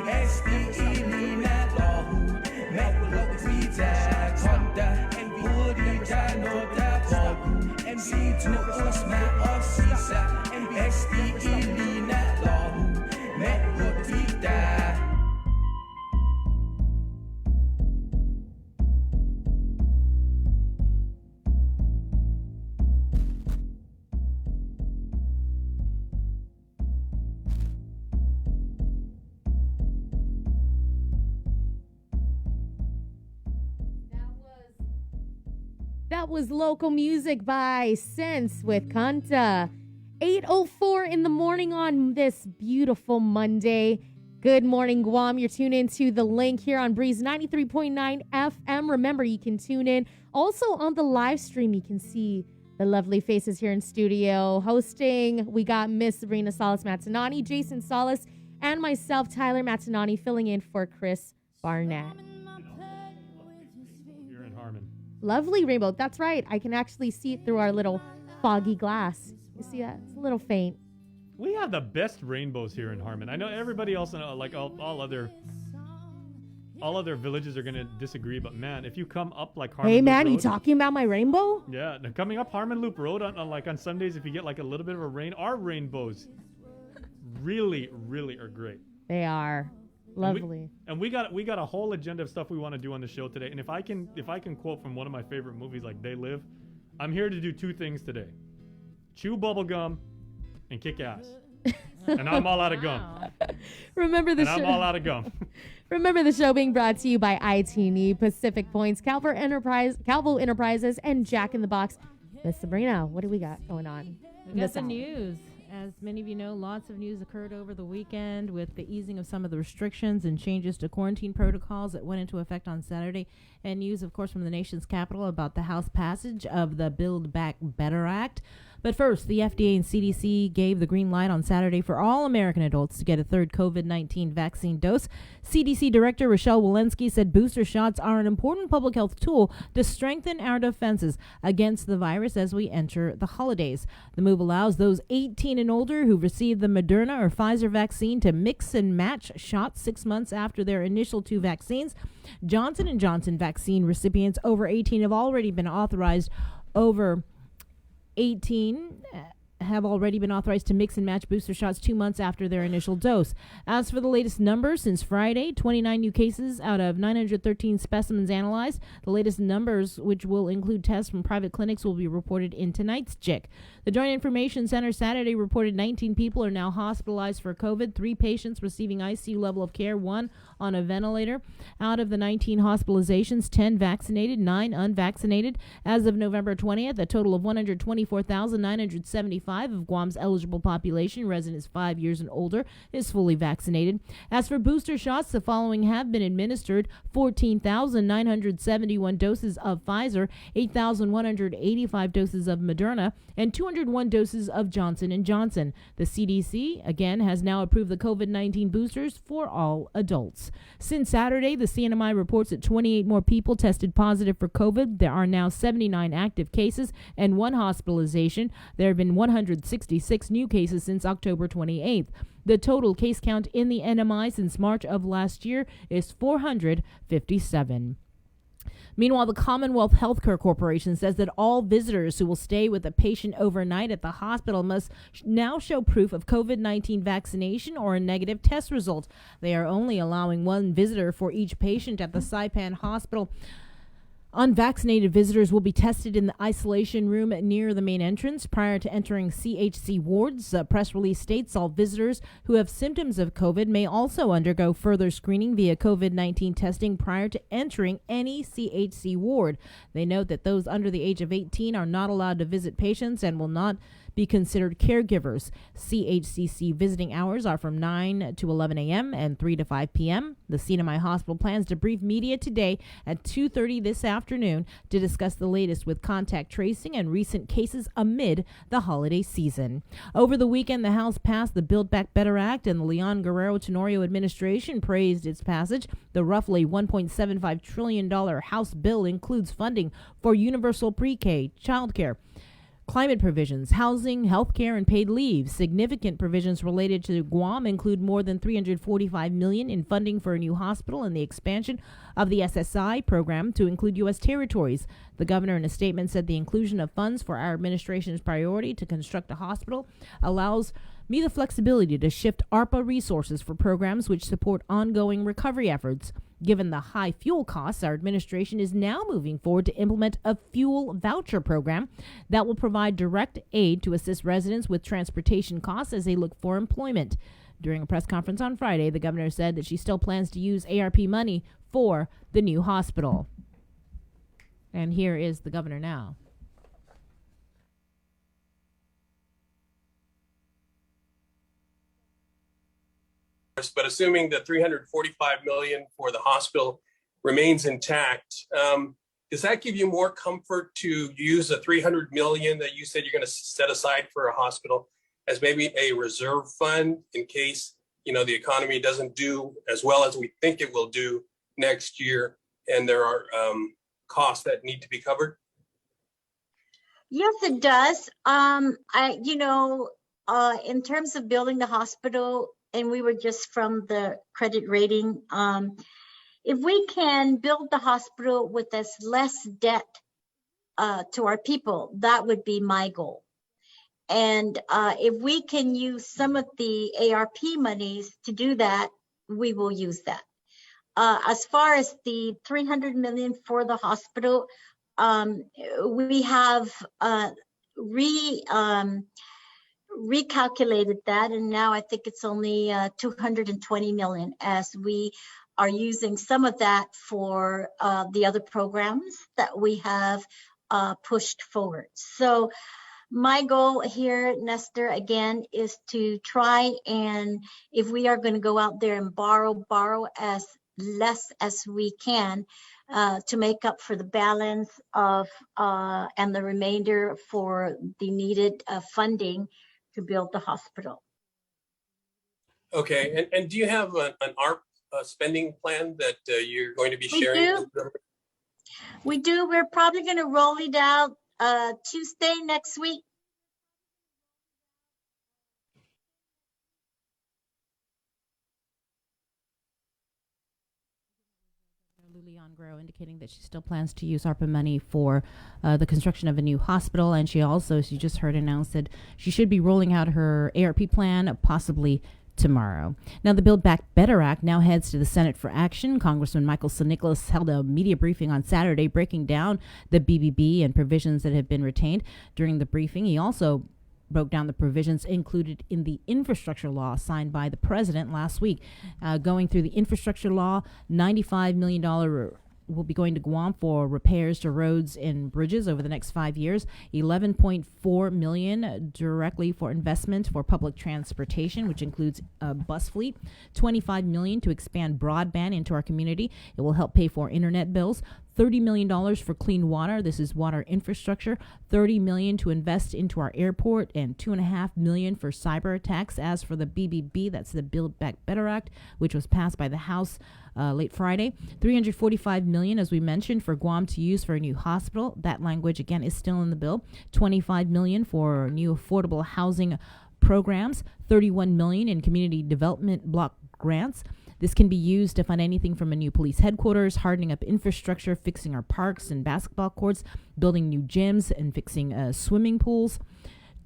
Esti ilina tohu. Met good guida Santa and Burita nota fogu. Si tu usma osisa. Esti ilina tohu. Met good guida. That was local music by Sense with Kanta. 8:04 in the morning on this beautiful Monday. Good morning, Guam. You're tuned into The Link here on Breeze 93.9 FM. Remember, you can tune in. Also on the live stream, you can see the lovely faces here in studio. Hosting, we got Miss Sabrina Salas Matanani, Jason Salas, and myself, Tyler Matanani, filling in for Chris Barnett. You're in Harmon. Lovely rainbow. That's right. I can actually see it through our little foggy glass. You see that? It's a little faint. We have the best rainbows here in Harmon. I know everybody else, like all other villages are gonna disagree, but man, if you come up like Harmon, hey man, Loop you Road, talking about my rainbow? Yeah, now coming up Harmon Loop Road on Sundays, if you get like a little bit of a rain, our rainbows really are great. They are lovely. And we got a whole agenda of stuff we want to do on the show today. And if I can quote from one of my favorite movies, like They Live, I'm here to do two things today: chew bubblegum and kick ass. And I'm all out of gum. Remember the show. I'm all out of gum. Remember the show being brought to you by ITNE, Pacific Points, Calvo Enterprises, and Jack in the Box. Miss Sabrina, what do we got going on? We got the news. As many of you know, lots of news occurred over the weekend with the easing of some of the restrictions and changes to quarantine protocols that went into effect on Saturday. And news, of course, from the nation's capital about the House passage of the Build Back Better Act. But first, the FDA and CDC gave the green light on Saturday for all American adults to get a third COVID-19 vaccine dose. CDC Director Rochelle Walensky said booster shots are an important public health tool to strengthen our defenses against the virus as we enter the holidays. The move allows those 18 and older who received the Moderna or Pfizer vaccine to mix and match shots 6 months after their initial 2 vaccines. Johnson & Johnson vaccine recipients over 18 have already been authorized have already been authorized to mix and match booster shots 2 months after their initial dose. As for the latest numbers, since Friday, 29 new cases out of 913 specimens analyzed. The latest numbers, which will include tests from private clinics, will be reported in tonight's JIC. The Joint Information Center Saturday reported 19 people are now hospitalized for COVID, 3 patients receiving ICU level of care, 1 on a ventilator. Out of the 19 hospitalizations, 10 vaccinated, 9 unvaccinated. As of November 20th, a total of 124,975 of Guam's eligible population, residents 5 years and older, is fully vaccinated. As for booster shots, the following have been administered: 14,971 doses of Pfizer, 8,185 doses of Moderna, and 201 doses of Johnson & Johnson. The CDC, again, has now approved the COVID-19 boosters for all adults. Since Saturday, the CNMI reports that 28 more people tested positive for COVID. There are now 79 active cases and 1 hospitalization. There have been 166 new cases since October 28th. The total case count in the NMI since March of last year is 457. Meanwhile, the Commonwealth Healthcare Corporation says that all visitors who will stay with a patient overnight at the hospital must now show proof of COVID-19 vaccination or a negative test result. They are only allowing 1 visitor for each patient at the Saipan Hospital. Unvaccinated visitors will be tested in the isolation room near the main entrance prior to entering CHC wards. A press release states all visitors who have symptoms of COVID may also undergo further screening via COVID-19 testing prior to entering any CHC ward. They note that those under the age of 18 are not allowed to visit patients and will not be considered caregivers. CHCC visiting hours are from 9 to 11 a.m. and 3 to 5 p.m. The CNMI Hospital plans to brief media today at 2:30 this afternoon to discuss the latest with contact tracing and recent cases amid the holiday season. Over the weekend, the House passed the Build Back Better Act, and the Leon Guerrero Tenorio administration praised its passage. The roughly $1.75 trillion House bill includes funding for universal pre-K, childcare, climate provisions, housing, healthcare, and paid leave. Significant provisions related to Guam include more than $345 million in funding for a new hospital and the expansion of the SSI program to include U.S. territories. The governor, in a statement, said the inclusion of funds for our administration's priority to construct a hospital allows me the flexibility to shift ARPA resources for programs which support ongoing recovery efforts. Given the high fuel costs, our administration is now moving forward to implement a fuel voucher program that will provide direct aid to assist residents with transportation costs as they look for employment. During a press conference on Friday, the governor said that she still plans to use ARP money for the new hospital. And here is the governor now. But assuming the $345 million for the hospital remains intact, does that give you more comfort to use the $300 million that you said you're going to set aside for a hospital as maybe a reserve fund in case, the economy doesn't do as well as we think it will do next year and there are costs that need to be covered? Yes, it does. In terms of building the hospital, and we were just from the credit rating, if we can build the hospital with as less debt to our people, that would be my goal. And if we can use some of the ARP monies to do that, we will use that. As far as the $300 million for the hospital, we have recalculated that, and now I think it's only $220 million, as we are using some of that for the other programs that we have pushed forward. So My goal here, Nestor, again, is to try and if we are going to go out there and borrow as less as we can to make up for the balance of and the remainder for the needed funding to build the hospital. Okay, and do you have an ARP spending plan that you're going to be sharing? We do. We're probably going to roll it out Tuesday next week. Lulian Guerrero indicating that she still plans to use ARPA money for the construction of a new hospital, and she also, as you just heard, announced that she should be rolling out her ARP plan possibly tomorrow. Now, the Build Back Better Act now heads to the Senate for action. Congressman Michael San Nicolas held a media briefing on Saturday breaking down the BBB and provisions that have been retained. During the briefing, he also broke down the provisions included in the infrastructure law signed by the president last week. Going through the infrastructure law, $95 million will be going to Guam for repairs to roads and bridges over the next 5 years, $11.4 million directly for investment for public transportation, which includes a bus fleet, $25 million to expand broadband into our community. It will help pay for internet bills, $30 million for clean water. This is water infrastructure. $30 million to invest into our airport, and $2.5 million for cyber attacks. As for the BBB, that's the Build Back Better Act, which was passed by the House late Friday. $345 million, as we mentioned, for Guam to use for a new hospital. That language, again, is still in the bill. $25 million for new affordable housing programs. $31 million in community development block grants. This can be used to fund anything from a new police headquarters, hardening up infrastructure, fixing our parks and basketball courts, building new gyms, and fixing swimming pools.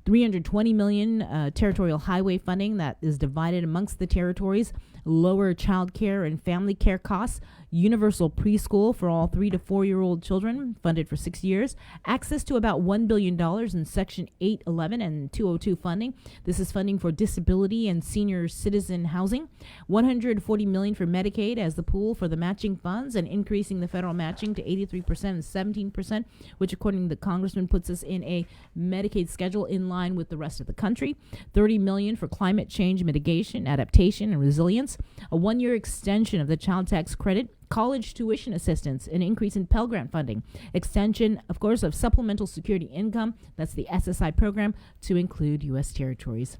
$320 million territorial highway funding that is divided amongst the territories, lower child care and family care costs, universal preschool for all 3 to 4-year-old children, funded for 6 years, access to about $1 billion in Section 811 and 202 funding. This is funding for disability and senior citizen housing, $140 million for Medicaid as the pool for the matching funds, and increasing the federal matching to 83% and 17%, which according to the congressman puts us in a Medicaid schedule in line with the rest of the country. $30 million for climate change mitigation, adaptation, and resilience, a 1-year extension of the child tax credit, college tuition assistance, an increase in Pell Grant funding, extension, of course, of supplemental security income, that's the SSI program, to include U.S. territories.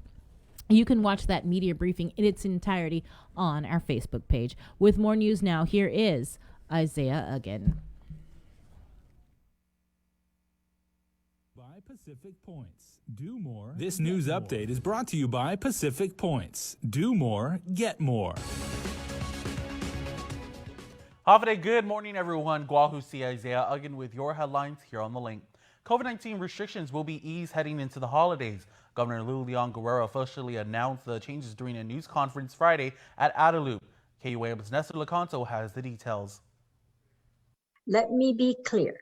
You can watch that media briefing in its entirety on our Facebook page. With more news now, here is Isaiah again. By Pacific Points. Do more. This news update is brought to you by Pacific Points. Do more, get more. Havade, good morning, everyone. Guahusi Isaiah again with your headlines here on The Link. COVID-19 restrictions will be eased heading into the holidays. Governor Lulian Guerrero officially announced the changes during a news conference Friday at Adelup. KUAM's Nestor Lecanto has the details. Let me be clear.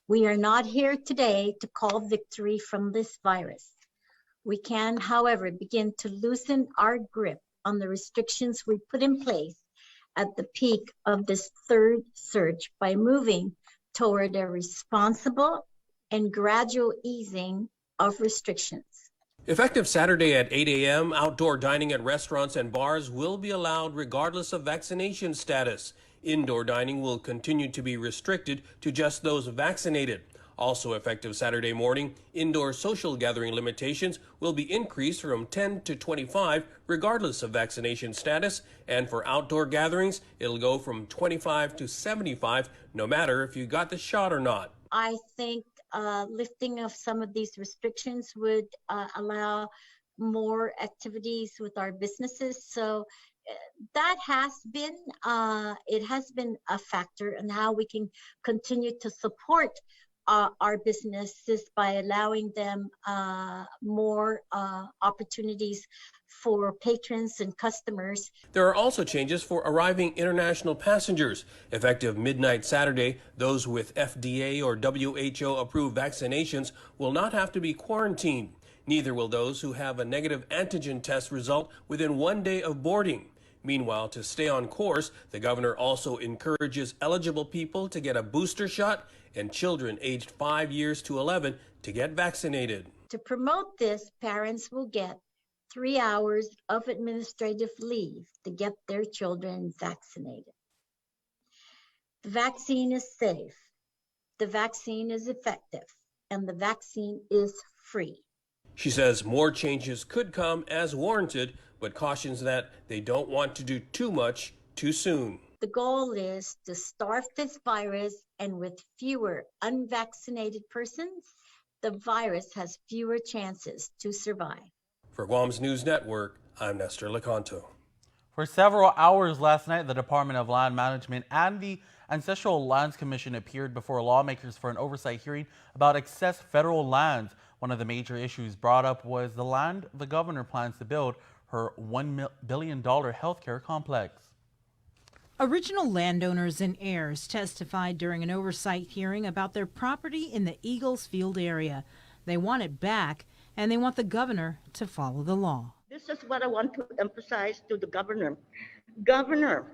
We are not here today to call victory from this virus. We can, however, begin to loosen our grip on the restrictions we put in place at the peak of this third surge by moving toward a responsible and gradual easing of restrictions. Effective Saturday at 8 a.m., outdoor dining at restaurants and bars will be allowed regardless of vaccination status. Indoor dining will continue to be restricted to just those vaccinated. Also effective Saturday morning, indoor social gathering limitations will be increased from 10 to 25 regardless of vaccination status, and for outdoor gatherings, it'll go from 25 to 75 no matter if you got the shot or not. I think lifting of some of these restrictions would allow more activities with our businesses. So that has been a factor in how we can continue to support our businesses by allowing them more opportunities for patrons and customers. There are also changes for arriving international passengers. Effective midnight Saturday, those with FDA or WHO approved vaccinations will not have to be quarantined. Neither will those who have a negative antigen test result within 1 day of boarding. Meanwhile, to stay on course, the governor also encourages eligible people to get a booster shot and children aged 5 years to 11 to get vaccinated. To promote this, parents will get 3 hours of administrative leave to get their children vaccinated. The vaccine is safe, the vaccine is effective, and the vaccine is free. She says more changes could come as warranted, but cautions that they don't want to do too much too soon. The goal is to starve this virus, and with fewer unvaccinated persons, the virus has fewer chances to survive. For Guam's News Network, I'm Nestor Lecanto. For several hours last night, the Department of Land Management and the Ancestral Lands Commission appeared before lawmakers for an oversight hearing about excess federal lands. One of the major issues brought up was the land the governor plans to build her $1 billion healthcare complex. Original landowners and heirs testified during an oversight hearing about their property in the Eagles Field area. They want it back, and they want the governor to follow the law. This is what I want to emphasize to the governor. Governor,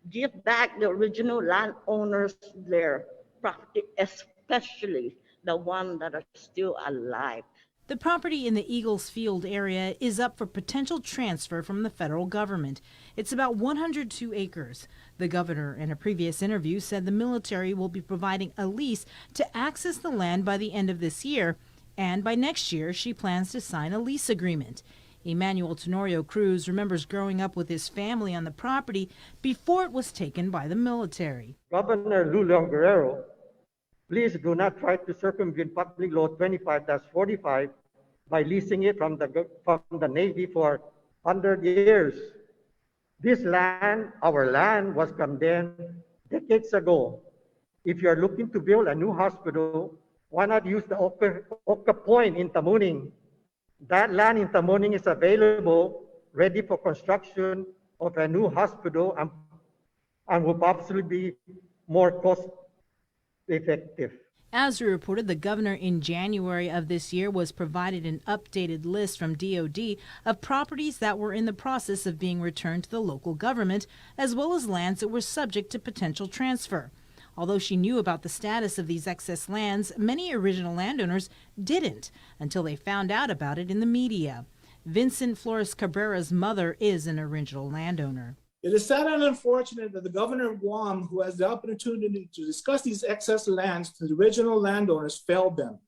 give back the original landowners their property, especially the ones that are still alive. The property in the Eagles Field area is up for potential transfer from the federal government. It's about 102 acres. The governor, in a previous interview, said the military will be providing a lease to access the land by the end of this year, and by next year she plans to sign a lease agreement. Emmanuel Tenorio Cruz remembers growing up with his family on the property before it was taken by the military. Governor Leon Guerrero, please do not try to circumvent Public Law 25-45 by leasing it from the Navy for 100 years. This land, our land, was condemned decades ago. If you're looking to build a new hospital, why not use the Oka Point in Tamuning? That land in Tamuning is available, ready for construction of a new hospital and will possibly be more cost-effective. As we reported, the governor in January of this year was provided an updated list from DOD of properties that were in the process of being returned to the local government, as well as lands that were subject to potential transfer. Although she knew about the status of these excess lands, many original landowners didn't until they found out about it in the media. Vincent Flores Cabrera's mother is an original landowner. It is sad and unfortunate that the governor of Guam, who has the opportunity to discuss these excess lands to the original landowners, failed them.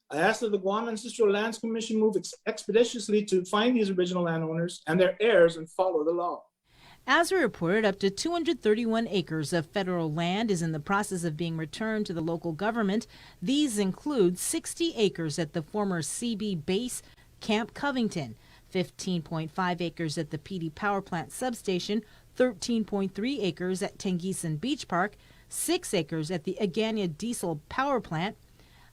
I ask that the Guam Ancestral Lands Commission move expeditiously to find these original landowners and their heirs and follow the law. As we reported, up to 231 acres of federal land is in the process of being returned to the local government. These include 60 acres at the former CB base, Camp Covington, 15.5 acres at the PD Power Plant substation, 13.3 acres at Tengisan Beach Park, 6 acres at the Agania Diesel Power Plant,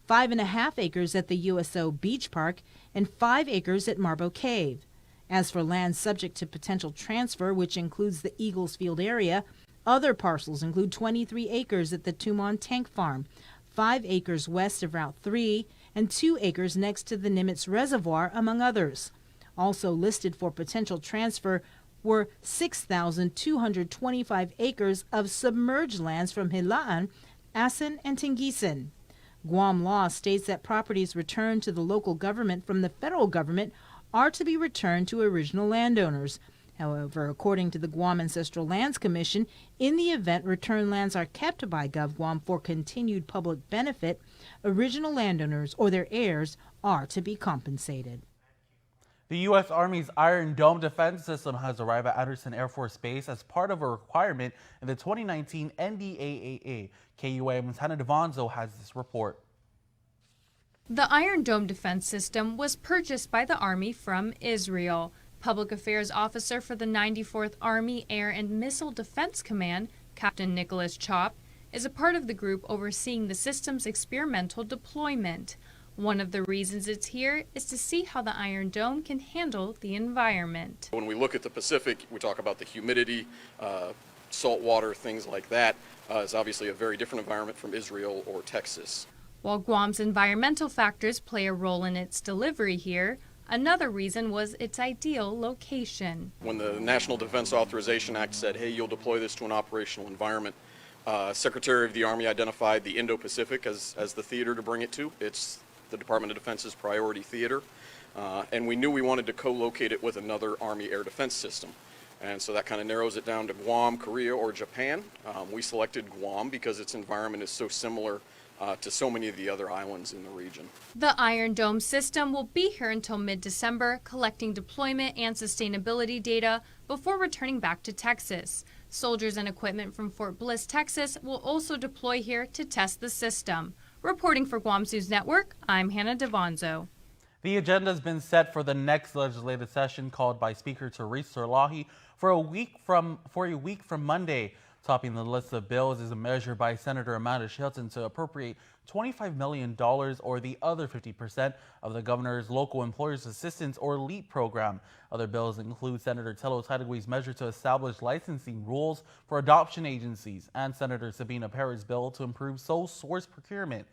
5.5 acres at the USO Beach Park, and 5 acres at Marbo Cave. As for land subject to potential transfer, which includes the Eagles Field area, other parcels include 23 acres at the Tumon Tank Farm, 5 acres west of Route 3, and 2 acres next to the Nimitz Reservoir, among others. Also listed for potential transfer were 6,225 acres of submerged lands from Hilaan, Asin, and Tengisan. Guam law states that properties returned to the local government from the federal government are to be returned to original landowners. However, according to the Guam Ancestral Lands Commission, in the event returned lands are kept by GovGuam for continued public benefit, original landowners or their heirs are to be compensated. The U.S. Army's Iron Dome defense system has arrived at Andersen Air Force Base as part of a requirement in the 2019 NDAA. KUAM's Hannah Devonzo has this report. The Iron Dome defense system was purchased by the Army from Israel. Public Affairs Officer for the 94th Army Air and Missile Defense Command, Captain Nicholas Chop, is a part of the group overseeing the system's experimental deployment. One of the reasons it's here is to see how the Iron Dome can handle the environment. When we look at the Pacific, we talk about the humidity, salt water, things like that. It's obviously a very different environment from Israel or Texas. While Guam's environmental factors play a role in its delivery here, another reason was its ideal location. When the National Defense Authorization Act said, hey, you'll deploy this to an operational environment, Secretary of the Army identified the Indo-Pacific as the theater to bring it to. It's the Department of Defense's priority theater. And we knew we wanted to co-locate it with another Army air defense system. And so that kind of narrows it down to Guam, Korea, or Japan. We selected Guam because its environment is so similar to so many of the other islands in the region. The Iron Dome system will be here until mid-December, collecting deployment and sustainability data before returning back to Texas. Soldiers and equipment from Fort Bliss, Texas will also deploy here to test the system. Reporting for Guam News Network, I'm Hannah Devonzo. The agenda has been set for the next legislative session called by Speaker Therese Serlahi for a week from Monday. Topping the list of bills is a measure by Senator Amanda Shelton to appropriate $25 million or the other 50% of the governor's local employers assistance or LEAP program. Other bills include Senator Tello Tadegui's measure to establish licensing rules for adoption agencies and Senator Sabina Perez's bill to improve sole source procurement.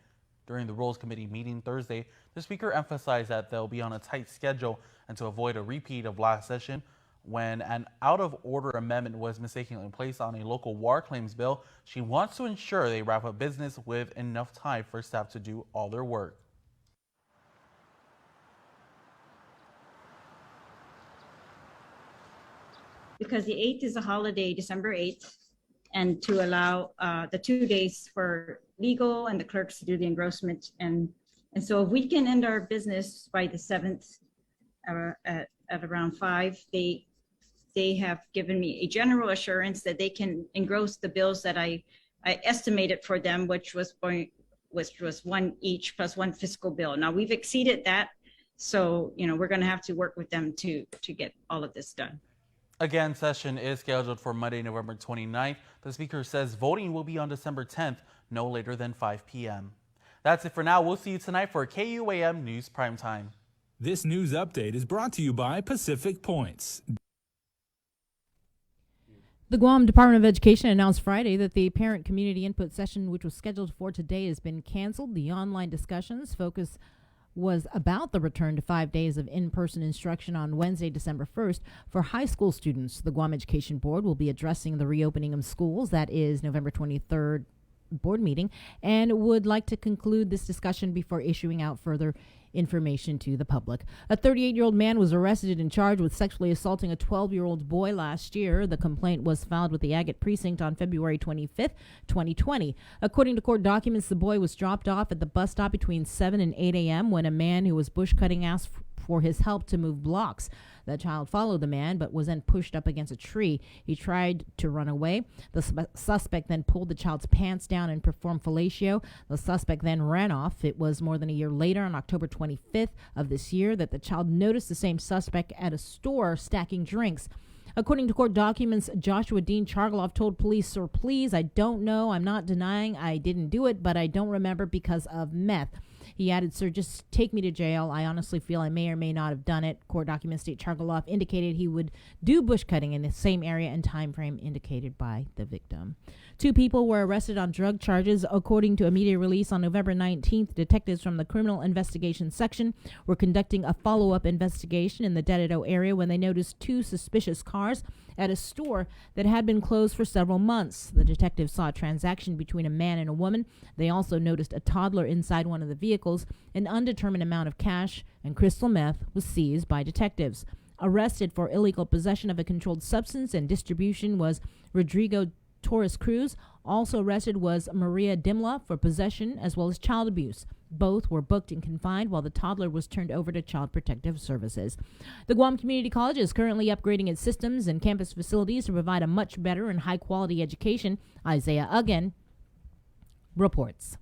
During the Rules Committee meeting Thursday, the Speaker emphasized that they'll be on a tight schedule and to avoid a repeat of last session, when an out-of-order amendment was mistakenly placed on a local war claims bill, she wants to ensure they wrap up business with enough time for staff to do all their work. Because the 8th is a holiday, December 8th, and to allow the 2 days for legal and the clerks to do the engrossment. And so if we can end our business by the 7th at around 5, they have given me a general assurance that they can engross the bills that I estimated for them, which was one each plus one fiscal bill. Now we've exceeded that, so we're going to have to work with them to get all of this done. Again, session is scheduled for Monday, November 29th. The Speaker says voting will be on December 10th, no later than 5 p.m. That's it for now. We'll see you tonight for KUAM News Primetime. This news update is brought to you by Pacific Points. The Guam Department of Education announced Friday that the parent community input session, which was scheduled for today, has been canceled. The online discussions focus was about the return to 5 days of in-person instruction on Wednesday, December 1st for high school students. The Guam Education Board will be addressing the reopening of schools. That is November 23rd board meeting, and would like to conclude this discussion before issuing out further information to the public. A 38-year-old man was arrested and charged with sexually assaulting a 12-year-old boy last year. The complaint was filed with the Agate Precinct on February 25th, 2020. According to court documents, the boy was dropped off at the bus stop between 7 and 8 a.m. when a man who was bush cutting asked for his help to move blocks. The child followed the man, but was then pushed up against a tree. He tried to run away. The suspect then pulled the child's pants down and performed fellatio. The suspect then ran off. It was more than a year later, on October 25th of this year, that the child noticed the same suspect at a store stacking drinks. According to court documents, Joshua Dean Chargaloff told police, "Sir, please, I don't know. I'm not denying I didn't do it, but I don't remember because of meth." He added, "Sir, just take me to jail. I honestly feel I may or may not have done it." Court documents state Chargaloff indicated he would do bush cutting in the same area and time frame indicated by the victim. 2 people were arrested on drug charges. According to a media release on November 19th, detectives from the Criminal Investigations Section were conducting a follow-up investigation in the Dededo area when they noticed 2 suspicious cars at a store that had been closed for several months. The detectives saw a transaction between a man and a woman. They also noticed a toddler inside one of the vehicles. An undetermined amount of cash and crystal meth was seized by detectives. Arrested for illegal possession of a controlled substance and distribution was Rodrigo Torres Cruz. Also arrested was Maria Dimla for possession as well as child abuse. Both were booked and confined while the toddler was turned over to Child Protective Services. The Guam Community College is currently upgrading its systems and campus facilities to provide a much better and high-quality education. Isaiah Uggen reports.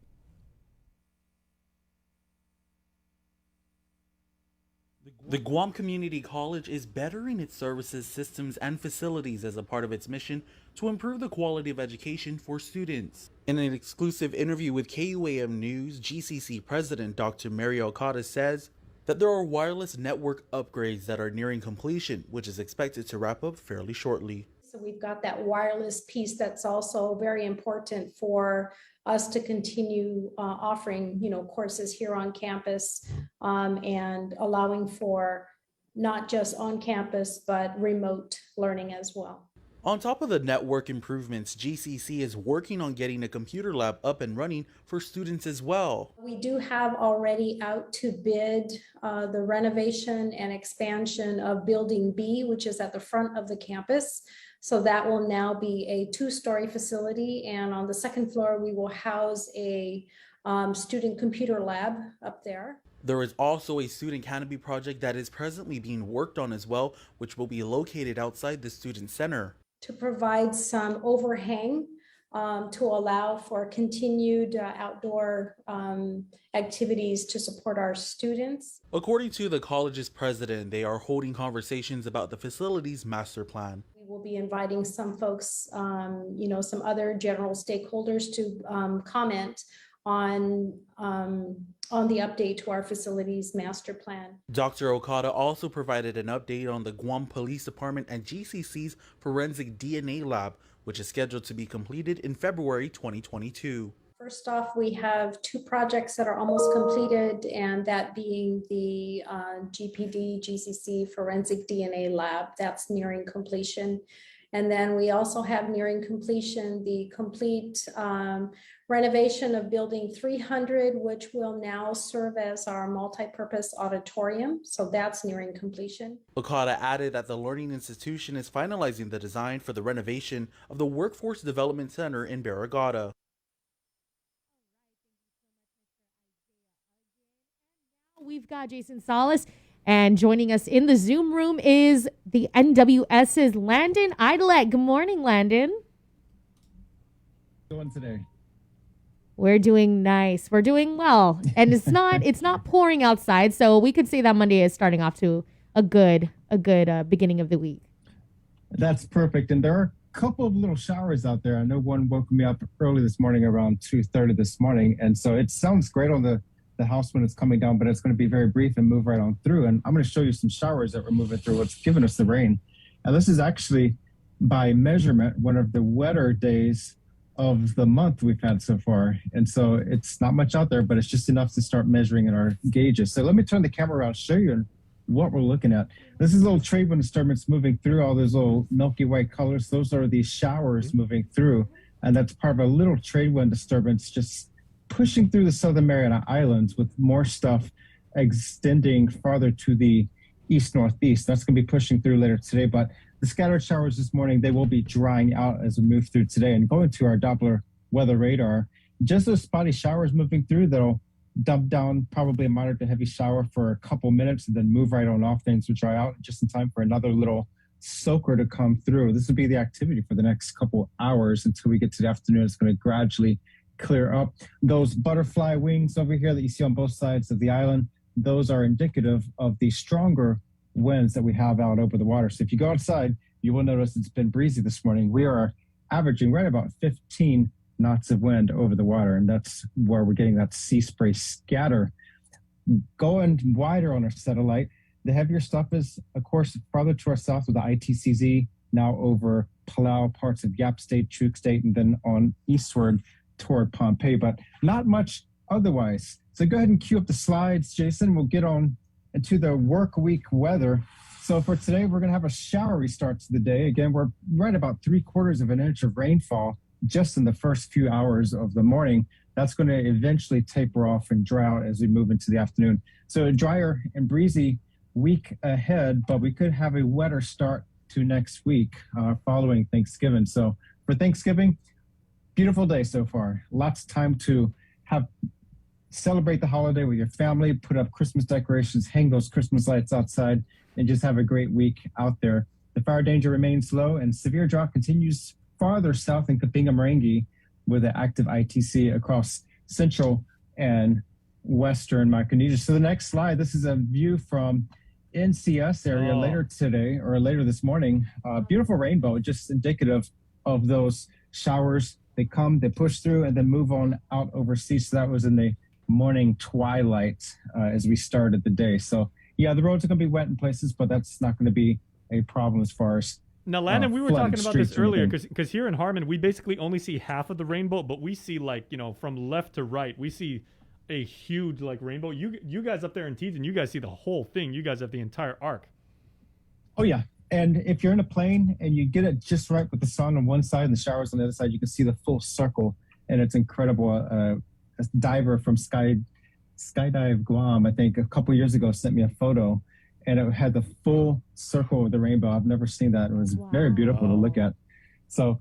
The Guam Community College is bettering its services, systems, and facilities as a part of its mission to improve the quality of education for students. In an exclusive interview with KUAM News, GCC President Dr. Mario Okada says that there are wireless network upgrades that are nearing completion, which is expected to wrap up fairly shortly. So we've got that wireless piece that's also very important for us to continue offering, courses here on campus and allowing for not just on campus, but remote learning as well. On top of the network improvements, GCC is working on getting a computer lab up and running for students as well. We do have already out to bid the renovation and expansion of Building B, which is at the front of the campus. So that will now be a 2-story facility. And on the second floor, we will house a student computer lab up there. There is also a student canopy project that is presently being worked on as well, which will be located outside the student center. To provide some overhang to allow for continued outdoor activities to support our students. According to the college's president, they are holding conversations about the facility's master plan. We will be inviting some folks, some other general stakeholders to comment on the update to our facilities master plan. Dr. Okada also provided an update on the Guam Police Department and GCC's forensic DNA lab, which is scheduled to be completed in February 2022. First off, we have 2 projects that are almost completed, and that being the GPD GCC forensic DNA lab. That's nearing completion. And then we also have nearing completion the complete renovation of Building 300, which will now serve as our multi-purpose auditorium. So that's nearing completion. Okada added that the learning institution is finalizing the design for the renovation of the Workforce Development Center in Barrigada. We've got Jason Salas, and joining us in the Zoom room is the NWS's Landon Idlet. Good morning, Landon. Doing today? We're doing nice. We're doing well, and it's not pouring outside, so we could say that Monday is starting off to a good beginning of the week. That's perfect. And there are a couple of little showers out there. I know one woke me up early this morning around 2:30 this morning, and so it sounds great on the house when it's coming down, but it's going to be very brief and move right on through. And I'm going to show you some showers that we're moving through, what's given us the rain. And this is actually, by measurement, one of the wetter days of the month we've had so far. And so it's not much out there, but it's just enough to start measuring in our gauges. So let me turn the camera around, show you what we're looking at. This is a little trade wind disturbance moving through all those little milky white colors. Those are the showers moving through. And that's part of a little trade wind disturbance just pushing through the Southern Mariana Islands, with more stuff extending farther to the east-northeast. That's going to be pushing through later today, but the scattered showers this morning, they will be drying out as we move through today. And going to our Doppler weather radar, just those spotty showers moving through, that'll dump down probably a moderate to heavy shower for a couple minutes and then move right on off. Things will dry out just in time for another little soaker to come through. This will be the activity for the next couple hours until we get to the afternoon. It's going to gradually clear up. Those butterfly wings over here that you see on both sides of the island, those are indicative of the stronger winds that we have out over the water. So if you go outside, you will notice it's been breezy this morning. We are averaging right about 15 knots of wind over the water, and that's where we're getting that sea spray scatter. Going wider on our satellite, the heavier stuff is, of course, farther to our south with the ITCZ, now over Palau, parts of Yap State, Truk State, and then on eastward toward Pompeii, but not much otherwise. So go ahead and cue up the slides, Jason. We'll get on into the work week weather. So for today, we're going to have a showery start to the day. Again, we're right about 3/4 of an inch of rainfall just in the first few hours of the morning. That's going to eventually taper off and dry out as we move into the afternoon. So a drier and breezy week ahead, but we could have a wetter start to next week following Thanksgiving. So for Thanksgiving, beautiful day so far. Lots of time to celebrate the holiday with your family, put up Christmas decorations, hang those Christmas lights outside, and just have a great week out there. The fire danger remains low, and severe drought continues farther south in Kapinga Marangi with an active ITC across central and western Micronesia. So the next slide, this is a view from NCS area later today, or later this morning. Beautiful rainbow, just indicative of those showers. They come, they push through, and then move on out overseas. So that was in the morning twilight as we started the day. So yeah, the roads are going to be wet in places, but that's not going to be a problem as far as now, Landon, we were talking about this earlier because here in Harmon, we basically only see half of the rainbow, but we see from left to right, we see a huge rainbow. You guys up there in Teason, you guys see the whole thing. You guys have the entire arc. Oh yeah, And if you're in a plane and you get it just right with the sun on one side and the showers on the other side, you can see the full circle, and it's incredible. A diver from Skydive Guam, I think a couple years ago, sent me a photo, and it had the full circle of the rainbow. I've never seen that. It was very beautiful to look at. So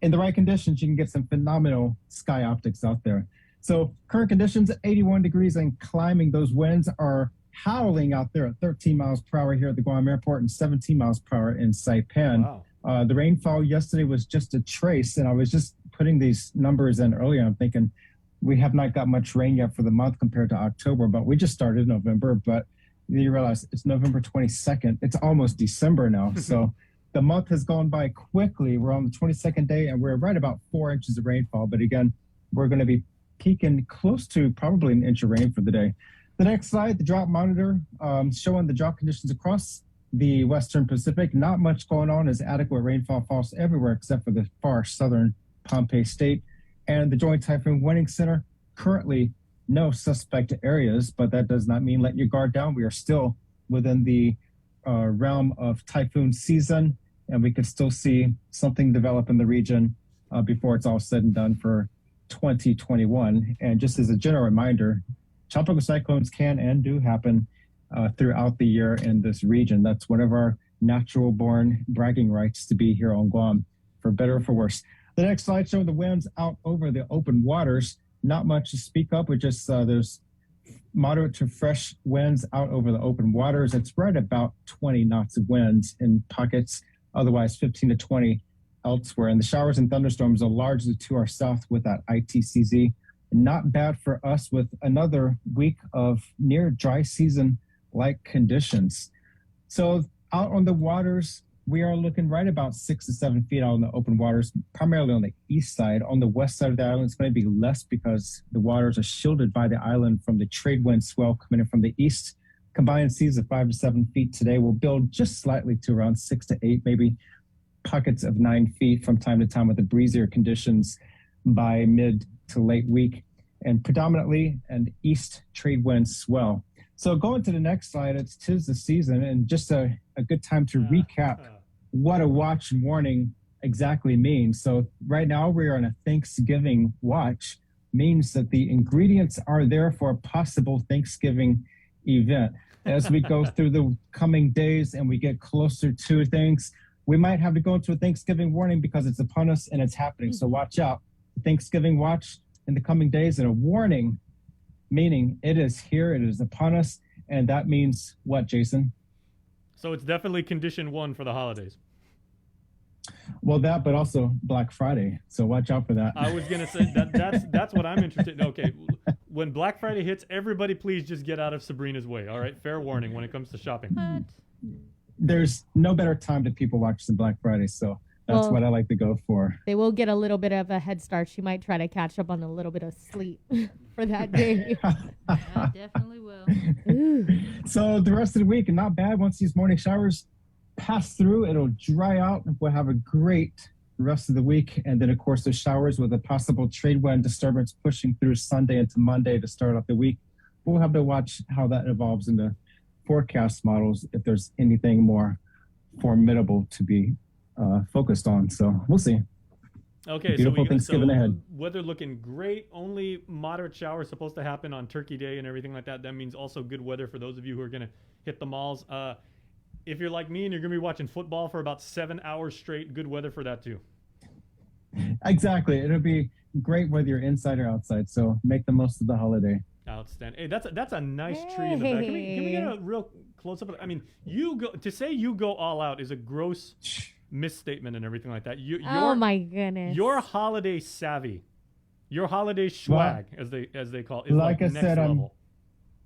in the right conditions, you can get some phenomenal sky optics out there. So current conditions, 81 degrees and climbing. Those winds are howling out there at 13 miles per hour here at the Guam airport and 17 miles per hour in Saipan. Wow. The rainfall yesterday was just a trace, and I was just putting these numbers in earlier. I'm thinking we have not got much rain yet for the month compared to October, but we just started November. But you realize it's November 22nd. It's almost December now. So the month has gone by quickly. We're on the 22nd day, and we're right about 4 inches of rainfall. But again, we're going to be peaking close to probably an inch of rain for the day. The next slide, the drought monitor, showing the drought conditions across the Western Pacific. Not much going on as adequate rainfall falls everywhere except for the far southern Pohnpei State. And the Joint Typhoon Warning Center, currently no suspect areas, but that does not mean let your guard down. We are still within the realm of typhoon season, and we could still see something develop in the region before it's all said and done for 2021. And just as a general reminder, tropical cyclones can and do happen throughout the year in this region. That's one of our natural born bragging rights to be here on Guam, for better or for worse. The next slide shows the winds out over the open waters. Not much to speak of. We just there's moderate to fresh winds out over the open waters. It's right about 20 knots of winds in pockets, otherwise 15 to 20 elsewhere. And the showers and thunderstorms are largely to our south with that ITCZ. Not bad for us with another week of near dry season like conditions. So out on the waters, we are looking right about 6 to 7 feet out in the open waters, primarily on the east side. On the west side of the island, it's going to be less because the waters are shielded by the island from the trade wind swell coming in from the east. Combined seas of 5 to 7 feet today will build just slightly to around 6 to 8, maybe pockets of 9 feet from time to time with the breezier conditions by mid to late week, and predominantly an east trade wind swell. So going to the next slide, it's 'tis the season, and just a good time to recap what a watch and warning exactly means. So right now we are on a Thanksgiving watch, means that the ingredients are there for a possible Thanksgiving event. As we go through the coming days and we get closer to things, we might have to go into a Thanksgiving warning because it's upon us and it's happening. So watch out. The Thanksgiving watch in the coming days, and a warning, meaning it is here, it is upon us. And that means what, Jason? So it's definitely condition 1 for the holidays. Well, that, but also Black Friday. So watch out for that. I was going to say that's what I'm interested in. Okay. When Black Friday hits, everybody please just get out of Sabrina's way. All right. Fair warning when it comes to shopping. There's no better time to people watch than Black Friday. So that's what I like to go for. They will get a little bit of a head start. She might try to catch up on a little bit of sleep for that day. I definitely will. So the rest of the week, not bad. Once these morning showers pass through, it'll dry out. We'll have a great rest of the week. And then, of course, the showers with a possible trade wind disturbance pushing through Sunday into Monday to start off the week. We'll have to watch how that evolves in the forecast models, if there's anything more formidable to be focused on. So we'll see. Okay, Beautiful Thanksgiving ahead. Weather looking great. Only moderate showers supposed to happen on Turkey Day and everything like that. That means also good weather for those of you who are going to hit the malls. If you're like me and you're going to be watching football for about 7 hours straight, good weather for that too. Exactly. It'll be great whether you're inside or outside. So make the most of the holiday. Outstanding. Hey, that's a nice tree in the back. Can we get a real close up? I mean, you go all out is a gross misstatement and everything like that. Oh my goodness. Your holiday savvy, your holiday swag, as they call it, is like I next said, level.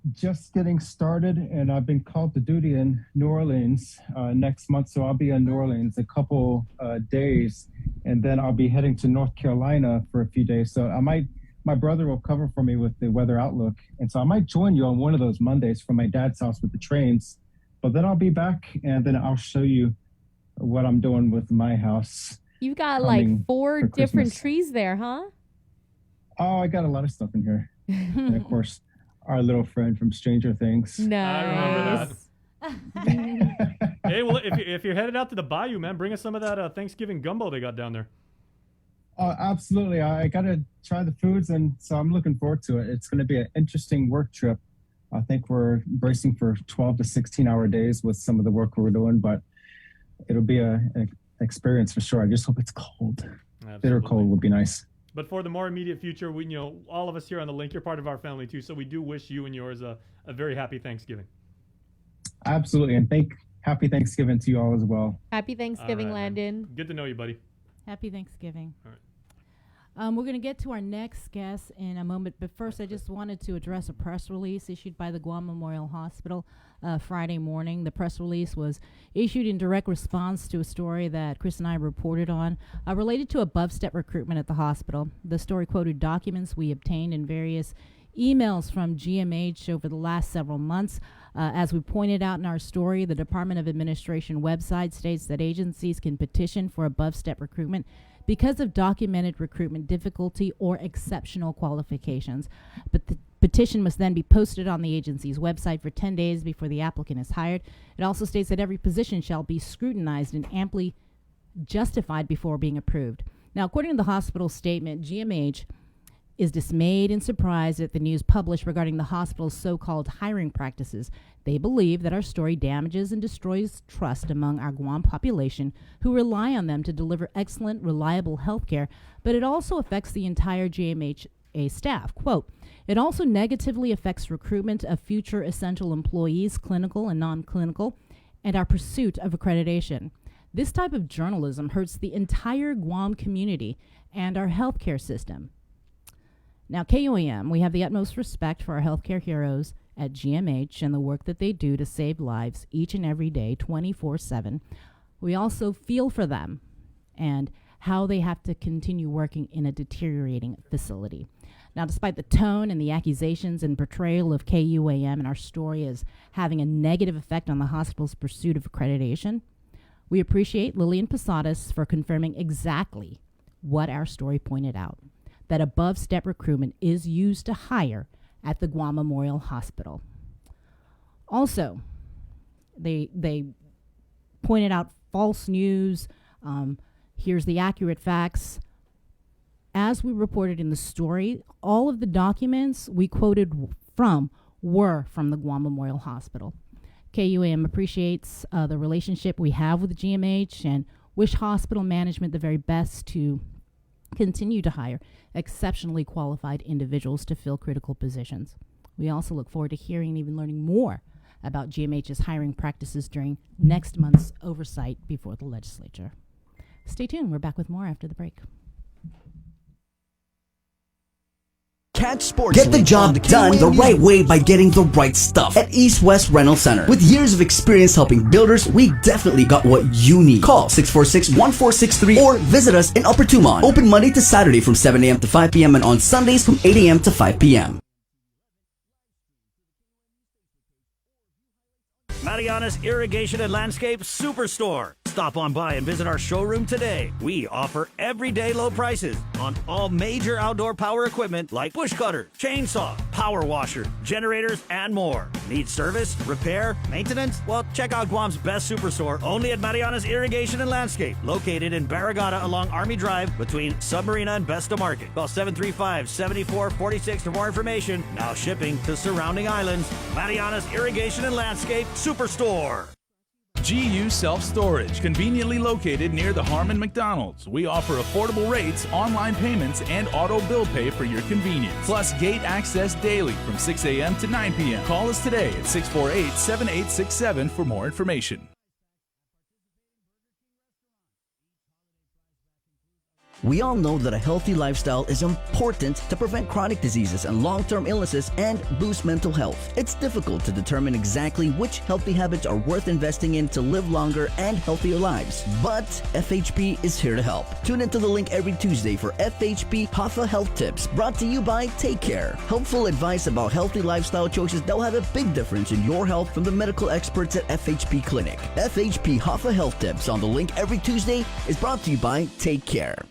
I'm just getting started, and I've been called to duty in New Orleans next month. So I'll be in New Orleans a couple days, and then I'll be heading to North Carolina for a few days. So my brother will cover for me with the weather outlook, and so I might join you on one of those Mondays from my dad's house with the trains. But then I'll be back, and then I'll show you what I'm doing with my house. You've got like 4 different trees there, huh? Oh, I got a lot of stuff in here. And of course, our little friend from Stranger Things. Nice. I remember that. Hey, well, if you're headed out to the bayou, man, bring us some of that Thanksgiving gumbo they got down there. Absolutely. I got to try the foods, and so I'm looking forward to it. It's going to be an interesting work trip. I think we're bracing for 12 to 16-hour days with some of the work we're doing, but it'll be an experience for sure. I just hope it's cold. Absolutely. Bitter cold would be nice. But for the more immediate future, we, all of us here on the link, you're part of our family too. So we do wish you and yours a very happy Thanksgiving. Absolutely. And happy Thanksgiving to you all as well. Happy Thanksgiving, All right, Landon. Good to know you, buddy. Happy Thanksgiving. All right. We're going to get to our next guest in a moment, but first I just wanted to address a press release issued by the Guam Memorial Hospital Friday morning. The press release was issued in direct response to a story that Chris and I reported on related to above-step recruitment at the hospital. The story quoted documents we obtained in various emails from GMH over the last several months. As we pointed out in our story, the Department of Administration website states that agencies can petition for above-step recruitment because of documented recruitment difficulty or exceptional qualifications. But the petition must then be posted on the agency's website for 10 days before the applicant is hired. It also states that every position shall be scrutinized and amply justified before being approved. Now, according to the hospital statement, GMH is dismayed and surprised at the news published regarding the hospital's so-called hiring practices. They believe that our story damages and destroys trust among our Guam population who rely on them to deliver excellent, reliable health care, but it also affects the entire GMHA staff. Quote, it also negatively affects recruitment of future essential employees, clinical and non-clinical, and our pursuit of accreditation. This type of journalism hurts the entire Guam community and our healthcare system. Now, KUAM, we have the utmost respect for our healthcare heroes at GMH and the work that they do to save lives each and every day, 24/7. We also feel for them and how they have to continue working in a deteriorating facility. Now, despite the tone and the accusations and portrayal of KUAM and our story as having a negative effect on the hospital's pursuit of accreditation, we appreciate Lillian Posadas for confirming exactly what our story pointed out, that above-step recruitment is used to hire at the Guam Memorial Hospital. Also, they pointed out false news. Here's the accurate facts. As we reported in the story, all of the documents we quoted from were from the Guam Memorial Hospital. KUAM appreciates the relationship we have with GMH and wish hospital management the very best to continue to hire exceptionally qualified individuals to fill critical positions. We also look forward to hearing and even learning more about GMH's hiring practices during next month's oversight before the legislature. Stay tuned. We're back with more after the break. Catch sports. Get the job done the right way by getting the right stuff at East West Rental Center. With years of experience helping builders, we definitely got what you need. Call 646-1463 or visit us in Upper Tumon. Open Monday to Saturday from 7 a.m. to 5 p.m. and on Sundays from 8 a.m. to 5 p.m. Mariana's Irrigation and Landscape Superstore. Stop on by and visit our showroom today. We offer everyday low prices on all major outdoor power equipment like bush cutters, chainsaw, power washer, generators, and more. Need service, repair, maintenance? Well, check out Guam's best superstore only at Mariana's Irrigation and Landscape, located in Barragata along Army Drive between Submarina and Besta Market. Call 735-7446 for more information. Now shipping to surrounding islands. Mariana's Irrigation and Landscape Superstore. GU Self-Storage, conveniently located near the Harmon McDonald's. We offer affordable rates, online payments, and auto bill pay for your convenience. Plus gate access daily from 6 a.m. to 9 p.m. Call us today at 648-7867 for more information. We all know that a healthy lifestyle is important to prevent chronic diseases and long-term illnesses and boost mental health. It's difficult to determine exactly which healthy habits are worth investing in to live longer and healthier lives. But FHP is here to help. Tune into the link every Tuesday for FHP Hafa Health Tips, brought to you by Take Care. Helpful advice about healthy lifestyle choices that will have a big difference in your health from the medical experts at FHP Clinic. FHP Hafa Health Tips on the link every Tuesday is brought to you by Take Care.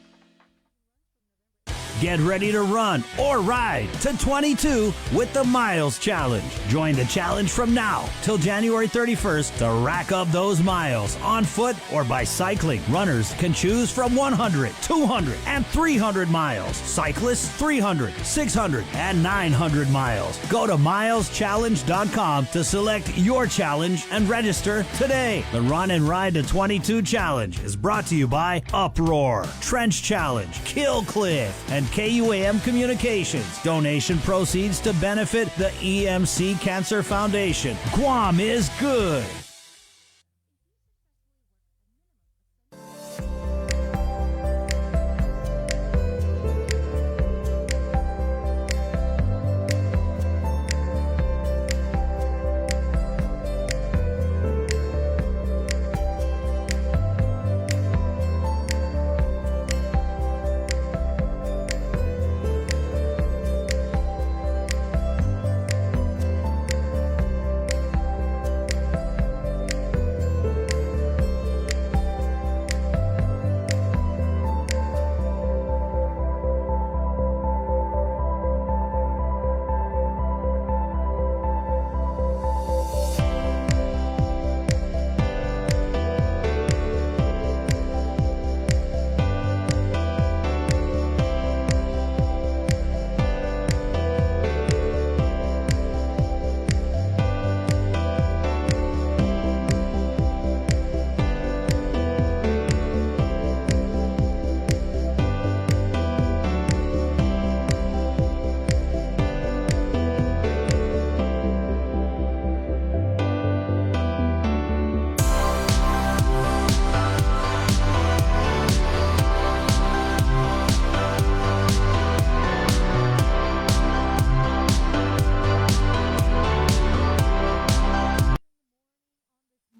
Get ready to run or ride to 22 with the Miles Challenge. Join the challenge from now till January 31st to rack up those miles on foot or by cycling. Runners can choose from 100, 200, and 300 miles. Cyclists 300, 600, and 900 miles. Go to mileschallenge.com to select your challenge and register today. The Run and Ride to 22 Challenge is brought to you by Uproar, Trench Challenge, Kill Cliff, and KUAM Communications. Donation proceeds to benefit the EMC Cancer Foundation. Guam is good.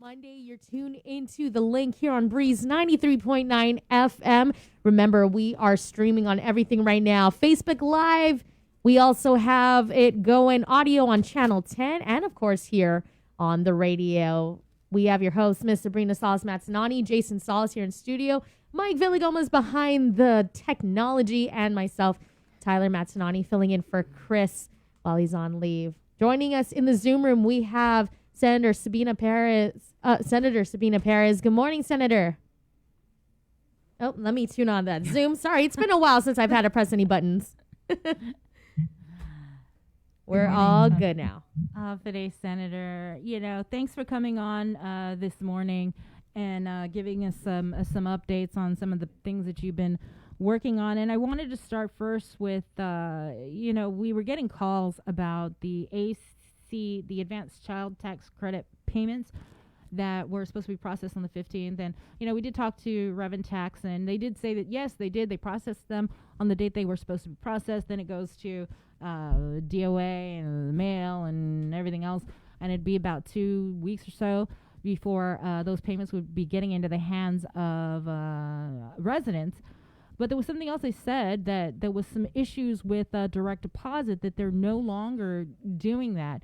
Monday, you're tuned into The Link here on Breeze 93.9 FM. Remember, we are streaming on everything right now. Facebook Live. We also have it going audio on Channel 10 and, of course, here on the radio. We have your host, Miss Sabrina Salas-Matsanani, Jason Salas here in studio, Mike Villagomez behind the technology, and myself, Tyler Matsanani, filling in for Chris while he's on leave. Joining us in the Zoom room, we have Senator Sabina Perez. Good morning, Senator. Oh, let me tune on that Zoom. Sorry, it's been a while since I've had to press any buttons. We're all good now. Today, Senator, thanks for coming on this morning and giving us some updates on some of the things that you've been working on. And I wanted to start first with, we were getting calls about the the Advanced Child Tax Credit payments that were supposed to be processed on the 15th. And, we did talk to Reverend Tax, and they did say that, yes, they did. They processed them on the date they were supposed to be processed. Then it goes to DOA and the mail and everything else. And it'd be about 2 weeks or so before those payments would be getting into the hands of residents. But there was something else they said, that there was some issues with direct deposit, that they're no longer doing that.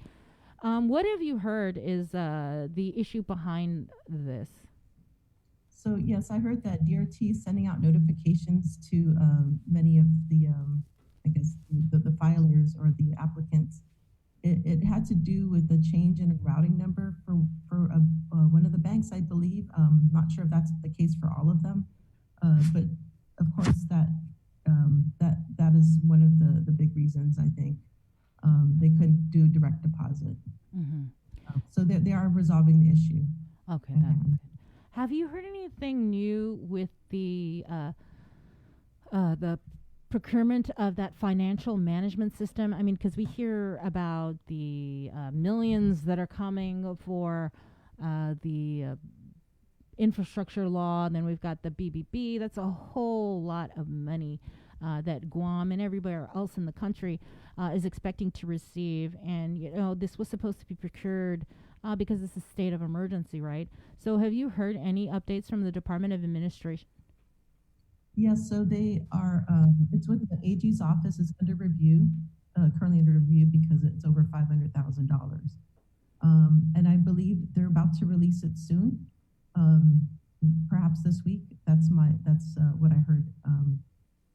What have you heard is the issue behind this? So, yes, I heard that DRT is sending out notifications to many of the, the filers or the applicants. It had to do with the change in a routing number for one of the banks, I believe. Not sure if that's the case for all of them, but of course that is one of the big reasons, I think. They couldn't do direct deposit. Mm-hmm. So they are resolving the issue. Okay, that's good. Have you heard anything new with the procurement of that financial management system? I mean, because we hear about the millions that are coming for the infrastructure law, and then we've got the BBB. That's a whole lot of money that Guam and everywhere else in the country is expecting to receive. And, this was supposed to be procured because it's a state of emergency, right? So have you heard any updates from the Department of Administration? Yes, so they are, it's with the AG's office. It's under review, currently under review because it's over $500,000. And I believe they're about to release it soon. Perhaps this week. That's what I heard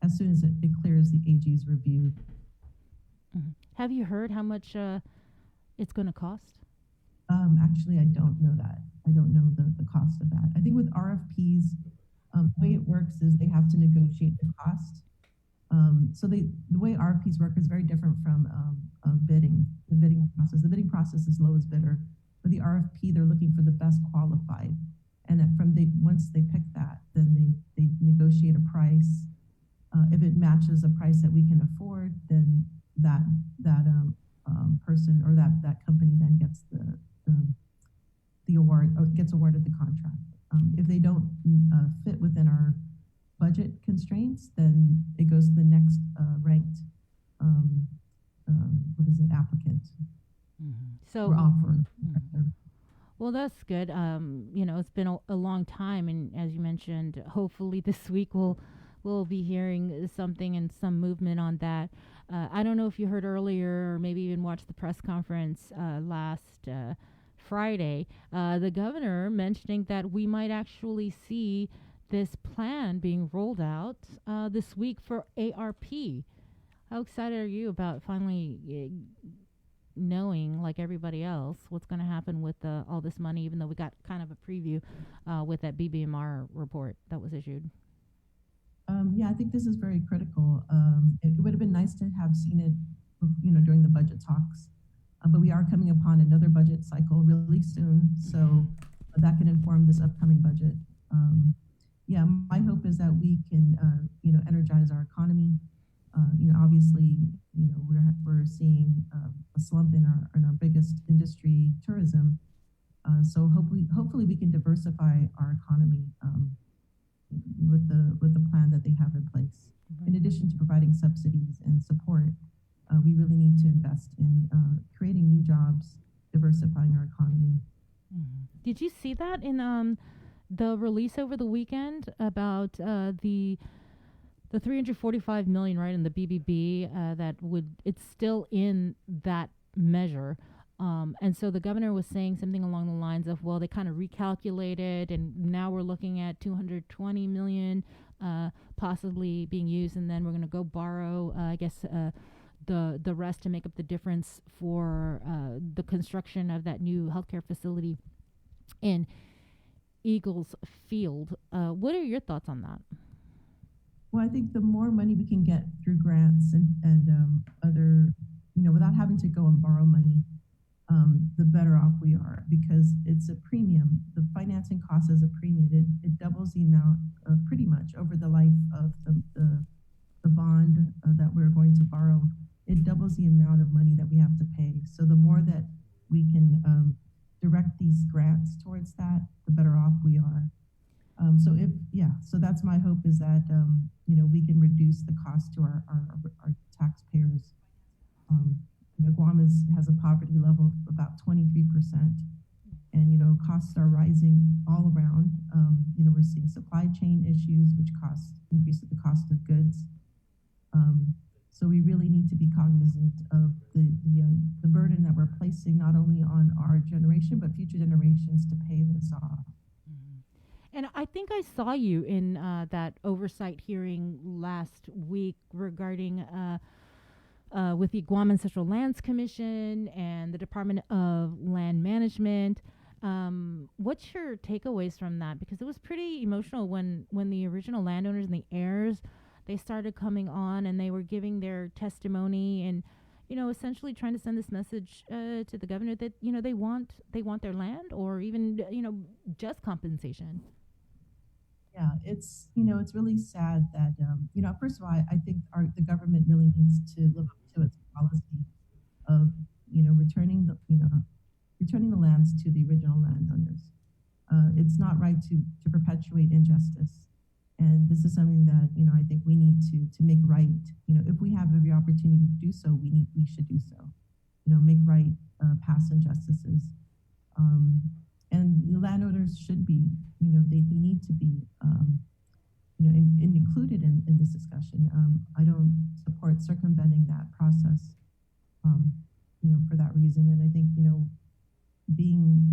as soon as it clears the AG's review. Have you heard how much it's going to cost? Actually, I don't know that. I don't know the cost of that. I think with RFPs, the way it works is they have to negotiate the cost. So the way RFPs work is very different from bidding. The bidding process. The bidding process is lowest bidder. For the RFP, they're looking for the best qualified, and once they pick that, then they negotiate a price. If it matches a price that we can afford, then that person or that company then gets the award, or gets awarded the contract. If they don't fit within our budget constraints, then it goes to the next ranked applicant So or offer. Well, that's good. It's been a long time, and as you mentioned, hopefully this week we'll be hearing something and some movement on that. I don't know if you heard earlier, or maybe even watched the press conference last Friday. The governor mentioning that we might actually see this plan being rolled out this week for ARP. How excited are you about finally knowing, like everybody else, what's going to happen with all this money, even though we got kind of a preview with that BBMR report that was issued? Yeah, I think this is very critical. It would have been nice to have seen it, during the budget talks, but we are coming upon another budget cycle really soon, so that can inform this upcoming budget. Yeah, my hope is that we can, energize our economy. Obviously, we're seeing a slump in our biggest industry, tourism. So hopefully we can diversify our economy with the plan that they have in place. In addition to providing subsidies and support, we really need to invest in creating new jobs, diversifying our economy. Did you see that in the release over the weekend about the 345 million, right, in the BBB it's still in that measure. And so the governor was saying something along the lines of, well, they kind of recalculated, and now we're looking at 220 million possibly being used, and then we're going to go borrow, the rest to make up the difference for the construction of that new healthcare facility in Eagles Field. What are your thoughts on that? Well, I think the more money we can get through grants and other, without having to go and borrow money, the better off we are, because it's a premium. The financing cost is a premium. It doubles the amount pretty much over the life of the bond that we're going to borrow. It doubles the amount of money that we have to pay. So the more that we can direct these grants towards that, the better off we are. So that's my hope, is that we can reduce the cost to our taxpayers. Guam has a poverty level of about 23%, and costs are rising all around. We're seeing supply chain issues, which increase the cost of goods. So we really need to be cognizant of the burden that we're placing not only on our generation but future generations to pay this off. And I think I saw you in that oversight hearing last week regarding with the Guam Ancestral Lands Commission and the Department of Land Management. What's your takeaways from that? Because it was pretty emotional when the original landowners and the heirs, they started coming on and they were giving their testimony and, essentially trying to send this message to the governor that, they want their land, or even, just compensation. Yeah, it's really sad that, first of all, I think the government really needs to live up to its policy of, returning the lands to the original landowners. It's not right to perpetuate injustice. And this is something that, I think we need to make right. If we have every opportunity to do so, we should do so. Make right past injustices. And the landowners should be, they need to be, included in this discussion. I don't support circumventing that process, for that reason. And I think, being,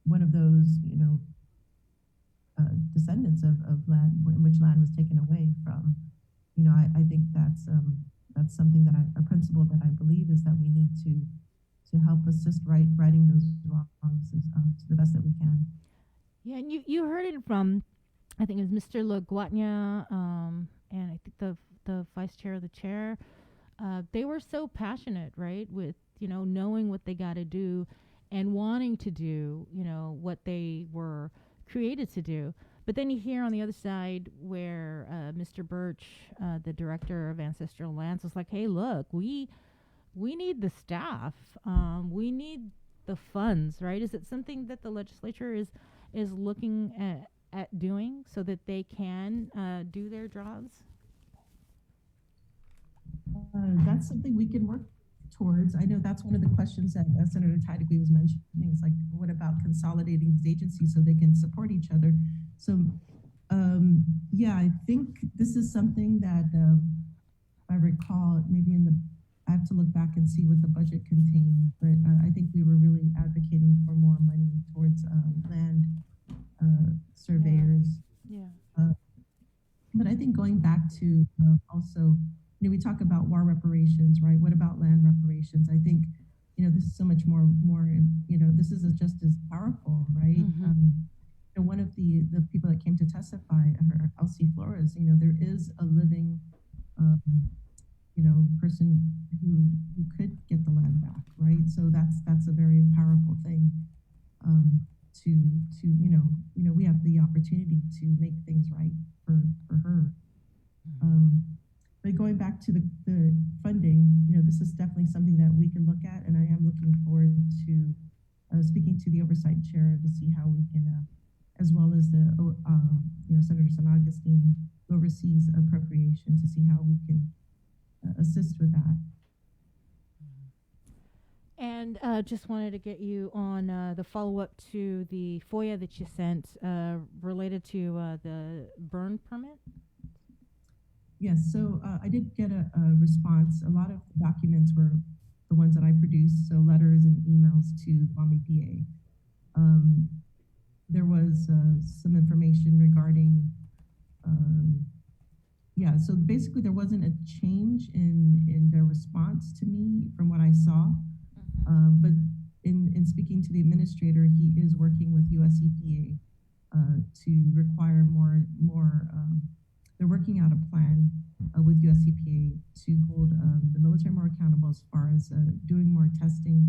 one of those, descendants of land in which land was taken I think that's something that a principle that I believe is that we need to help assist righting those wrongs to the best that we can. Yeah, and you heard it from, I think it was Mr. LaGuardia, and I think the vice chair of the chair. They were so passionate, right, with knowing what they got to do and wanting to do, what they were created to do. But then you hear on the other side where Mr. Birch, the director of Ancestral Lands, was like, "Hey, look, we need the staff, we need the funds, right?" Is it something that the legislature is looking at doing so that they can do their jobs? That's something we can work towards. I know that's one of the questions that Senator Tydegui was mentioning. It's like, what about consolidating these agencies so they can support each other? So, yeah, I think this is something that, if I recall, maybe I have to look back and see what the budget contained, but I think we were really advocating for more money towards land surveyors. Yeah. But I think going back to also, we talk about war reparations, right? What about land reparations? I think, this is so much more, this is just as powerful, right? One of the people that came to testify, Elsie Flores, there is a living, person who could get the land back, right? So that's a very powerful thing. We have the opportunity to make things right for her. But going back to the funding, this is definitely something that we can look at, and I am looking forward to speaking to the oversight chair to see how we can, as well as the Senator San Augustine, who oversees appropriation, to see how we can assist with that. And just wanted to get you on the follow-up to the FOIA that you sent related to the burn permit. Yes, so I did get a response. A lot of the documents were the ones that I produced, so letters and emails to Guam EPA. There was some information regarding, so basically there wasn't a change in their response to me from what I saw. But in speaking to the administrator, he is working with US EPA to require more. They're working out a plan with US EPA to hold the military more accountable as far as doing more testing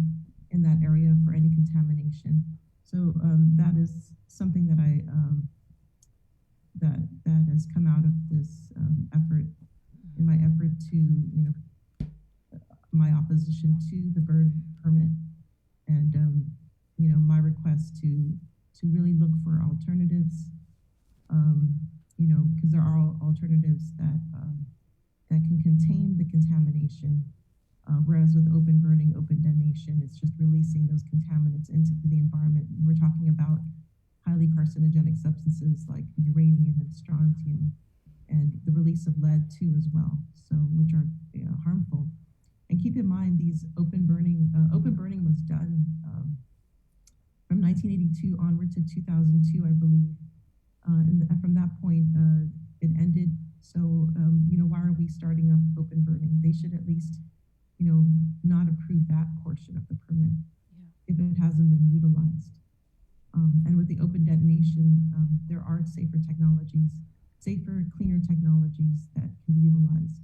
in that area for any contamination. So that is something that that has come out of this effort, in my effort to, my opposition to the burn permit, and my request to really look for alternatives, because there are alternatives that can contain the contamination, whereas with open burning, open detonation, it's just releasing those contaminants into the environment. We're talking about highly carcinogenic substances like uranium and strontium, and the release of lead too as well, so which are harmful. And keep in mind, these open burning was done from 1982 onward to 2002, I believe. And from that point, it ended. So, why are we starting up open burning? They should at least, not approve that portion of the permit if it hasn't been utilized. And with the open detonation, there are safer, cleaner technologies that can be utilized.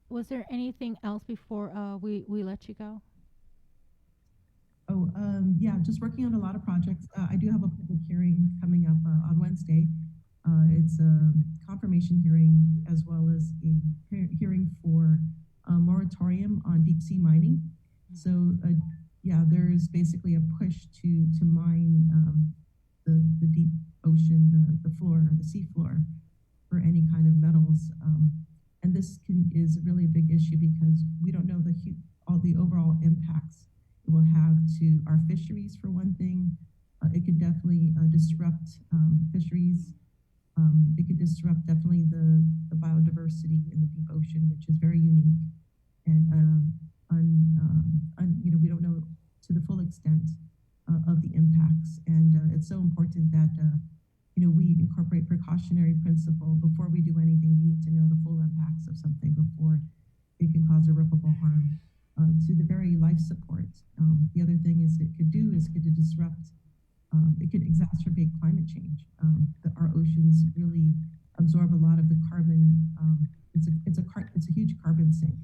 Was there anything else before we let you go? Oh, yeah, just working on a lot of projects. I do have a public hearing coming up on Wednesday. It's a confirmation hearing as well as a hearing for a moratorium on deep sea mining. So, yeah, there is basically a push to mine the deep ocean, the floor, the sea floor, for any kind of metals. And this is really a big issue because we don't know all the overall impacts it will have to our fisheries, for one thing. It could definitely disrupt fisheries. It could disrupt definitely the biodiversity in the deep ocean, which is very unique. And we don't know to the full extent of the impacts. And it's so important that we incorporate precautions cautionary principle. Before we do anything, we need to know the full impacts of something before it can cause irreparable harm to the very life support. The other thing is it could disrupt, it could exacerbate climate change. Our oceans really absorb a lot of the carbon. It's a huge carbon sink,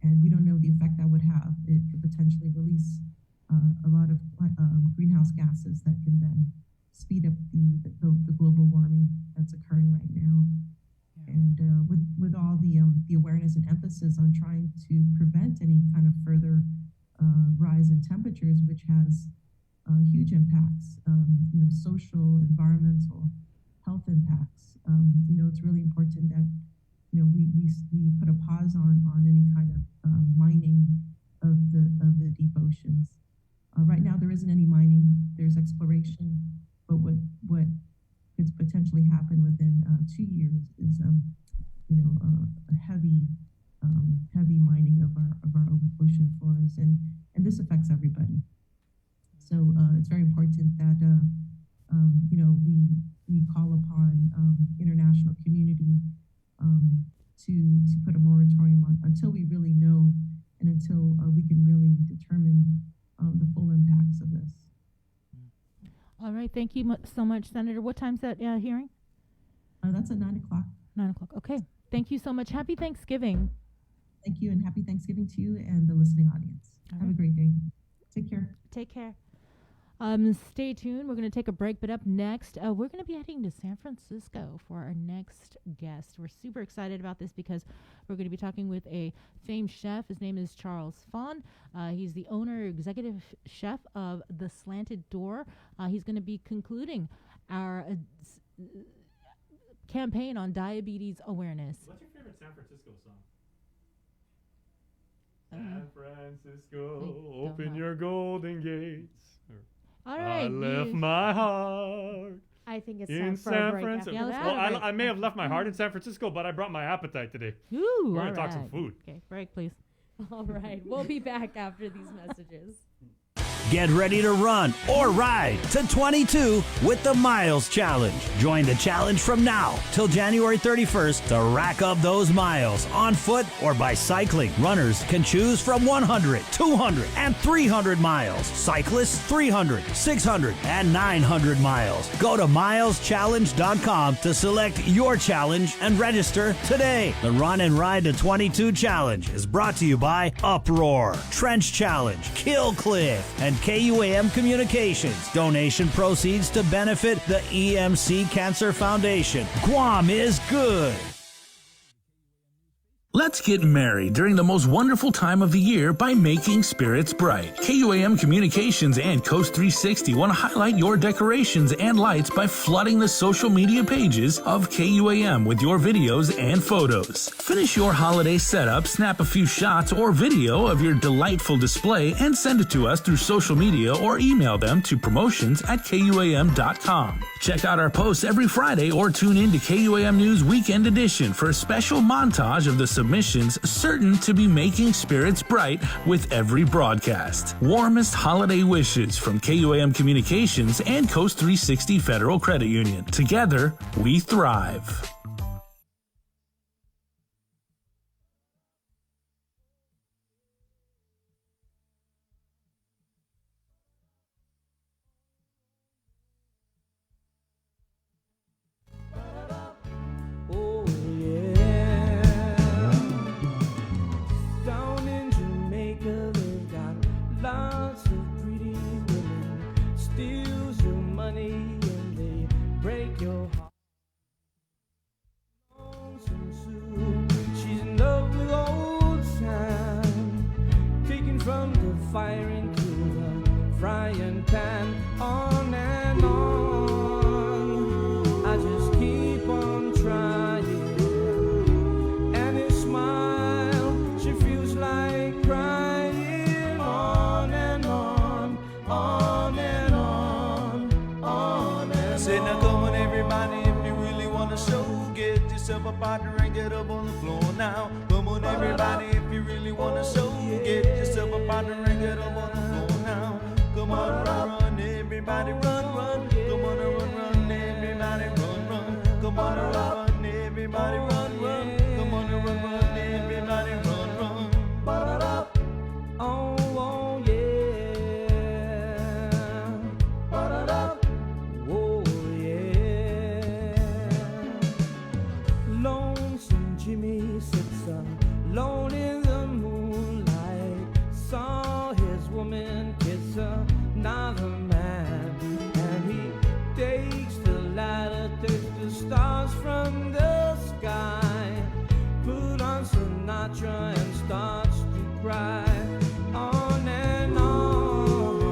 and we don't know the effect that would have. It could potentially release a lot of greenhouse gases that can then speed up the global warming that's occurring right now. And with all the awareness and emphasis on trying to prevent any kind of further rise in temperatures, which has huge impacts, social, environmental, health impacts. It's really important that we put a pause on any kind of mining of the deep oceans. Right now, there isn't any mining. There's exploration, but what could potentially happen within 2 years is a heavy mining of our ocean floors, and this affects everybody. So it's very important that we call upon international community to put a moratorium on until we really know and until we can really determine the full impacts of this. All right. Thank you so much, Senator. What time's that hearing? That's at 9 o'clock. 9 o'clock. Okay. Thank you so much. Happy Thanksgiving. Thank you, and happy Thanksgiving to you and the listening audience. Have a great day. Take care. Take care. Stay tuned. We're going to take a break, but up next, we're going to be heading to San Francisco for our next guest. We're super excited about this because we're going to be talking with a famed chef. His name is Charles Fon. He's the owner, executive chef of The Slanted Door. He's going to be concluding our campaign on diabetes awareness. What's your favorite San Francisco song? San Francisco, open your golden gates. All right. I left my heart. I think it's in time for a San break Francisco. after that. Well, I may have left my heart in San Francisco, but I brought my appetite today. Ooh, We're all gonna talk some right. food. Okay, break, please. All right. We'll be back after these messages. Get ready to run or ride to 22 with the Miles Challenge. Join the challenge from now till January 31st to rack up those miles on foot or by cycling. Runners can choose from 100, 200, and 300 miles. Cyclists 300, 600, and 900 miles. Go to mileschallenge.com to select your challenge and register today. The Run and Ride to 22 Challenge is brought to you by Uproar, Trench Challenge, Kill Cliff, and KUAM Communications. Donation proceeds to benefit the EMC Cancer Foundation. Guam is good. Let's get merry during the most wonderful time of the year by making spirits bright. KUAM Communications and Coast 360 want to highlight your decorations and lights by flooding the social media pages of KUAM with your videos and photos. Finish your holiday setup, snap a few shots or video of your delightful display, and send it to us through social media or email them to promotions@KUAM.com. Check out our posts every Friday or tune in to KUAM News Weekend Edition for a special montage of the submissions certain to be making spirits bright with every broadcast. Warmest holiday wishes from KUAM Communications and Coast 360 Federal Credit Union. Together, we thrive. Oh yeah. Down in Jamaica, they've got lots of pretty women. Steals your money and they break your heart. Lonesome Sue, she's in love with old Sam, taken from the fire into the frying pan. On and on, I just keep on trying, and his smile, she feels like crying. On and on, on and on, on and on. Say now come on everybody, if you really wanna show, get yourself a partner and get up on the floor now. Come on everybody, if you really wanna show, get yourself a partner and get up on the floor now. Come on, run, run, everybody run, run. Come on, run, run, everybody run, run. Come Come on and run, everybody run, run. Come on and run, run, everybody run, run. Oh, oh yeah. Oh yeah. Lonesome Jimmy sits alone in the moonlight. Saw his woman kiss another man, and he takes the ladder, takes the stars from the sky, put on Sinatra and starts to cry. On and on,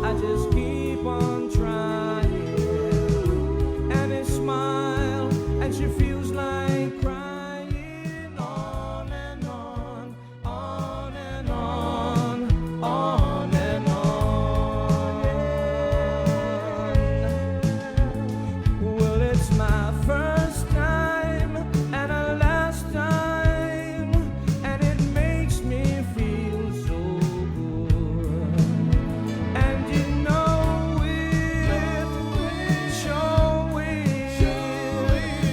I just keep on trying, and he smiles, and she feels like crying. On and on, on and on, on and on. Well, it's my first time and a last time, and it makes me feel so good. And you know it, show it.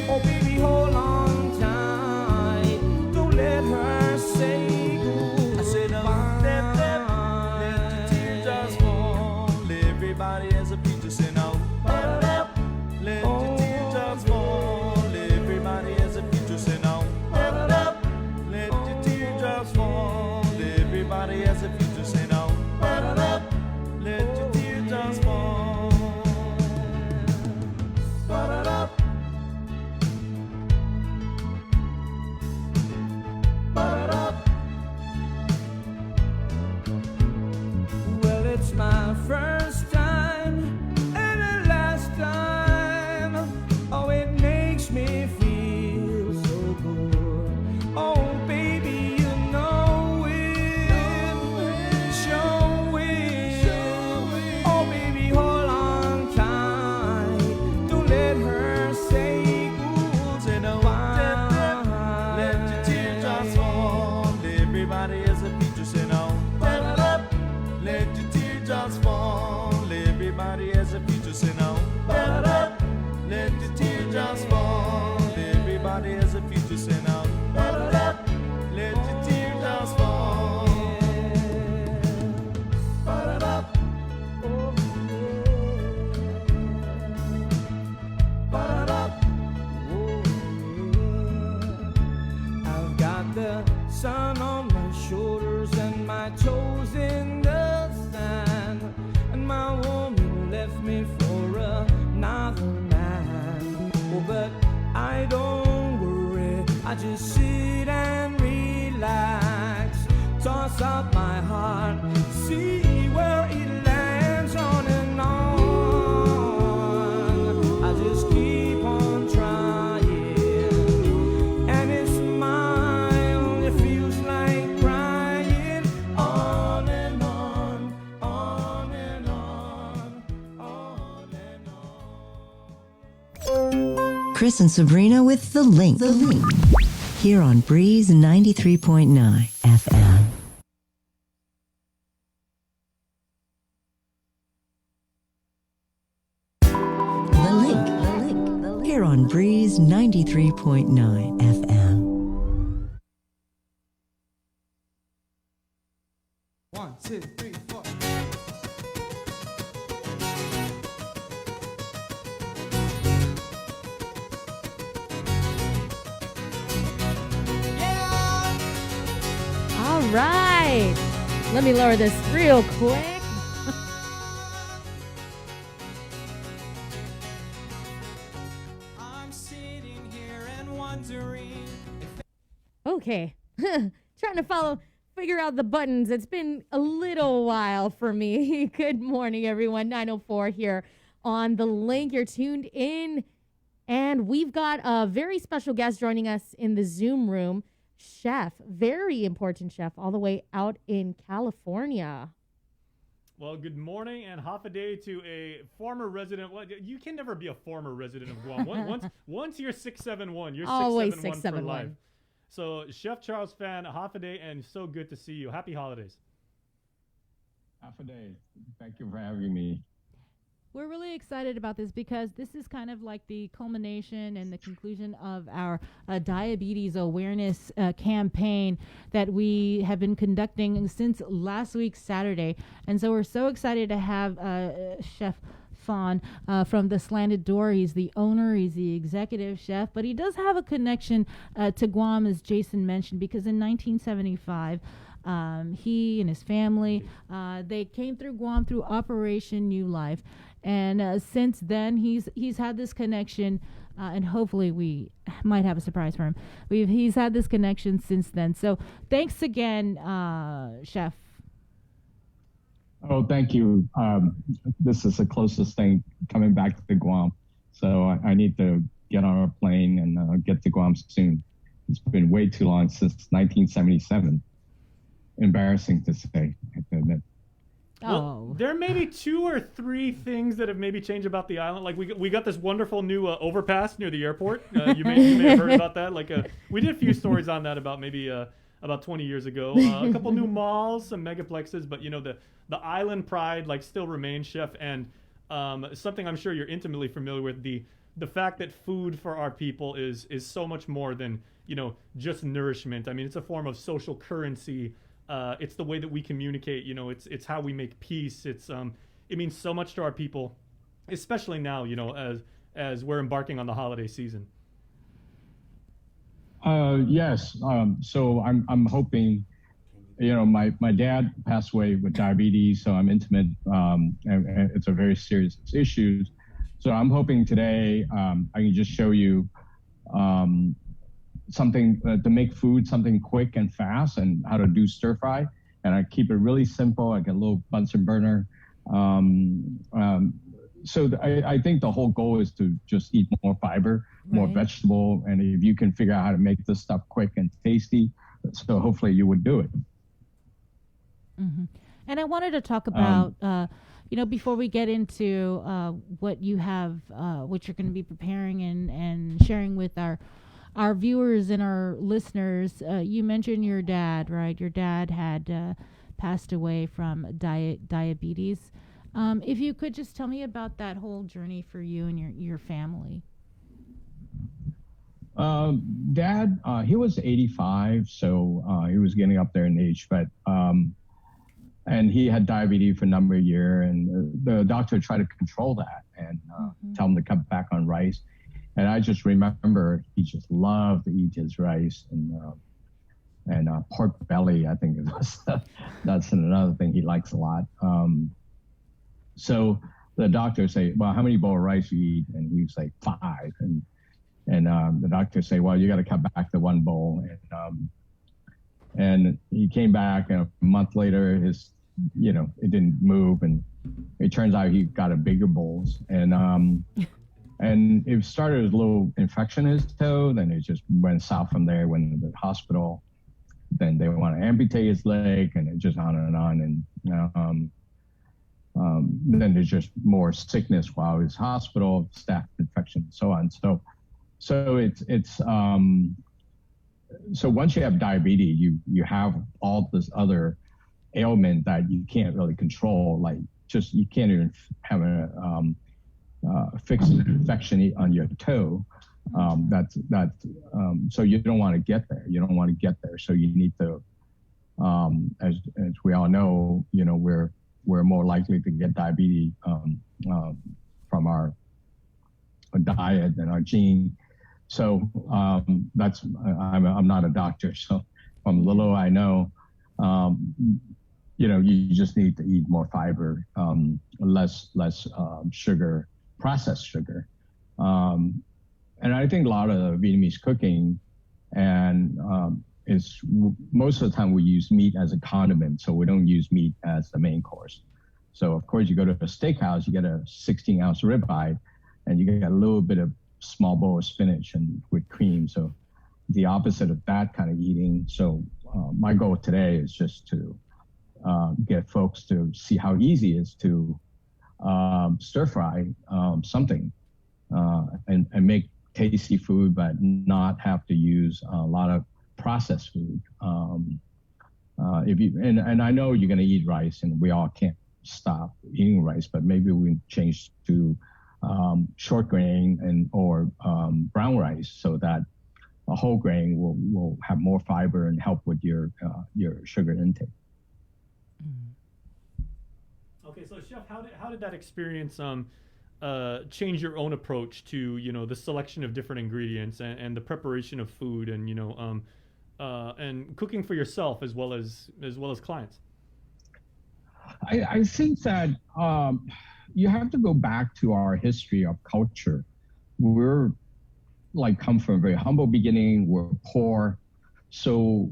Oh, baby, hold on tight. Don't let her say goodbye. I said, step, step, let the teardrops fall. Everybody has a future, say no. Step, step, let the teardrops fall. Everybody has a future, say no. Step, step, let the teardrops fall. Everybody has a future, say no. Step, step, let the teardrops fall. Ba-da-da. Ba-da-da. Well, it's my first time and the last time. Oh, it makes me feel so good. Oh, baby, you know it. Show it. Oh, baby, hold on tight. Don't let her say Say no, step, step, let your teardrops fall. Everybody has a future, say no. Step, step, let your teardrops fall. Everybody has a future, say no. Step, step, let your teardrops fall. Everybody has a future, say no. Step, step, let your teardrops fall. Ba-da-da. Oh, ba-da-da. Oh, yeah. I've got the sun on my shoulders and my toes in the sand, and my woman left me for another man. Oh, but I don't worry, I just sit and relax, toss up my heart, see where it lands. On and on, I just keep on trying, and it smiles, it feels like crying. On and on, on and on, on and on. Chris and Sabrina with The Link. Here on Breeze 93.9 FM. The Link. Here on Breeze 93.9 FM. 1, 2, 3, 4. All right. Let me lower this real quick. I'm sitting here and wondering if Okay. Trying to figure out the buttons. It's been a little while for me. Good morning, everyone. 9:04 here on The Link. You're tuned in, and we've got a very special guest joining us in the Zoom room. Chef, very important chef, all the way out in California. Well, good morning and half a day to a former resident. Well, you can never be a former resident of Guam. Once you're 671, you're Always 671 for life. 671. So, Chef Charles Fan, half a day, and so good to see you. Happy holidays. Half a day. Thank you for having me. We're really excited about this because this is kind of like the culmination and the conclusion of our diabetes awareness campaign that we have been conducting since last week, Saturday. And so we're so excited to have Chef Fawn from the Slanted Door. He's the owner, he's the executive chef, but he does have a connection to Guam, as Jason mentioned, because in 1975, he and his family, they came through Guam through Operation New Life. And since then, he's had this connection, and hopefully we might have a surprise for him. He's had this connection since then. So thanks again, Chef. Oh, thank you. This is the closest thing coming back to Guam. So I need to get on a plane and get to Guam soon. It's been way too long, since 1977. Embarrassing to say, I have to admit. Well, there may be 2 or 3 things that have maybe changed about the island. Like we got this wonderful new overpass near the airport. You may have heard about that. Like we did a few stories on that about maybe about 20 years ago. A couple new malls, some megaplexes, but you know the island pride like still remains, Chef, and something I'm sure you're intimately familiar with, the fact that food for our people is so much more than, you know, just nourishment. I mean, it's a form of social currency. It's the way that we communicate, you know, it's how we make peace. It means so much to our people, especially now, you know, as we're embarking on the holiday season. Yes. So I'm hoping, you know, my dad passed away with diabetes, so I'm intimate, and it's a very serious issue. So I'm hoping today I can just show you something to make food, something quick and fast, and how to do stir fry. And I keep it really simple. I get a little Bunsen burner. So I think the whole goal is to just eat more fiber, more vegetable. And if you can figure out how to make this stuff quick and tasty, so hopefully you would do it. Mm-hmm. And I wanted to talk about, you know, before we get into what you have, what you're going to be preparing and sharing with our viewers and our listeners, you mentioned your dad, right? Your dad had passed away from diabetes. If you could just tell me about that whole journey for you and your family. Dad, he was 85, so he was getting up there in age, but and he had diabetes for a number of years, and the doctor tried to control that and tell him to cut back on rice. And I just remember he just loved to eat his rice and pork belly. I think that's another thing he likes a lot. So the doctor say, well, how many bowl of rice you eat? And he was like 5. And the doctor say, well, you got to cut back to 1 bowl. And he came back, and a month later, it didn't move. And it turns out he got a bigger bowls. And it started as a little infection in his toe, then it just went south from there, went to the hospital. Then they want to amputate his leg, and it just on and on. And then there's just more sickness while he was in hospital, staph infection, and so on. So it's so once you have diabetes, you have all this other ailment that you can't really control, like just you can't even have a fixed infection on your toe. So you don't want to get there. You don't want to get there. So you need to, as we all know, you know, we're more likely to get diabetes from our diet and our gene. So I'm not a doctor. So from little I know, you know, you just need to eat more fiber, less sugar, processed sugar. And I think a lot of Vietnamese cooking and is most of the time we use meat as a condiment, so we don't use meat as the main course. So of course you go to a steakhouse, you get a 16-ounce ribeye, and you get a little bit of small bowl of spinach and with cream. So the opposite of that kind of eating. So my goal today is just to get folks to see how easy it is to stir fry something and make tasty food, but not have to use a lot of processed food. And I know you're going to eat rice, and we all can't stop eating rice, but maybe we change to short grain or brown rice, so that a whole grain will have more fiber and help with your sugar intake. Okay, so Chef, how did that experience change your own approach to the selection of different ingredients and the preparation of food and and cooking for yourself as well as clients? I think that you have to go back to our history of culture. We're come from a very humble beginning. We're poor, so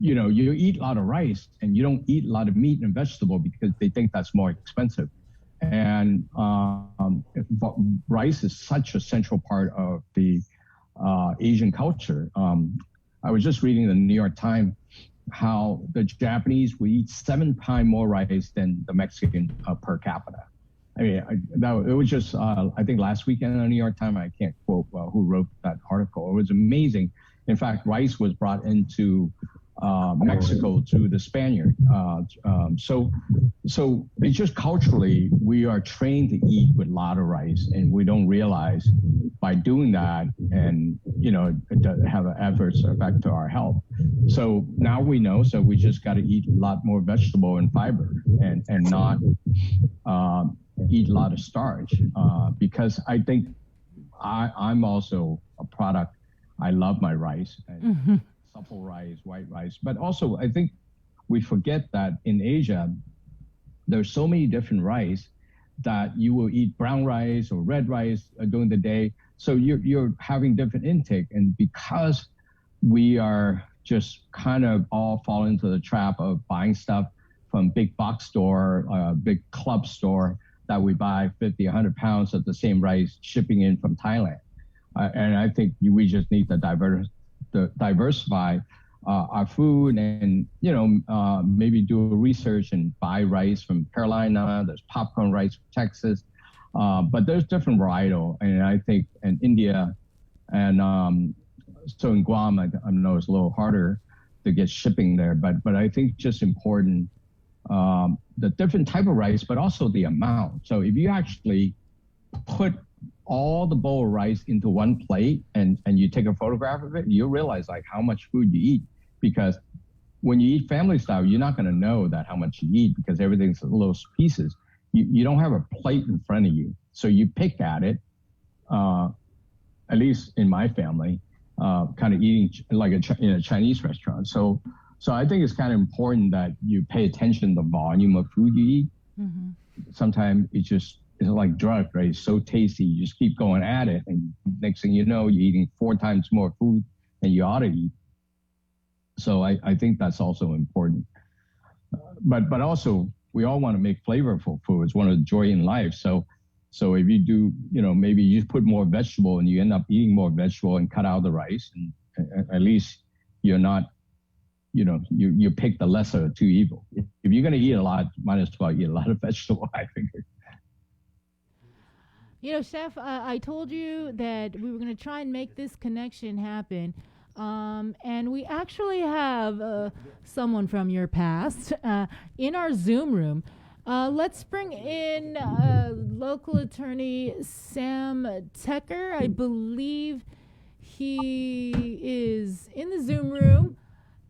you eat a lot of rice and you don't eat a lot of meat and vegetable because they think that's more expensive. And rice is such a central part of the Asian culture. I was just reading the New York Times how the Japanese will eat 7 times more rice than the Mexican per capita. I mean, it was just, I think last weekend in the New York Times, I can't quote who wrote that article. It was amazing. In fact, rice was brought into Mexico to the Spaniard. So it's just culturally, we are trained to eat with a lot of rice, and we don't realize by doing that, and it does have an adverse effect to our health. So now we know, so we just got to eat a lot more vegetable and fiber, and not eat a lot of starch, because I think I'm also a product. I love my rice. And supple rice, white rice. But also, I think we forget that in Asia, there's so many different rice that you will eat brown rice or red rice during the day. So you're having different intake. And because we are just kind of all fall into the trap of buying stuff from big box store, big club store, that we buy 50, 100 pounds of the same rice shipping in from Thailand. And I think we just need to diversify our food, and maybe do research and buy rice from Carolina. There's popcorn rice from Texas, but there's different varietal. And I think in India, and so in Guam, I know it's a little harder to get shipping there, but I think just important the different type of rice, but also the amount. So if you actually put all the bowl of rice into one plate and you take a photograph of it, you'll realize how much food you eat. Because when you eat family style, you're not going to know that how much you eat, because everything's little pieces. You don't have a plate in front of you. So you pick at it, at least in my family, kind of eating like in a Chinese restaurant. So I think it's kind of important that you pay attention to the volume of food you eat. Mm-hmm. Sometimes it's like drug, right? It's so tasty, you just keep going at it, and next thing you know, you're eating 4 times more food than you ought to eat. So I think that's also important. But also, we all want to make flavorful food. It's one of the joy in life. So if you do, maybe you just put more vegetable and you end up eating more vegetable and cut out the rice, and at least you're not, you pick the lesser of two evil. If you're going to eat a lot, might as well eat a lot of vegetable, I think. Chef, I told you that we were going to try and make this connection happen. And we actually have someone from your past in our Zoom room. Let's bring in local attorney Sam Tecker. I believe he is in the Zoom room.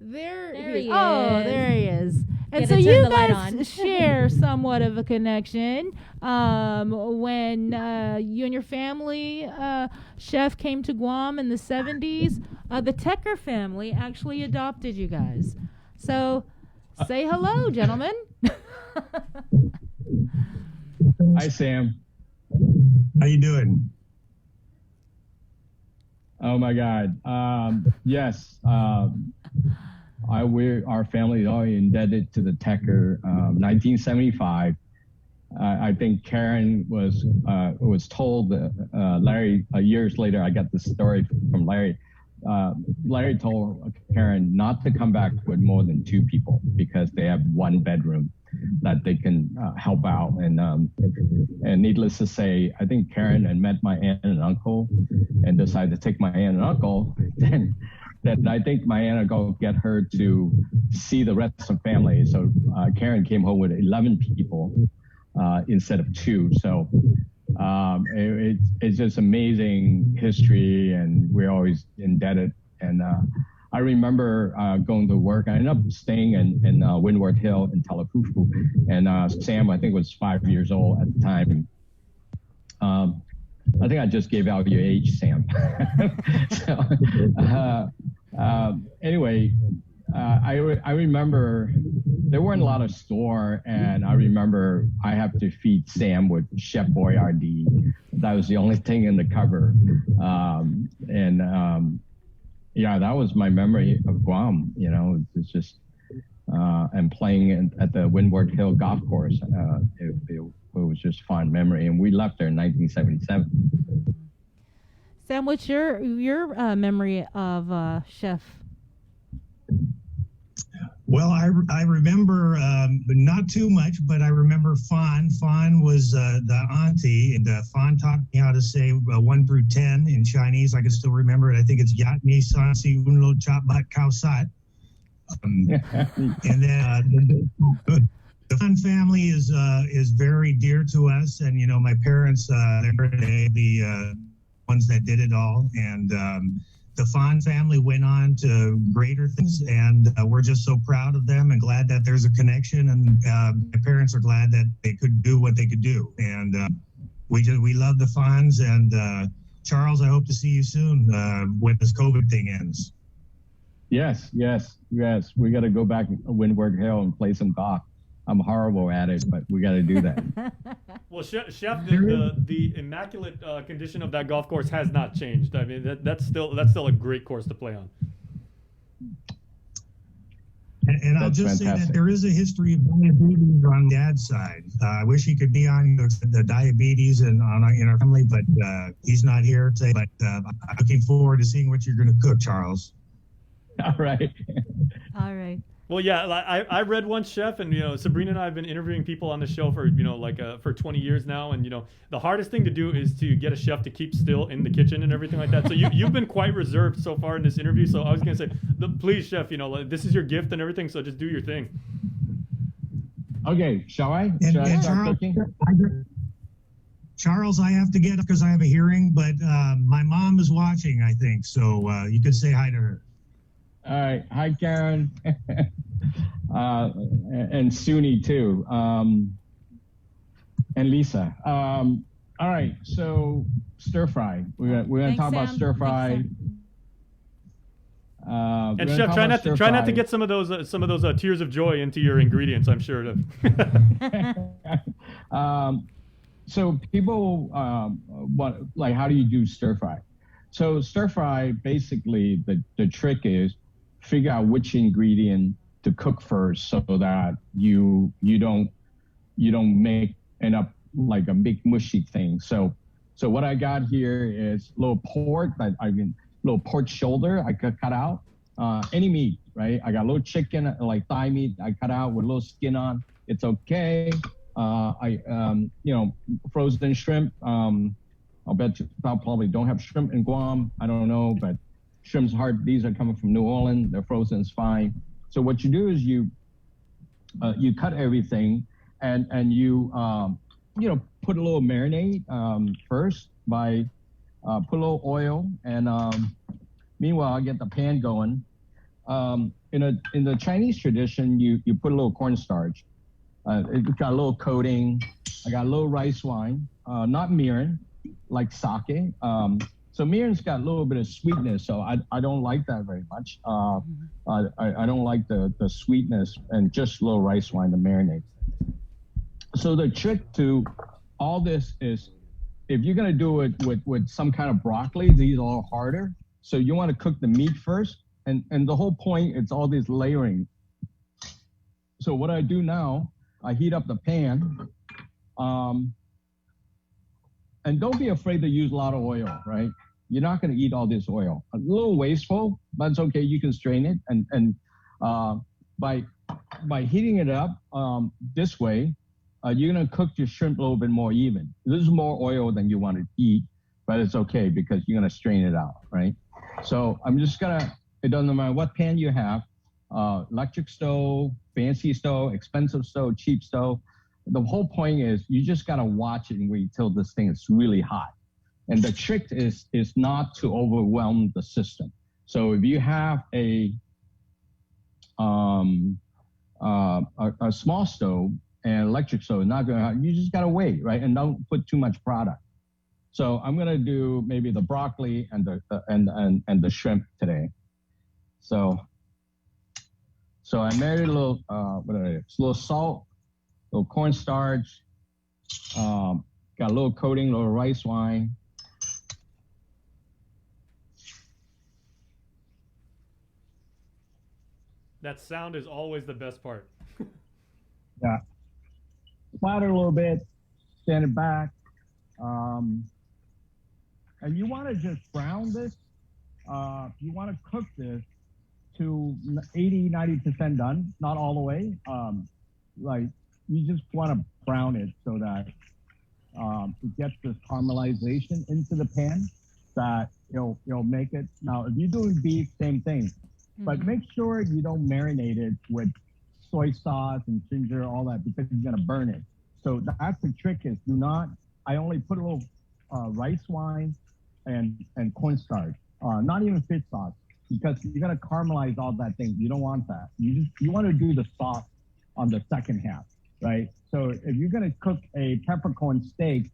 There he is. Oh, there he is. And so you guys share somewhat of a connection. When you and your family, Chef, came to Guam in the 70s, the Tecker family actually adopted you guys. So say hello, gentlemen. Hi, Sam. How you doing? Oh, my God. Yes. Our family is all indebted to the Tecker. 1975, I think Karen was told, Larry, years later, I got this story from Larry. Larry told Karen not to come back with more than 2 people because they have 1 bedroom that they can help out. And needless to say, I think Karen had met my aunt and uncle and decided to take my aunt and uncle. Then that I think my aunt will go get her to see the rest of the family. So Karen came home with 11 people instead of 2. So it's just amazing history, and we're always indebted. And I remember going to work. I ended up staying in Windward Hill in Talafufu, and Sam, I think, was 5 years old at the time. I think I just gave out your age, Sam. So, anyway, I remember there weren't a lot of store, and I remember I have to feed Sam with Chef Boyardee. That was the only thing in the cover. Yeah, that was my memory of Guam. You know, it's just, and playing at the Windward Hill Golf Course. It was just fond memory, and we left there in 1977. Sam, what's your memory of Chef? Well, I remember not too much, but I remember Fawn. Fawn was the auntie, and Fawn taught me how to say 1 through 10 in Chinese. I can still remember it. I think it's Yat Ni San Si Un Lo Chap Bat Kao Sat. And then the Fawn family is very dear to us, and you know, my parents, they're the ones that did it all, and the Fawn family went on to greater things, and we're just so proud of them and glad that there's a connection, and my parents are glad that they could do what they could do, and we love the Fawns, and Charles, I hope to see you soon when this COVID thing ends. Yes. We got to go back to Windward Hill and play some golf. I'm horrible at it, but we got to do that. Well, Chef, the immaculate condition of that golf course has not changed. I mean, that's still a great course to play on. And I'll just say that there is a history of diabetes on Dad's side. I wish he could be on the diabetes and in our family, but he's not here today. But I'm looking forward to seeing what you're going to cook, Charles. All right. All right. Well, yeah, I read one, Chef, and you know, Sabrina and I have been interviewing people on the show for for 20 years now, and you know, the hardest thing to do is to get a chef to keep still in the kitchen and everything like that. So you've been quite reserved so far in this interview. So I was gonna say, please, Chef, this is your gift and everything. So just do your thing. Okay, shall I? And I start Charles, cooking? Charles, I have to get because I have a hearing, but my mom is watching, I think, so you could say hi to her. All right. Hi, Karen. And Suni, too. And Lisa. All right. So, stir fry. We're going to talk about stir fry. And Chef, try not to get some of those tears of joy into your ingredients. I'm sure. So people, how do you do stir fry? So stir fry, basically, the trick is figure out which ingredient to cook first, so that you don't end up like a big mushy thing. So what I got here is little pork, little pork shoulder I could cut out. Any meat, right? I got a little chicken, like thigh meat, I cut out with a little skin on. It's okay. Frozen shrimp. I'll bet you probably don't have shrimp in Guam. I don't know, but shrimp's hard. These are coming from New Orleans. They're frozen, it's fine. So what you do is you cut everything, and you put a little marinade first by put a little oil, and meanwhile I get the pan going. In the Chinese tradition, you put a little cornstarch. It's got a little coating. I got a little rice wine, not mirin, like sake. So mirin's got a little bit of sweetness, so I don't like that very much. I don't like the sweetness, and just a little rice wine to marinate. So the trick to all this is, if you're gonna do it with some kind of broccoli, these are all harder. So you want to cook the meat first, and the whole point, it's all this layering. So what I do now, I heat up the pan, and don't be afraid to use a lot of oil, right? You're not going to eat all this oil. A little wasteful, but it's okay. You can strain it, and by heating it up this way, you're going to cook your shrimp a little bit more even. This is more oil than you want to eat, but it's okay because you're going to strain it out, right? So I'm just going to it doesn't matter what pan you have, electric stove, fancy stove, expensive stove, cheap stove. The whole point is you just got to watch it and wait till this thing is really hot. And the trick is not to overwhelm the system. So if you have a small stove and electric stove, not gonna, you just gotta wait, right? And don't put too much product. So I'm gonna do maybe the broccoli and the shrimp today. So I made a little a little salt, a little cornstarch, got a little coating, a little rice wine. That sound is always the best part. Yeah. Splatter a little bit, stand it back. And you want to just brown this. You want to cook this to 80, 90% done, not all the way. Like you just want to brown it so that it gets this caramelization into the pan that it'll make it. Now, if you're doing beef, same thing. But make sure you don't marinate it with soy sauce and ginger, all that, because you're gonna burn it. So that's the trick is I only put a little rice wine and cornstarch, not even fish sauce, because you're gonna caramelize all that thing. You don't want that. You want to do the sauce on the second half, right? So if you're gonna cook a peppercorn steak,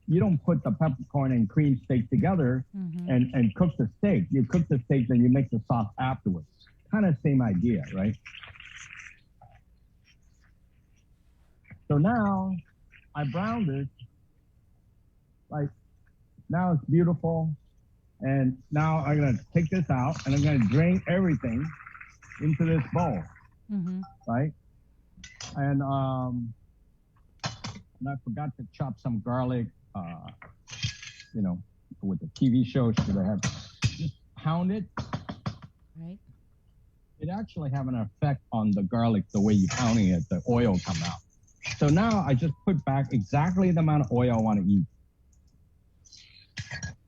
you don't put the peppercorn and cream steak together and cook the steak. You cook the steak, then you make the sauce afterwards. Kind of same idea, right? So now I browned it. Like now it's beautiful. And now I'm gonna take this out and I'm gonna drain everything into this bowl, right? And I forgot to chop some garlic. With the TV show, should I have just pound it? Right. It actually have an effect on the garlic, the way you're pounding it, the oil come out. So now I just put back exactly the amount of oil I want to eat.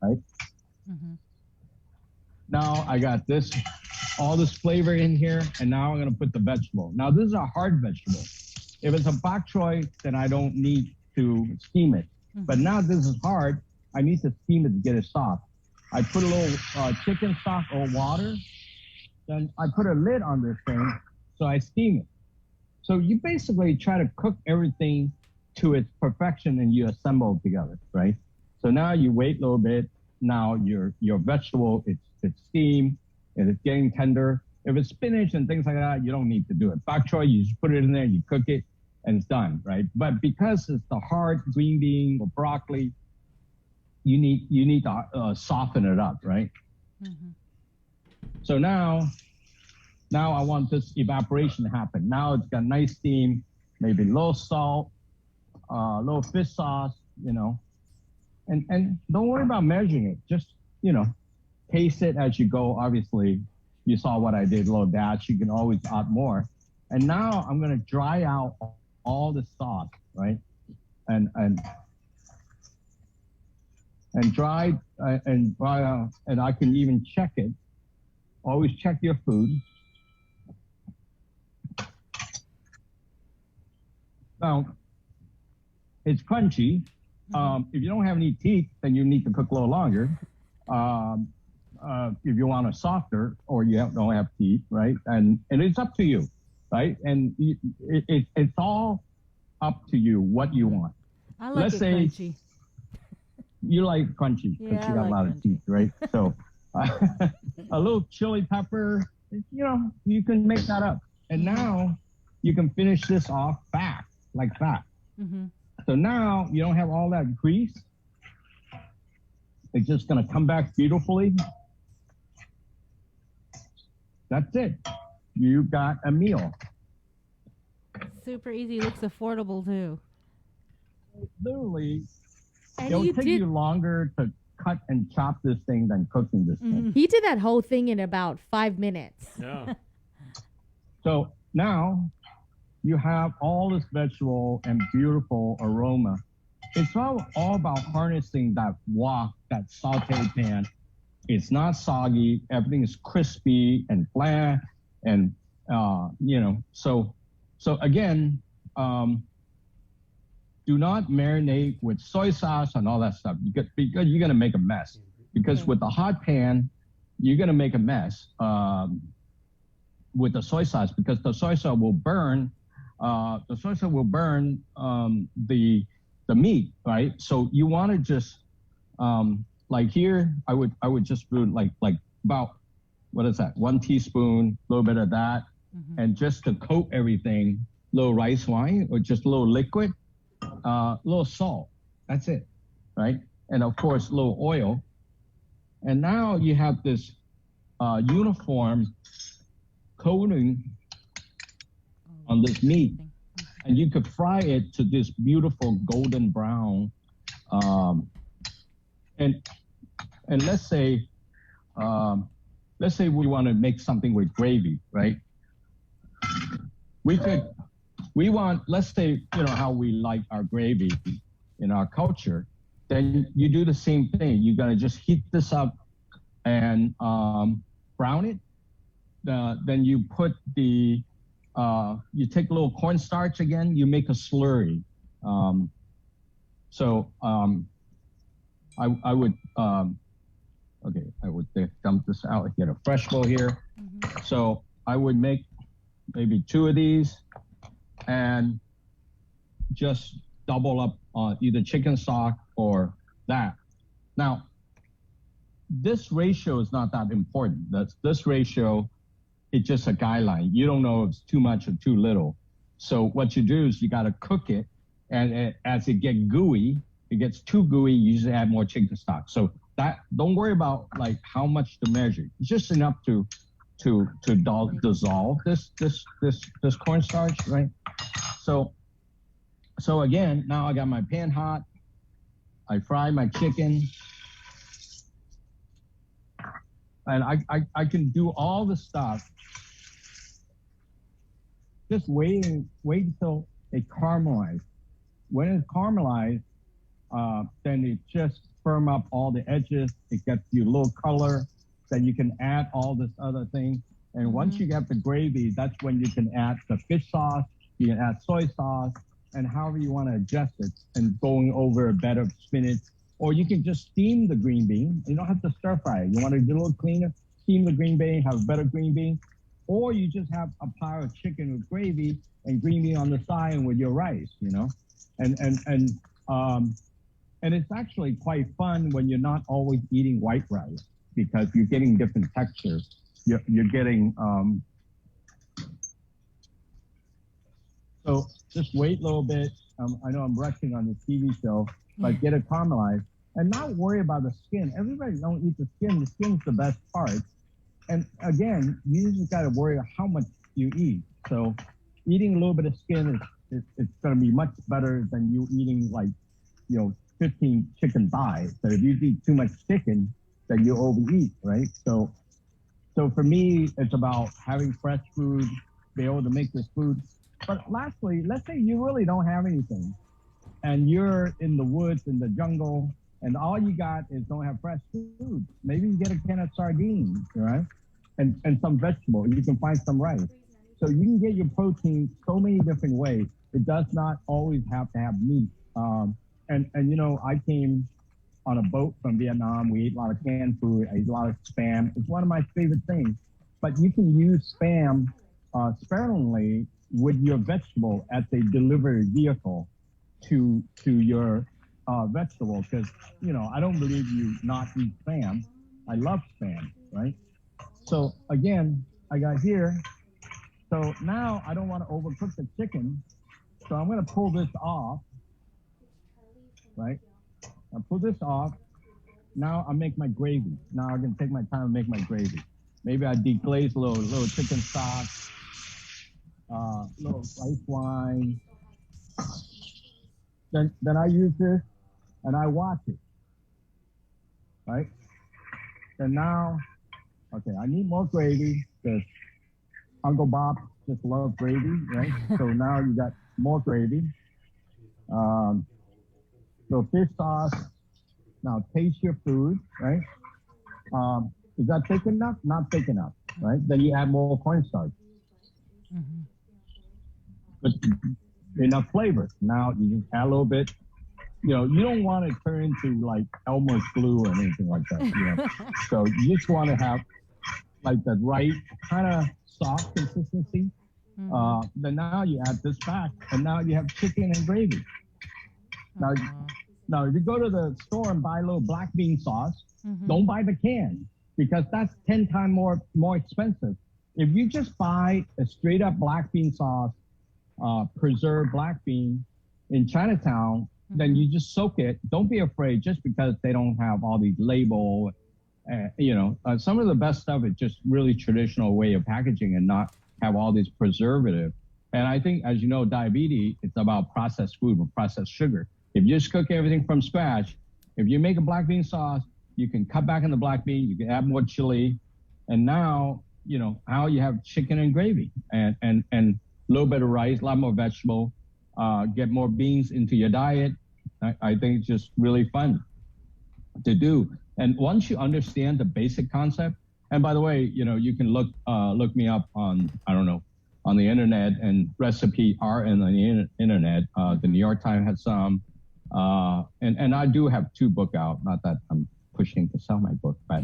Right? Now I got all this flavor in here, and now I'm gonna put the vegetable. Now this is a hard vegetable. If it's a bok choy, then I don't need to steam it. But now this is hard. I need to steam it to get it soft. I put a little chicken stock or water. Then I put a lid on this thing, so I steam it. So you basically try to cook everything to its perfection and you assemble it together, right? So now you wait a little bit. Now your vegetable, it's steamed and it's getting tender. If it's spinach and things like that, you don't need to do it. Bok choy, you just put it in there, you cook it, and it's done, right? But because it's the hard green bean or broccoli, you need to soften it up, right? So now I want this evaporation to happen. Now it's got nice steam, maybe a little salt, a little fish sauce, and don't worry about measuring it. Just, taste it as you go. Obviously, you saw what I did, a little dash. You can always add more. And now I'm gonna dry out all the sauce, right? And dry out, and I can even check it. Always check your food. Now, it's crunchy. If you don't have any teeth, then you need to cook a little longer. If you want it softer or you don't have teeth, right? And it's up to you, right? And it's all up to you what you want. I like Let's it say crunchy. you like crunchy because Yeah, you got I like a lot of teeth, right? So a little chili pepper, you can make that up. And now you can finish this off fast, like that. So now you don't have all that grease. It's just gonna come back beautifully. That's it. You got a meal. Super easy. Looks affordable too. Literally, And it'll you take did- you longer to cut and chop this thing than cooking this thing. He did that whole thing in about 5 minutes. Yeah. So now you have all this vegetable and beautiful aroma. It's all about harnessing that wok, that saute pan, It's not soggy. Everything is crispy and flat, and So again, do not marinate with soy sauce and all that stuff because you're gonna make a mess. Because with the hot pan, you're gonna make a mess with the soy sauce because the soy sauce will burn. The soy sauce will burn the meat, right? So you want to just like here, I would just do like about, what is that? 1 teaspoon, a little bit of that, and just to coat everything, little rice wine or just a little liquid, little salt. That's it, right? And of course, a little oil. And now you have this uniform coating on this meat, and you could fry it to this beautiful golden brown. And let's say we want to make something with gravy, right? Let's say, how we like our gravy in our culture, then you do the same thing. You're gonna just heat this up and brown it. Then you put you take a little cornstarch again, you make a slurry. I would dump this out, get a fresh bowl here. So I would make maybe 2 of these and just double up on either chicken stock or that. Now, this ratio is not that important. This ratio, it's just a guideline. You don't know if it's too much or too little. So what you do is you got to cook it, and as it gets gooey, it gets too gooey, you usually add more chicken stock. So that, don't worry about like how much to measure. It's just enough to dissolve this cornstarch, right? So again, now I got my pan hot. I fry my chicken, and I can do all the stuff. Just wait until it caramelizes. When it's caramelized, then it just firm up all the edges. It gets you a little color. Then you can add all this other thing. And once you get the gravy, that's when you can add the fish sauce. You can add soy sauce, and however you want to adjust it, and going over a bed of spinach. Or you can just steam the green bean. You don't have to stir fry it. You want to get a little cleaner, steam the green bean, have a better green bean. Or you just have a pile of chicken with gravy and green bean on the side and with your rice, And it's actually quite fun when you're not always eating white rice because you're getting different textures. You're getting, so just wait a little bit. I know I'm rushing on the TV show, but get it caramelized and not worry about the skin. Everybody don't eat the skin. The skin's the best part. And again, you just got to worry about how much you eat. So eating a little bit of skin it's going to be much better than you eating 15 chicken thighs. So if you eat too much chicken, then you overeat, right? So for me, it's about having fresh food, be able to make this food. But lastly, let's say you really don't have anything and you're in the woods, in the jungle, and all you got is don't have fresh food. Maybe you get a can of sardines, right? And some vegetables. You can find some rice. So you can get your protein so many different ways. It does not always have to have meat. I came on a boat from Vietnam. We ate a lot of canned food. I ate a lot of Spam. It's one of my favorite things. But you can use Spam sparingly with your vegetable as a delivery vehicle to your vegetable. Because, I don't believe you not eat Spam. I love Spam, right? So again, I got here. So now I don't want to overcook the chicken. So I'm going to pull this off, right? I pull this off. Now I make my gravy. Now I can take my time and make my gravy. Maybe I deglaze a little chicken stock, little rice wine. Then I use this and I wash it, right? And now, okay, I need more gravy because Uncle Bob just loves gravy, right? So now you got more gravy. So fish sauce. Now taste your food, right? Is that thick enough? Not thick enough, right? Then you add more cornstarch. But enough flavor. Now you just add a little bit. You know, you don't want to turn into like Elmer's glue or anything like that. You know? So you just want to have like the right kind of soft consistency. Then now you add this back, and now you have chicken and gravy. Now if you go to the store and buy a little black bean sauce, don't buy the can because that's 10 times more expensive. If you just buy a straight up black bean sauce, preserved black bean in Chinatown, then you just soak it. Don't be afraid just because they don't have all these label. Some of the best stuff is just really traditional way of packaging and not have all these preservative. And I think, as you know, diabetes, it's about processed food or processed sugar. If you just cook everything from scratch, if you make a black bean sauce, you can cut back on the black bean, you can add more chili, and now you have chicken and gravy and a little bit of rice, a lot more vegetable, get more beans into your diet. I think it's just really fun to do. And once you understand the basic concept, and by the way, you can look me up on, on the internet, and recipe are in the internet. The New York Times has some, and I do have 2 books out. Not that I'm pushing to sell my book, but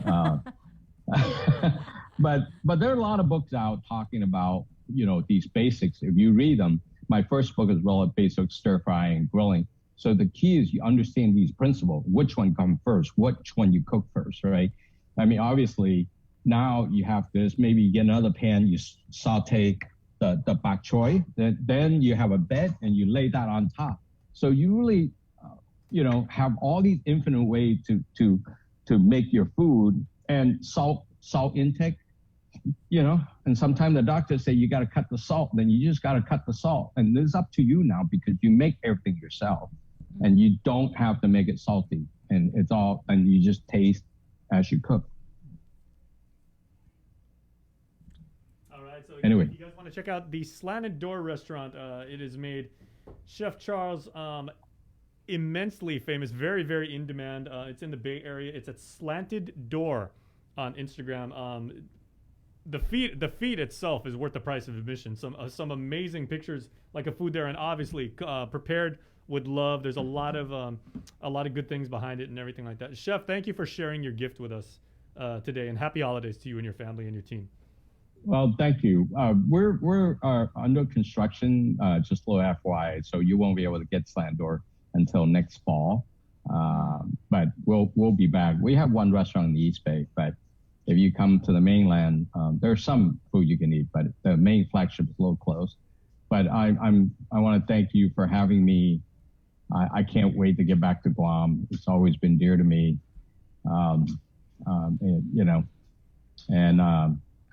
but there are a lot of books out talking about these basics. If you read them, my first book is Relative Basic Stir Frying and Grilling. So the key is you understand these principles. Which one comes first? Which one you cook first, right? I mean, obviously, now you have this. Maybe you get another pan, you saute the bok choy, then you have a bed and you lay that on top. So you really, have all these infinite ways to make your food, and salt intake. And sometimes the doctors say you got to cut the salt, then you just got to cut the salt. And it's up to you now because you make everything yourself and you don't have to make it salty, and you just taste as you cook. All right. So anyway, you guys want to check out the Slanted Door restaurant. It is made Chef Charles, immensely famous, very, very in demand. It's in the Bay Area. It's at Slanted Door on Instagram. The feed itself is worth the price of admission. Some amazing pictures, like a food there, and obviously prepared with love. There's a lot of good things behind it and everything like that. Chef, thank you for sharing your gift with us today, and happy holidays to you and your family and your team. Well, thank you. We're under construction, just a little FYI, so you won't be able to get Slanted Door until next fall. But we'll be back. We have one restaurant in the East Bay, but if you come to the mainland, there's some food you can eat, but the main flagship is a little close. But I want to thank you for having me. I can't wait to get back to Guam. It's always been dear to me.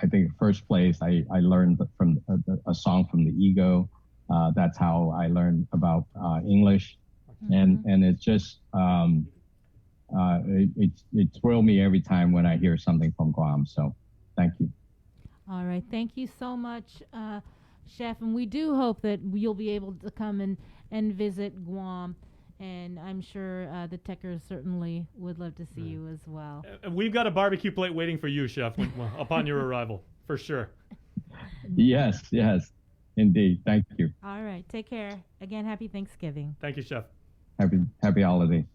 I think first place I learned from a song from the Ego. That's how I learned about English, and it's just it thrilled me every time when I hear something from Guam. So thank you. All right, thank you so much, Chef, and we do hope that you'll be able to come and visit Guam. And I'm sure the Techers certainly would love to see you as well. We've got a barbecue plate waiting for you, Chef, upon your arrival, for sure. Yes, indeed. Thank you. All right, take care. Again, happy Thanksgiving. Thank you, Chef. Happy holiday.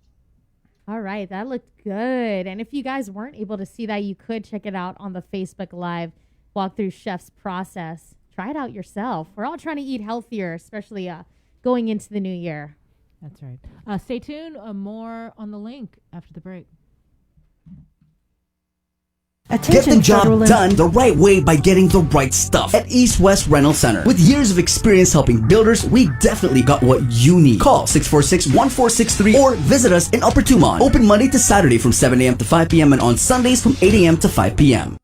All right, that looked good. And if you guys weren't able to see that, you could check it out on the Facebook Live, walk through Chef's process. Try it out yourself. We're all trying to eat healthier, especially going into the new year. That's right. Stay tuned. More on the link after the break. Get the job done the right way by getting the right stuff at East West Rental Center. With years of experience helping builders, we definitely got what you need. Call 646-1463 or visit us in Upper Tumon. Open Monday to Saturday from 7 a.m. to 5 p.m. and on Sundays from 8 a.m. to 5 p.m.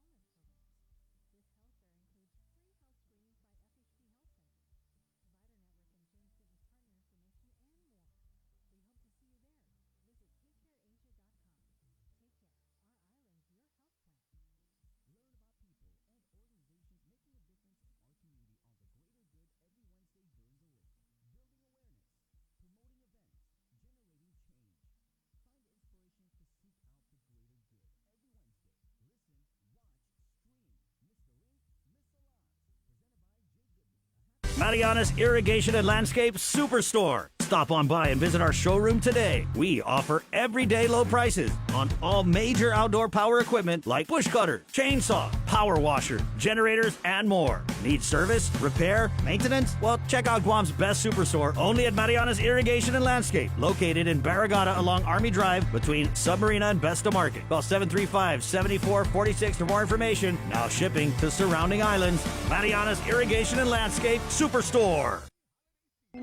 Mariana's Irrigation and Landscape Superstore. Stop on by and visit our showroom today. We offer everyday low prices on all major outdoor power equipment like bush cutter, chainsaw, power washer, generators, and more. Need service, repair, maintenance? Well, check out Guam's best superstore only at Mariana's Irrigation and Landscape, located in Barragata along Army Drive between Submarina and Besta Market. Call 735-7446 for more information. Now shipping to surrounding islands. Mariana's Irrigation and Landscape Superstore.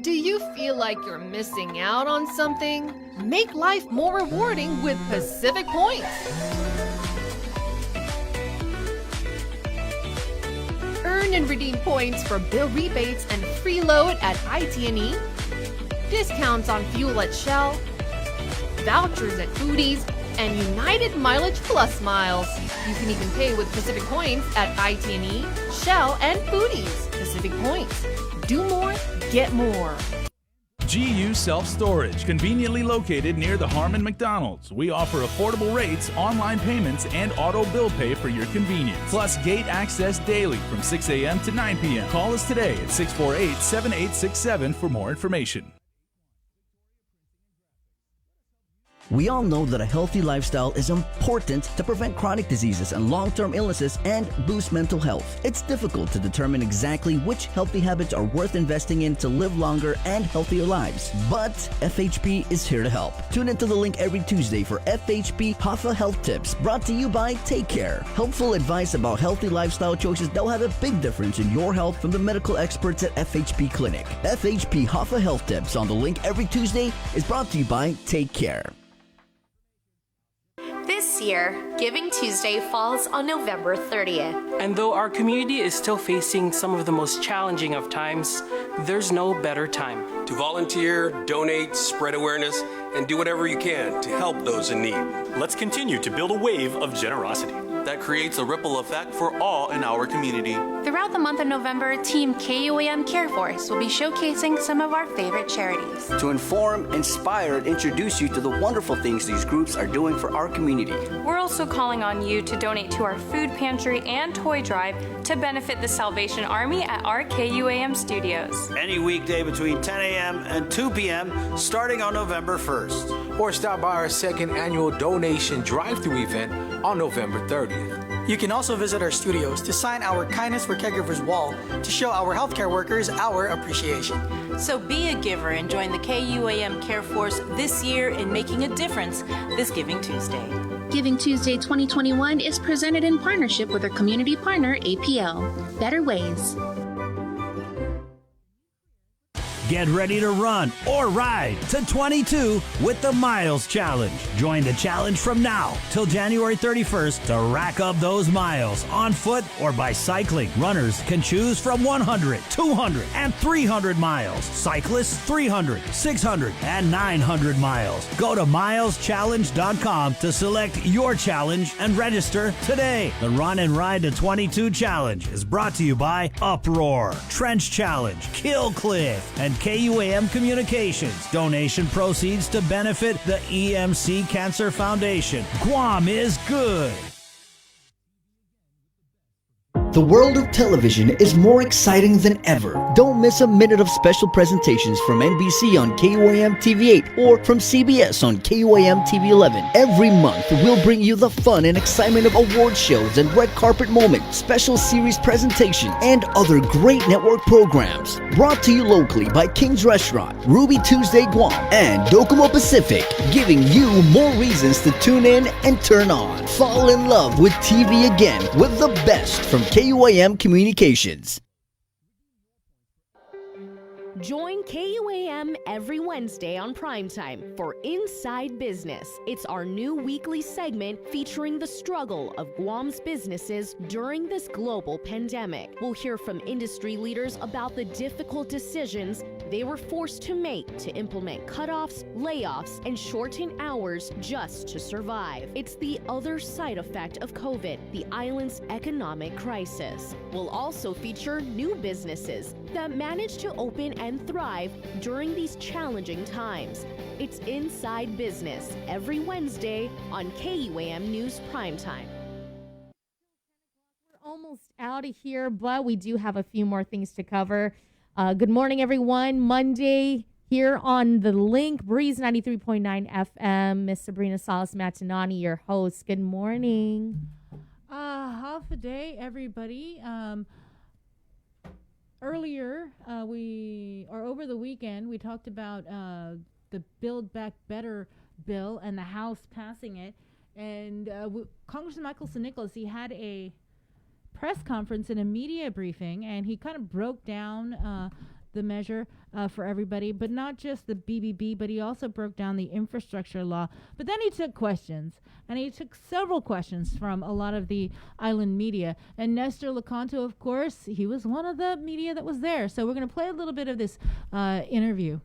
Do you feel like you're missing out on something? Make life more rewarding with Pacific Points. Earn and redeem points for bill rebates and free load at IT&E, discounts on fuel at Shell, vouchers at Foodies, and United Mileage Plus miles. You can even pay with Pacific Points at IT&E, Shell, and Foodies. Pacific Points. Do more, get more. GU Self-Storage, conveniently located near the Harmon McDonald's. We offer affordable rates, online payments, and auto bill pay for your convenience. Plus gate access daily from 6 a.m. to 9 p.m. Call us today at 648-7867 for more information. We all know that a healthy lifestyle is important to prevent chronic diseases and long-term illnesses and boost mental health. It's difficult to determine exactly which healthy habits are worth investing in to live longer and healthier lives. But FHP is here to help. Tune into The Link every Tuesday for FHP Hoffa Health Tips, brought to you by Take Care. Helpful advice about healthy lifestyle choices that will have a big difference in your health from the medical experts at FHP Clinic. FHP Hoffa Health Tips on The Link every Tuesday is brought to you by Take Care. This year, Giving Tuesday falls on November 30th. And though our community is still facing some of the most challenging of times, there's no better time to volunteer, donate, spread awareness, and do whatever you can to help those in need. Let's continue to build a wave of generosity that creates a ripple effect for all in our community. Throughout the month of November, Team KUAM Care Force will be showcasing some of our favorite charities. To inform, inspire, and introduce you to the wonderful things these groups are doing for our community. We're also calling on you to donate to our food pantry and toy drive to benefit the Salvation Army at our KUAM studios. Any weekday between 10 a.m. and 2 p.m. starting on November 1st. Or stop by our second annual donation drive-thru event on November 30th. You can also visit our studios to sign our Kindness for Caregivers wall to show our healthcare workers our appreciation. So be a giver and join the KUAM Care Force this year in making a difference this Giving Tuesday. Giving Tuesday 2021 is presented in partnership with our community partner, APL. Better Ways. Get ready to run or ride to 22 with the Miles Challenge. Join the challenge from now till January 31st to rack up those miles on foot or by cycling. Runners can choose from 100, 200, and 300 miles. Cyclists 300, 600, and 900 miles. Go to mileschallenge.com to select your challenge and register today. The Run and Ride to 22 Challenge is brought to you by Uproar, Trench Challenge, Killcliff, and KUAM Communications. Donation proceeds to benefit the EMC Cancer Foundation. Guam is good. The world of television is more exciting than ever. Don't miss a minute of special presentations from NBC on KUAM TV8 or from CBS on KUAM TV11. Every month, we'll bring you the fun and excitement of award shows and red carpet moments, special series presentations, and other great network programs. Brought to you locally by King's Restaurant, Ruby Tuesday Guam, and Docomo Pacific, giving you more reasons to tune in and turn on. Fall in love with TV again with the best from KUAM Communications. Join KUAM every Wednesday on Primetime for Inside Business. It's our new weekly segment featuring the struggle of Guam's businesses during this global pandemic. We'll hear from industry leaders about the difficult decisions they were forced to make to implement cutoffs, layoffs, and shorten hours just to survive. It's the other side effect of COVID, the island's economic crisis. We'll also feature new businesses that managed to open and thrive during these challenging times. It's Inside Business every Wednesday on KUAM News Primetime. We're almost out of here, but we do have a few more things to cover. Good morning, everyone. Monday here on the link, Breeze 93.9 FM. Miss Sabrina Salas Matinani, your host. Good morning. Half a day, everybody. Earlier, over the weekend, we talked about the Build Back Better bill and the House passing it. And Congressman Michael St. Nicholas, he had a press conference and a media briefing, and he kind of broke down the measure for everybody, but not just the BBB, but he also broke down the infrastructure law. But then he took questions, and he took several questions from a lot of the island media. And Nestor Lecanto, of course, he was one of the media that was there. So we're going to play a little bit of this interview.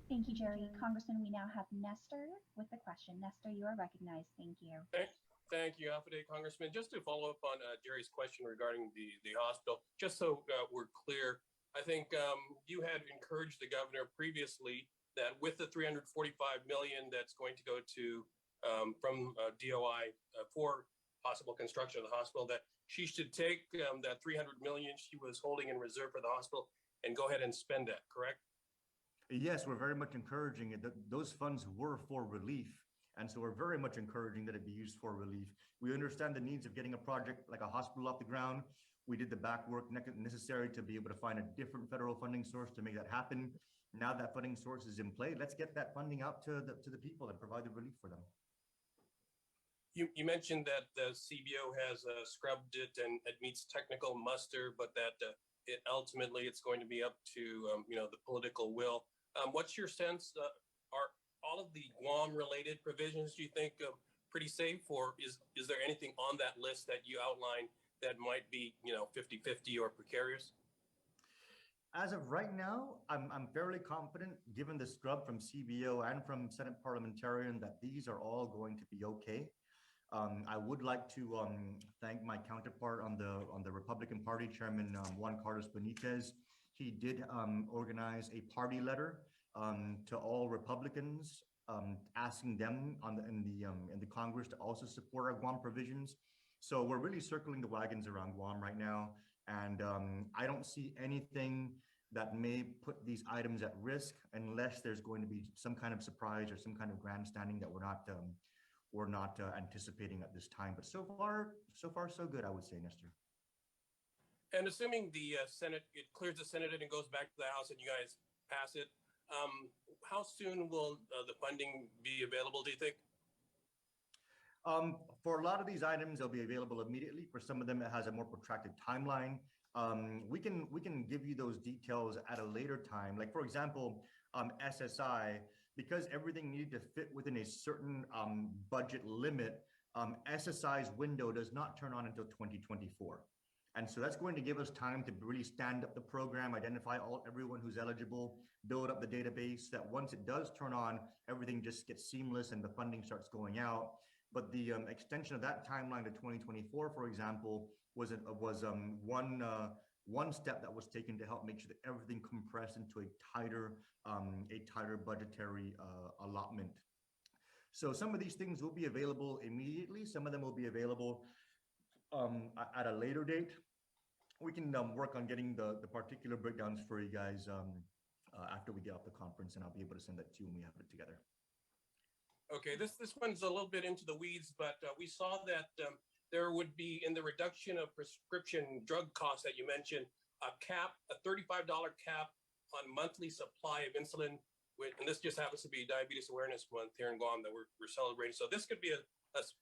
Thank you, Jerry. Congressman, we now have Nestor with the question. Nestor, you are recognized. Thank you. Thank you, Alpha Congressman. Just to follow up on Jerry's question regarding the hospital, just so we're clear, I think you had encouraged the governor previously that with the $345 million that's going to go to from DOI for possible construction of the hospital, that she should take that $300 million she was holding in reserve for the hospital and go ahead and spend that, correct? Yes, we're very much encouraging it. Those funds were for relief. And so we're very much encouraging that it be used for relief. We understand the needs of getting a project like a hospital off the ground. We did the back work necessary to be able to find a different federal funding source to make that happen. Now that funding source is in play, let's get that funding out to the people and provide the relief for them. You mentioned that the CBO has scrubbed it and it meets technical muster, but that ultimately it's going to be up to the political will. What's your sense? Are all of the Guam-related provisions, do you think, pretty safe, or is there anything on that list that you outlined that might be 50-50 or precarious? As of right now, I'm fairly confident, given the scrub from CBO and from Senate parliamentarian, that these are all going to be okay. I would like to thank my counterpart on the Republican Party, Chairman Juan Carlos Benitez. He did organize a party letter to all Republicans, asking them in the Congress to also support our Guam provisions. So we're really circling the wagons around Guam right now, and I don't see anything that may put these items at risk unless there's going to be some kind of surprise or some kind of grandstanding that we're not anticipating at this time. But so far so good, I would say, Nestor. And assuming the Senate, it clears the Senate and goes back to the House and you guys pass it, how soon will the funding be available, do you think? For a lot of these items, they'll be available immediately. For some of them, it has a more protracted timeline. We can give you those details at a later time. Like, for example, SSI, because everything needed to fit within a certain budget limit, SSI's window does not turn on until 2024. And so that's going to give us time to really stand up the program, identify everyone who's eligible, build up the database, that once it does turn on, everything just gets seamless and the funding starts going out. But the extension of that timeline to 2024, for example, was one step that was taken to help make sure that everything compressed into a tighter budgetary allotment. So some of these things will be available immediately. Some of them will be available at a later date. We can work on getting the particular breakdowns for you guys after we get off the conference, and I'll be able to send that to you when we have it together. Okay, this one's a little bit into the weeds, but we saw that there would be, in the reduction of prescription drug costs that you mentioned, a $35 cap on monthly supply of insulin. And this just happens to be Diabetes Awareness Month here in Guam that we're celebrating. So this could be a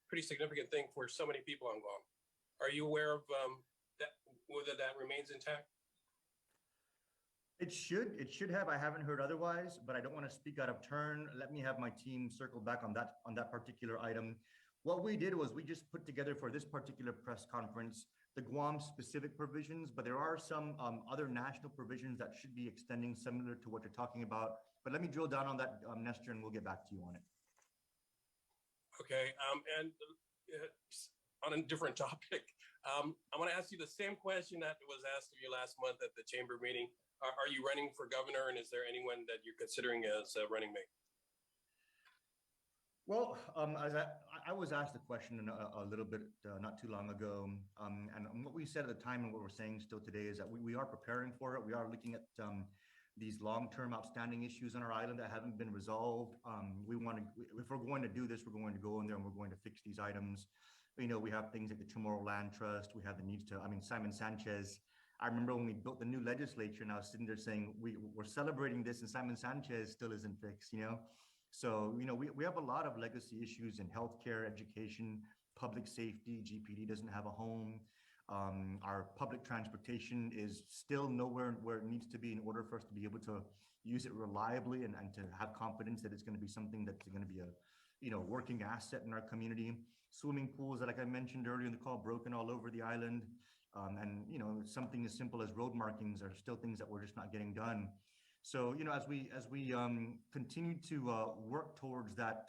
pretty significant thing for so many people on Guam. Are you aware of that, whether that remains intact? It should have. I haven't heard otherwise, but I don't want to speak out of turn. Let me have my team circle back on that particular item. What we did was we just put together for this particular press conference the Guam specific provisions, but there are some other national provisions that should be extending similar to what you're talking about. But let me drill down on that, Nestor, and we'll get back to you on it. Okay, and on a different topic, I want to ask you the same question that was asked of you last month at the chamber meeting. Are you running for governor, and is there anyone that you're considering as a running mate? Well, as I was asked a question a little bit not too long ago, and what we said at the time and what we're saying still today is that we are preparing for it. We are looking at these long-term outstanding issues on our island that haven't been resolved. We want to, if we're going to do this, we're going to go in there and we're going to fix these items. You know, we have things like the Chamorro Land Trust. We have the needs to, I mean, Simon Sanchez. I remember when we built the new legislature and I was sitting there saying, we're celebrating this and Simon Sanchez still isn't fixed, you know? So, you know, we have a lot of legacy issues in healthcare, education, public safety. GPD doesn't have a home. Our public transportation is still nowhere where it needs to be in order for us to be able to use it reliably and to have confidence that it's going to be something that's going to be a, you know, working asset in our community. Swimming pools that, like I mentioned earlier in the call, broken all over the island. And, you know, something as simple as road markings are still things that we're just not getting done. So, you know, as we continue to work towards that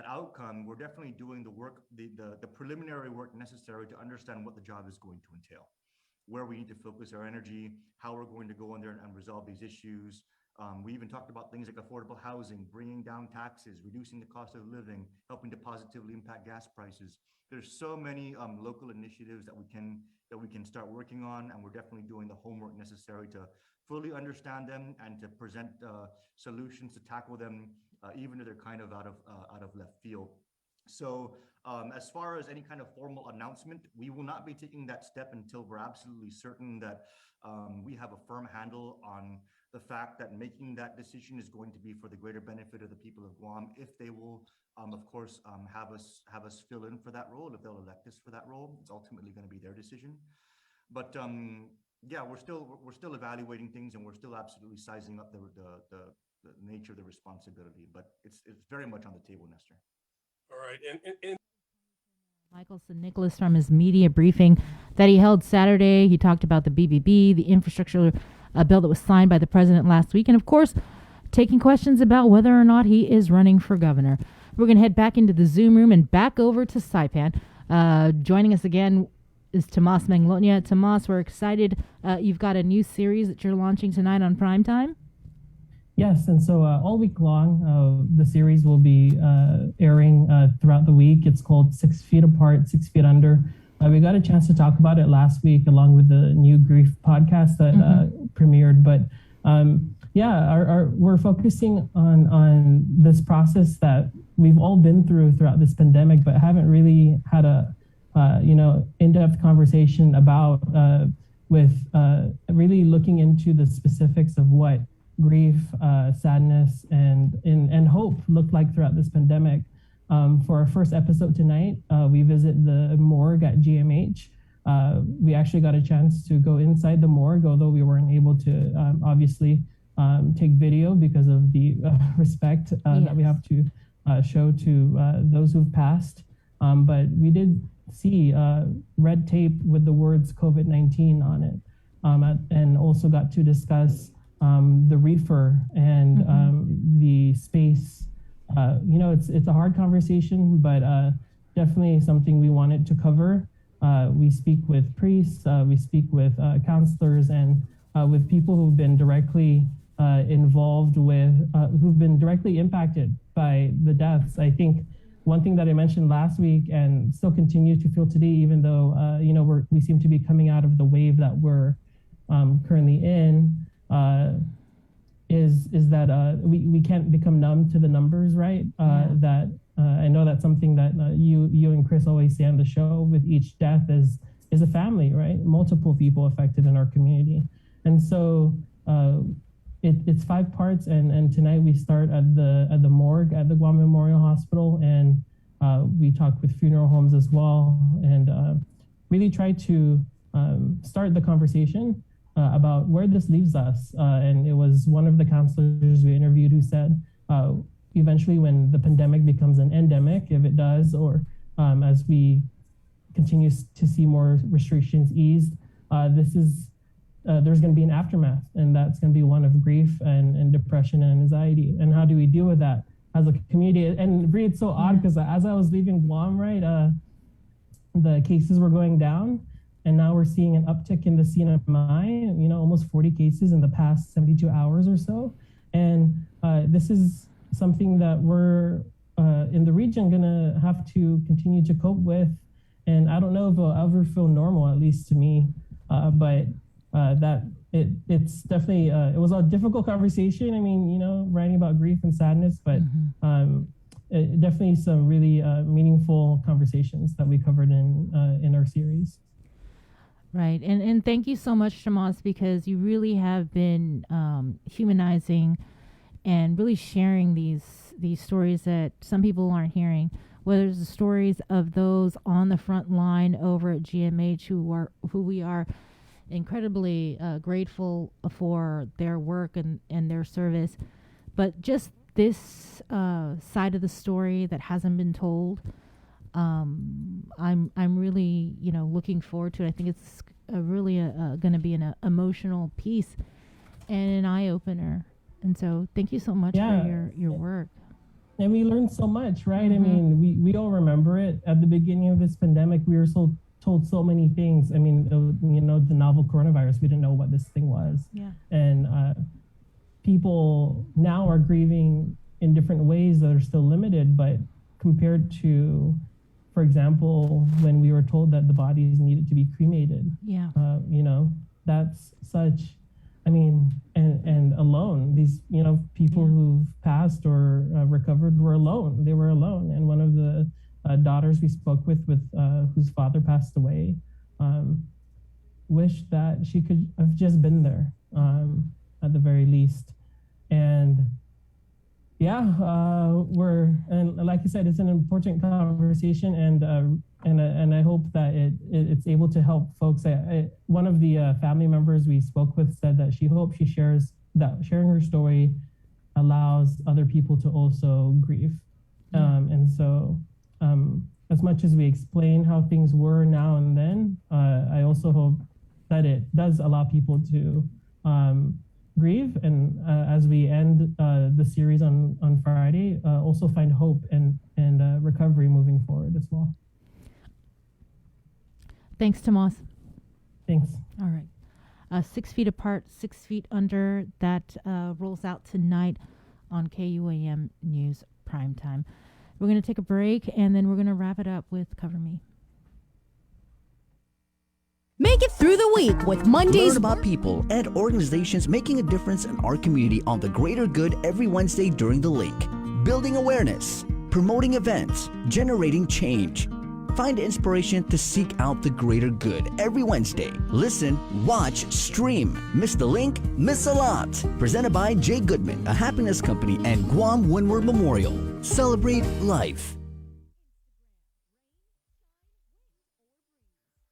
outcome, we're definitely doing the work, the preliminary work necessary to understand what the job is going to entail, where we need to focus our energy, how we're going to go in there and resolve these issues. We even talked about things like affordable housing, bringing down taxes, reducing the cost of living, helping to positively impact gas prices. There's so many local initiatives that we can start working on, and we're definitely doing the homework necessary to fully understand them and to present solutions to tackle them, even if they're kind of out of left field. So as far as any kind of formal announcement, we will not be taking that step until we're absolutely certain that we have a firm handle on the fact that making that decision is going to be for the greater benefit of the people of Guam. If they will, of course, have us fill in for that role, if they'll elect us for that role, it's ultimately going to be their decision. But yeah, we're still evaluating things, and we're still absolutely sizing up the nature of the responsibility. But it's very much on the table, Nestor. All right, and Michael St. Nicholas from his media briefing that he held Saturday. He talked about the BBB, the infrastructure bill that was signed by the president last week, and of course, taking questions about whether or not he is running for governor. We're going to head back into the Zoom room and back over to Saipan. Joining us again is Tomas Manglona. Tomas, we're excited. You've got a new series that you're launching tonight on Primetime. Yes, and so all week long, the series will be airing throughout the week. It's called 6 Feet Apart, 6 Feet Under. We got a chance to talk about it last week along with the new Grief podcast that premiered. But yeah, we're focusing on this process that we've all been throughout this pandemic, but haven't really had a in-depth conversation about with really looking into the specifics of what grief, sadness, and hope looked like throughout this pandemic. For our first episode tonight, we visit the morgue at GMH. We actually got a chance to go inside the morgue, although we weren't able to obviously take video because of the respect that we have to show to those who've passed. But we did see red tape with the words COVID-19 on it, and also got to discuss the reefer and the space. It's a hard conversation, but definitely something we wanted to cover. We speak with priests, we speak with counselors, and with people who've been directly involved with, who've been directly impacted by the deaths. I think one thing that I mentioned last week and still continue to feel today, even though we seem to be coming out of the wave that we're currently in, is that we can't become numb to the numbers, right? That I know that's something that you and Chris always say on the show. With each death is a family, right? Multiple people affected in our community, and so it's 5 parts. And tonight we start at the morgue at the Guam Memorial Hospital, and we talk with funeral homes as well, and really try to start the conversation about where this leaves us. And it was one of the counselors we interviewed who said, eventually when the pandemic becomes an endemic, if it does, or as we continue to see more restrictions eased, there's going to be an aftermath, and that's going to be one of grief and depression and anxiety. And how do we deal with that as a community? And Bree, it's so odd because as I was leaving Guam, right, the cases were going down. And now we're seeing an uptick in the CNMI, almost 40 cases in the past 72 hours or so. And this is something that we're in the region going to have to continue to cope with and I don't know if it'll ever feel normal, at least to me. But it's definitely it was a difficult conversation. I mean, you know, writing about grief and sadness, but definitely some really meaningful conversations that we covered in our series. Right. And thank you so much, Tomas, because you really have been humanizing and really sharing these stories that some people aren't hearing, whether it's the stories of those on the front line over at GMH who we are incredibly grateful for their work and their service, but just this side of the story that hasn't been told. I'm really, you know, looking forward to it. I think it's really going to be an emotional piece and an eye opener. And so, thank you so much for your work. And we learned so much, right? I mean, we all remember it. At the beginning of this pandemic, we were told so many things. I mean, you know, the novel coronavirus, we didn't know what this thing was. Yeah. And people now are grieving in different ways that are still limited, but compared to, for example, when we were told that the bodies needed to be cremated, you know, that's such, I mean, and alone, these, you know, people who've passed or recovered were alone. They were alone. And one of the daughters we spoke with whose father passed away, wished that she could have just been there at the very least. And and like I said, it's an important conversation, and I hope that it's able to help folks. One of the family members we spoke with said that she hopes sharing her story allows other people to also grieve. And so as much as we explain how things were now and then, I also hope that it does allow people to grieve, and as we end the series on Friday, also find hope and recovery moving forward as well. Thanks, Tomas. Thanks. All right. 6 Feet Apart, 6 Feet Under, that rolls out tonight on KUAM News Primetime. We're going to take a break, and then we're going to wrap it up with Cover Me. Make it through the week with Mondays. Learn about people and organizations making a difference in our community on the greater good every Wednesday during the link. Building awareness, promoting events, generating change. Find inspiration to seek out the greater good every Wednesday. Listen, watch, stream. Miss the link? Miss a lot. Presented by Jay Goodman, a happiness company, and Guam Windward Memorial. Celebrate life.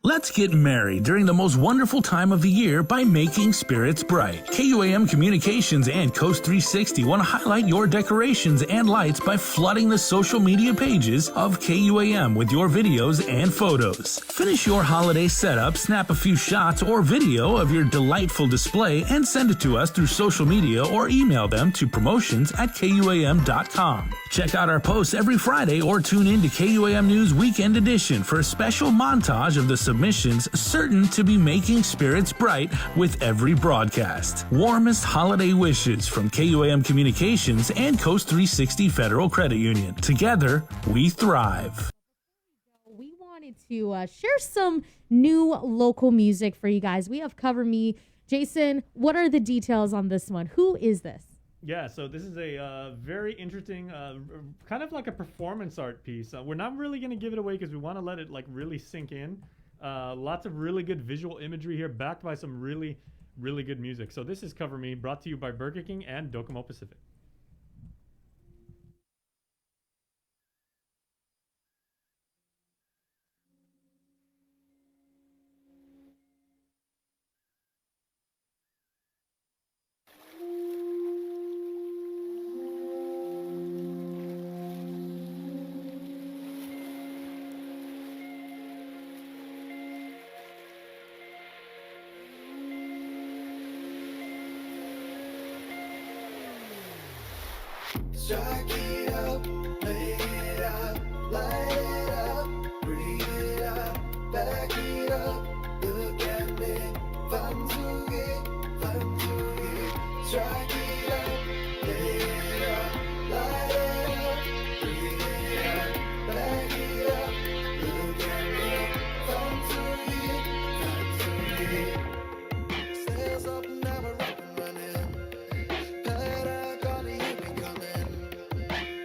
Let's get merry during the most wonderful time of the year by making spirits bright. KUAM Communications and Coast 360 want to highlight your decorations and lights by flooding the social media pages of KUAM with your videos and photos. Finish your holiday setup, snap a few shots or video of your delightful display, and send it to us through social media or email them to promotions@KUAM.com. Check out our posts every Friday or tune in to KUAM News Weekend Edition for a special montage of the submissions certain to be making spirits bright with every broadcast. Warmest holiday wishes from KUAM Communications and Coast 360 Federal Credit Union. Together, we thrive. We wanted to share some new local music for you guys. We have Cover Me. Jason, what are the details on this one? Who is this? Yeah, so this is a very interesting, kind of like a performance art piece. We're not really going to give it away because we want to let it like really sink in. Lots of really good visual imagery here, backed by some really, really good music. So this is Cover Me, brought to you by Burger King and Docomo Pacific. Strike it up, lay it out, light it up, breathe it out, back it up, look at me, 반죽이, strike it up, lay it out, light it up, breathe it out, back it up, look at me, Sails up, now we're up and running. Patagonia, here we coming.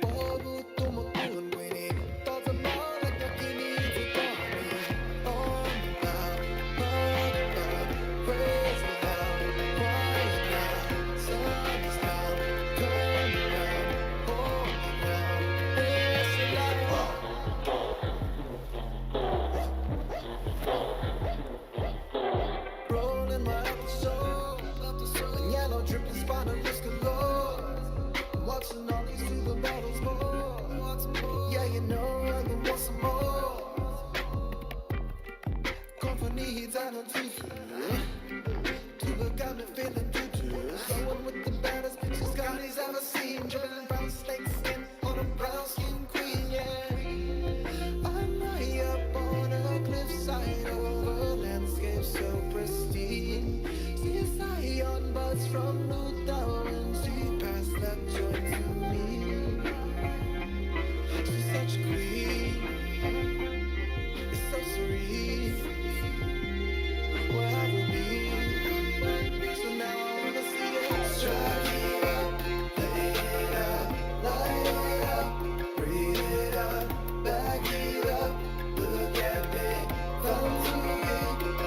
Bobo, tomo, tuan, Queenie. Thoughts of more like a guinea to dormir. On about, crazy loud, quiet now. Sun is down, turn around, hold me down. It's a life. Rolling my episode, and yellow dripping spinal risk galore. Watching all these supermodels more. Yeah, you know I can want some more. Company he's out on Tuesday. Tuba got me feeling tutus. Going with the baddest bitches Scotty's ever seen. Dribbling brown snake skin on a brown skin queen, yeah. I'm high up on a cliffside over landscape so pristine. See Zion buds from Newtown and she passed that joy to me. She's such a queen, it's so serene. Where have we been? So now I wanna see it. Strike it up, play it up, light it up, breathe it up, back it up. Look at me, come to me,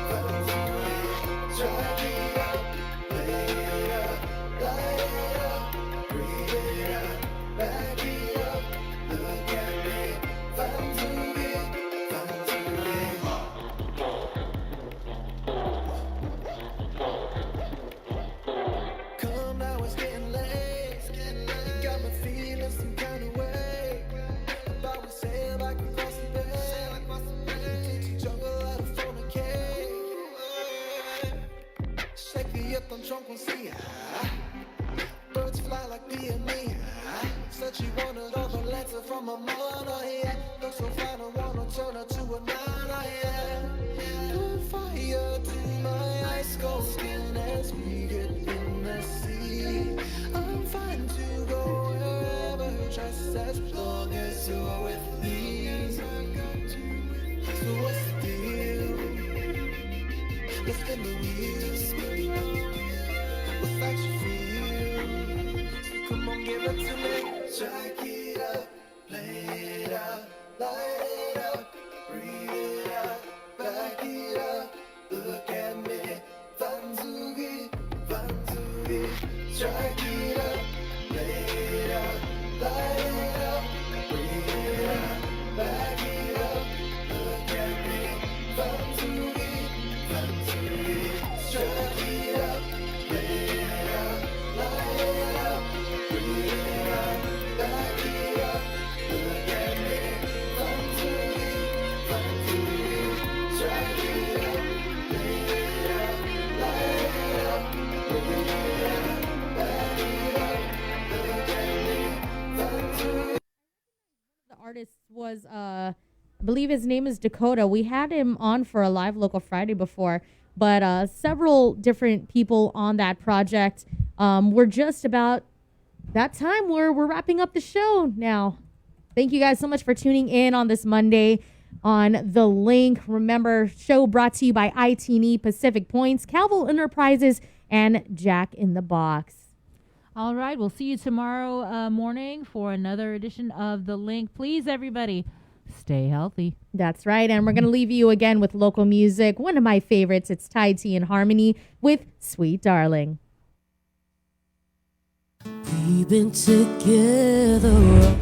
come to me. Strike it up, play it up, light it up, breathe it up, back it up. Look at me, come to me, come to me. Come now, it's getting late. You got me feeling some kind of way. About we sail back across the bay. Teach the jungle how to fornicate. Shake the up, I'm drunk on sea. Birds fly like peony. Said she wanted all the letter from a mother, yeah. Looks so fine, I wanna turn her to a nana, yeah. Put fire to my ice cold skin as we get in the sea. I'm fine to go wherever, just as long as you're with me. So what's the deal? Let's spin the wheels. What's that you feel? So come on, give it to me. Jack it up, play it up, light it up, breathe it up, back it up. Look at me, Vanzugi, Vanzugi. Jack it up, play it up, light it up, breathe it up, back it up. Look at me, Vanzugi, Vanzugi. Jack it up, play it up, light it up, breathe it up, back it up. Look at me, Vanzugi, Vanzugi. Jack it up, play it up, light it up, breathe it up, back it up. Look at me, Vanzugi. The artist was, I believe his name is Dakota. We had him on for a live local Friday before, but several different people on that project. We're just about that time where we're wrapping up the show now. Thank you guys so much for tuning in on this Monday on The Link. Remember, show brought to you by ITNE, Pacific Points, Calvo Enterprises, and Jack in the Box. All right, we'll see you tomorrow morning for another edition of The Link. Please, everybody, stay healthy. That's right. And we're going to leave you again with local music. One of my favorites, it's Ty T and Harmony with Sweet Darling. We've been together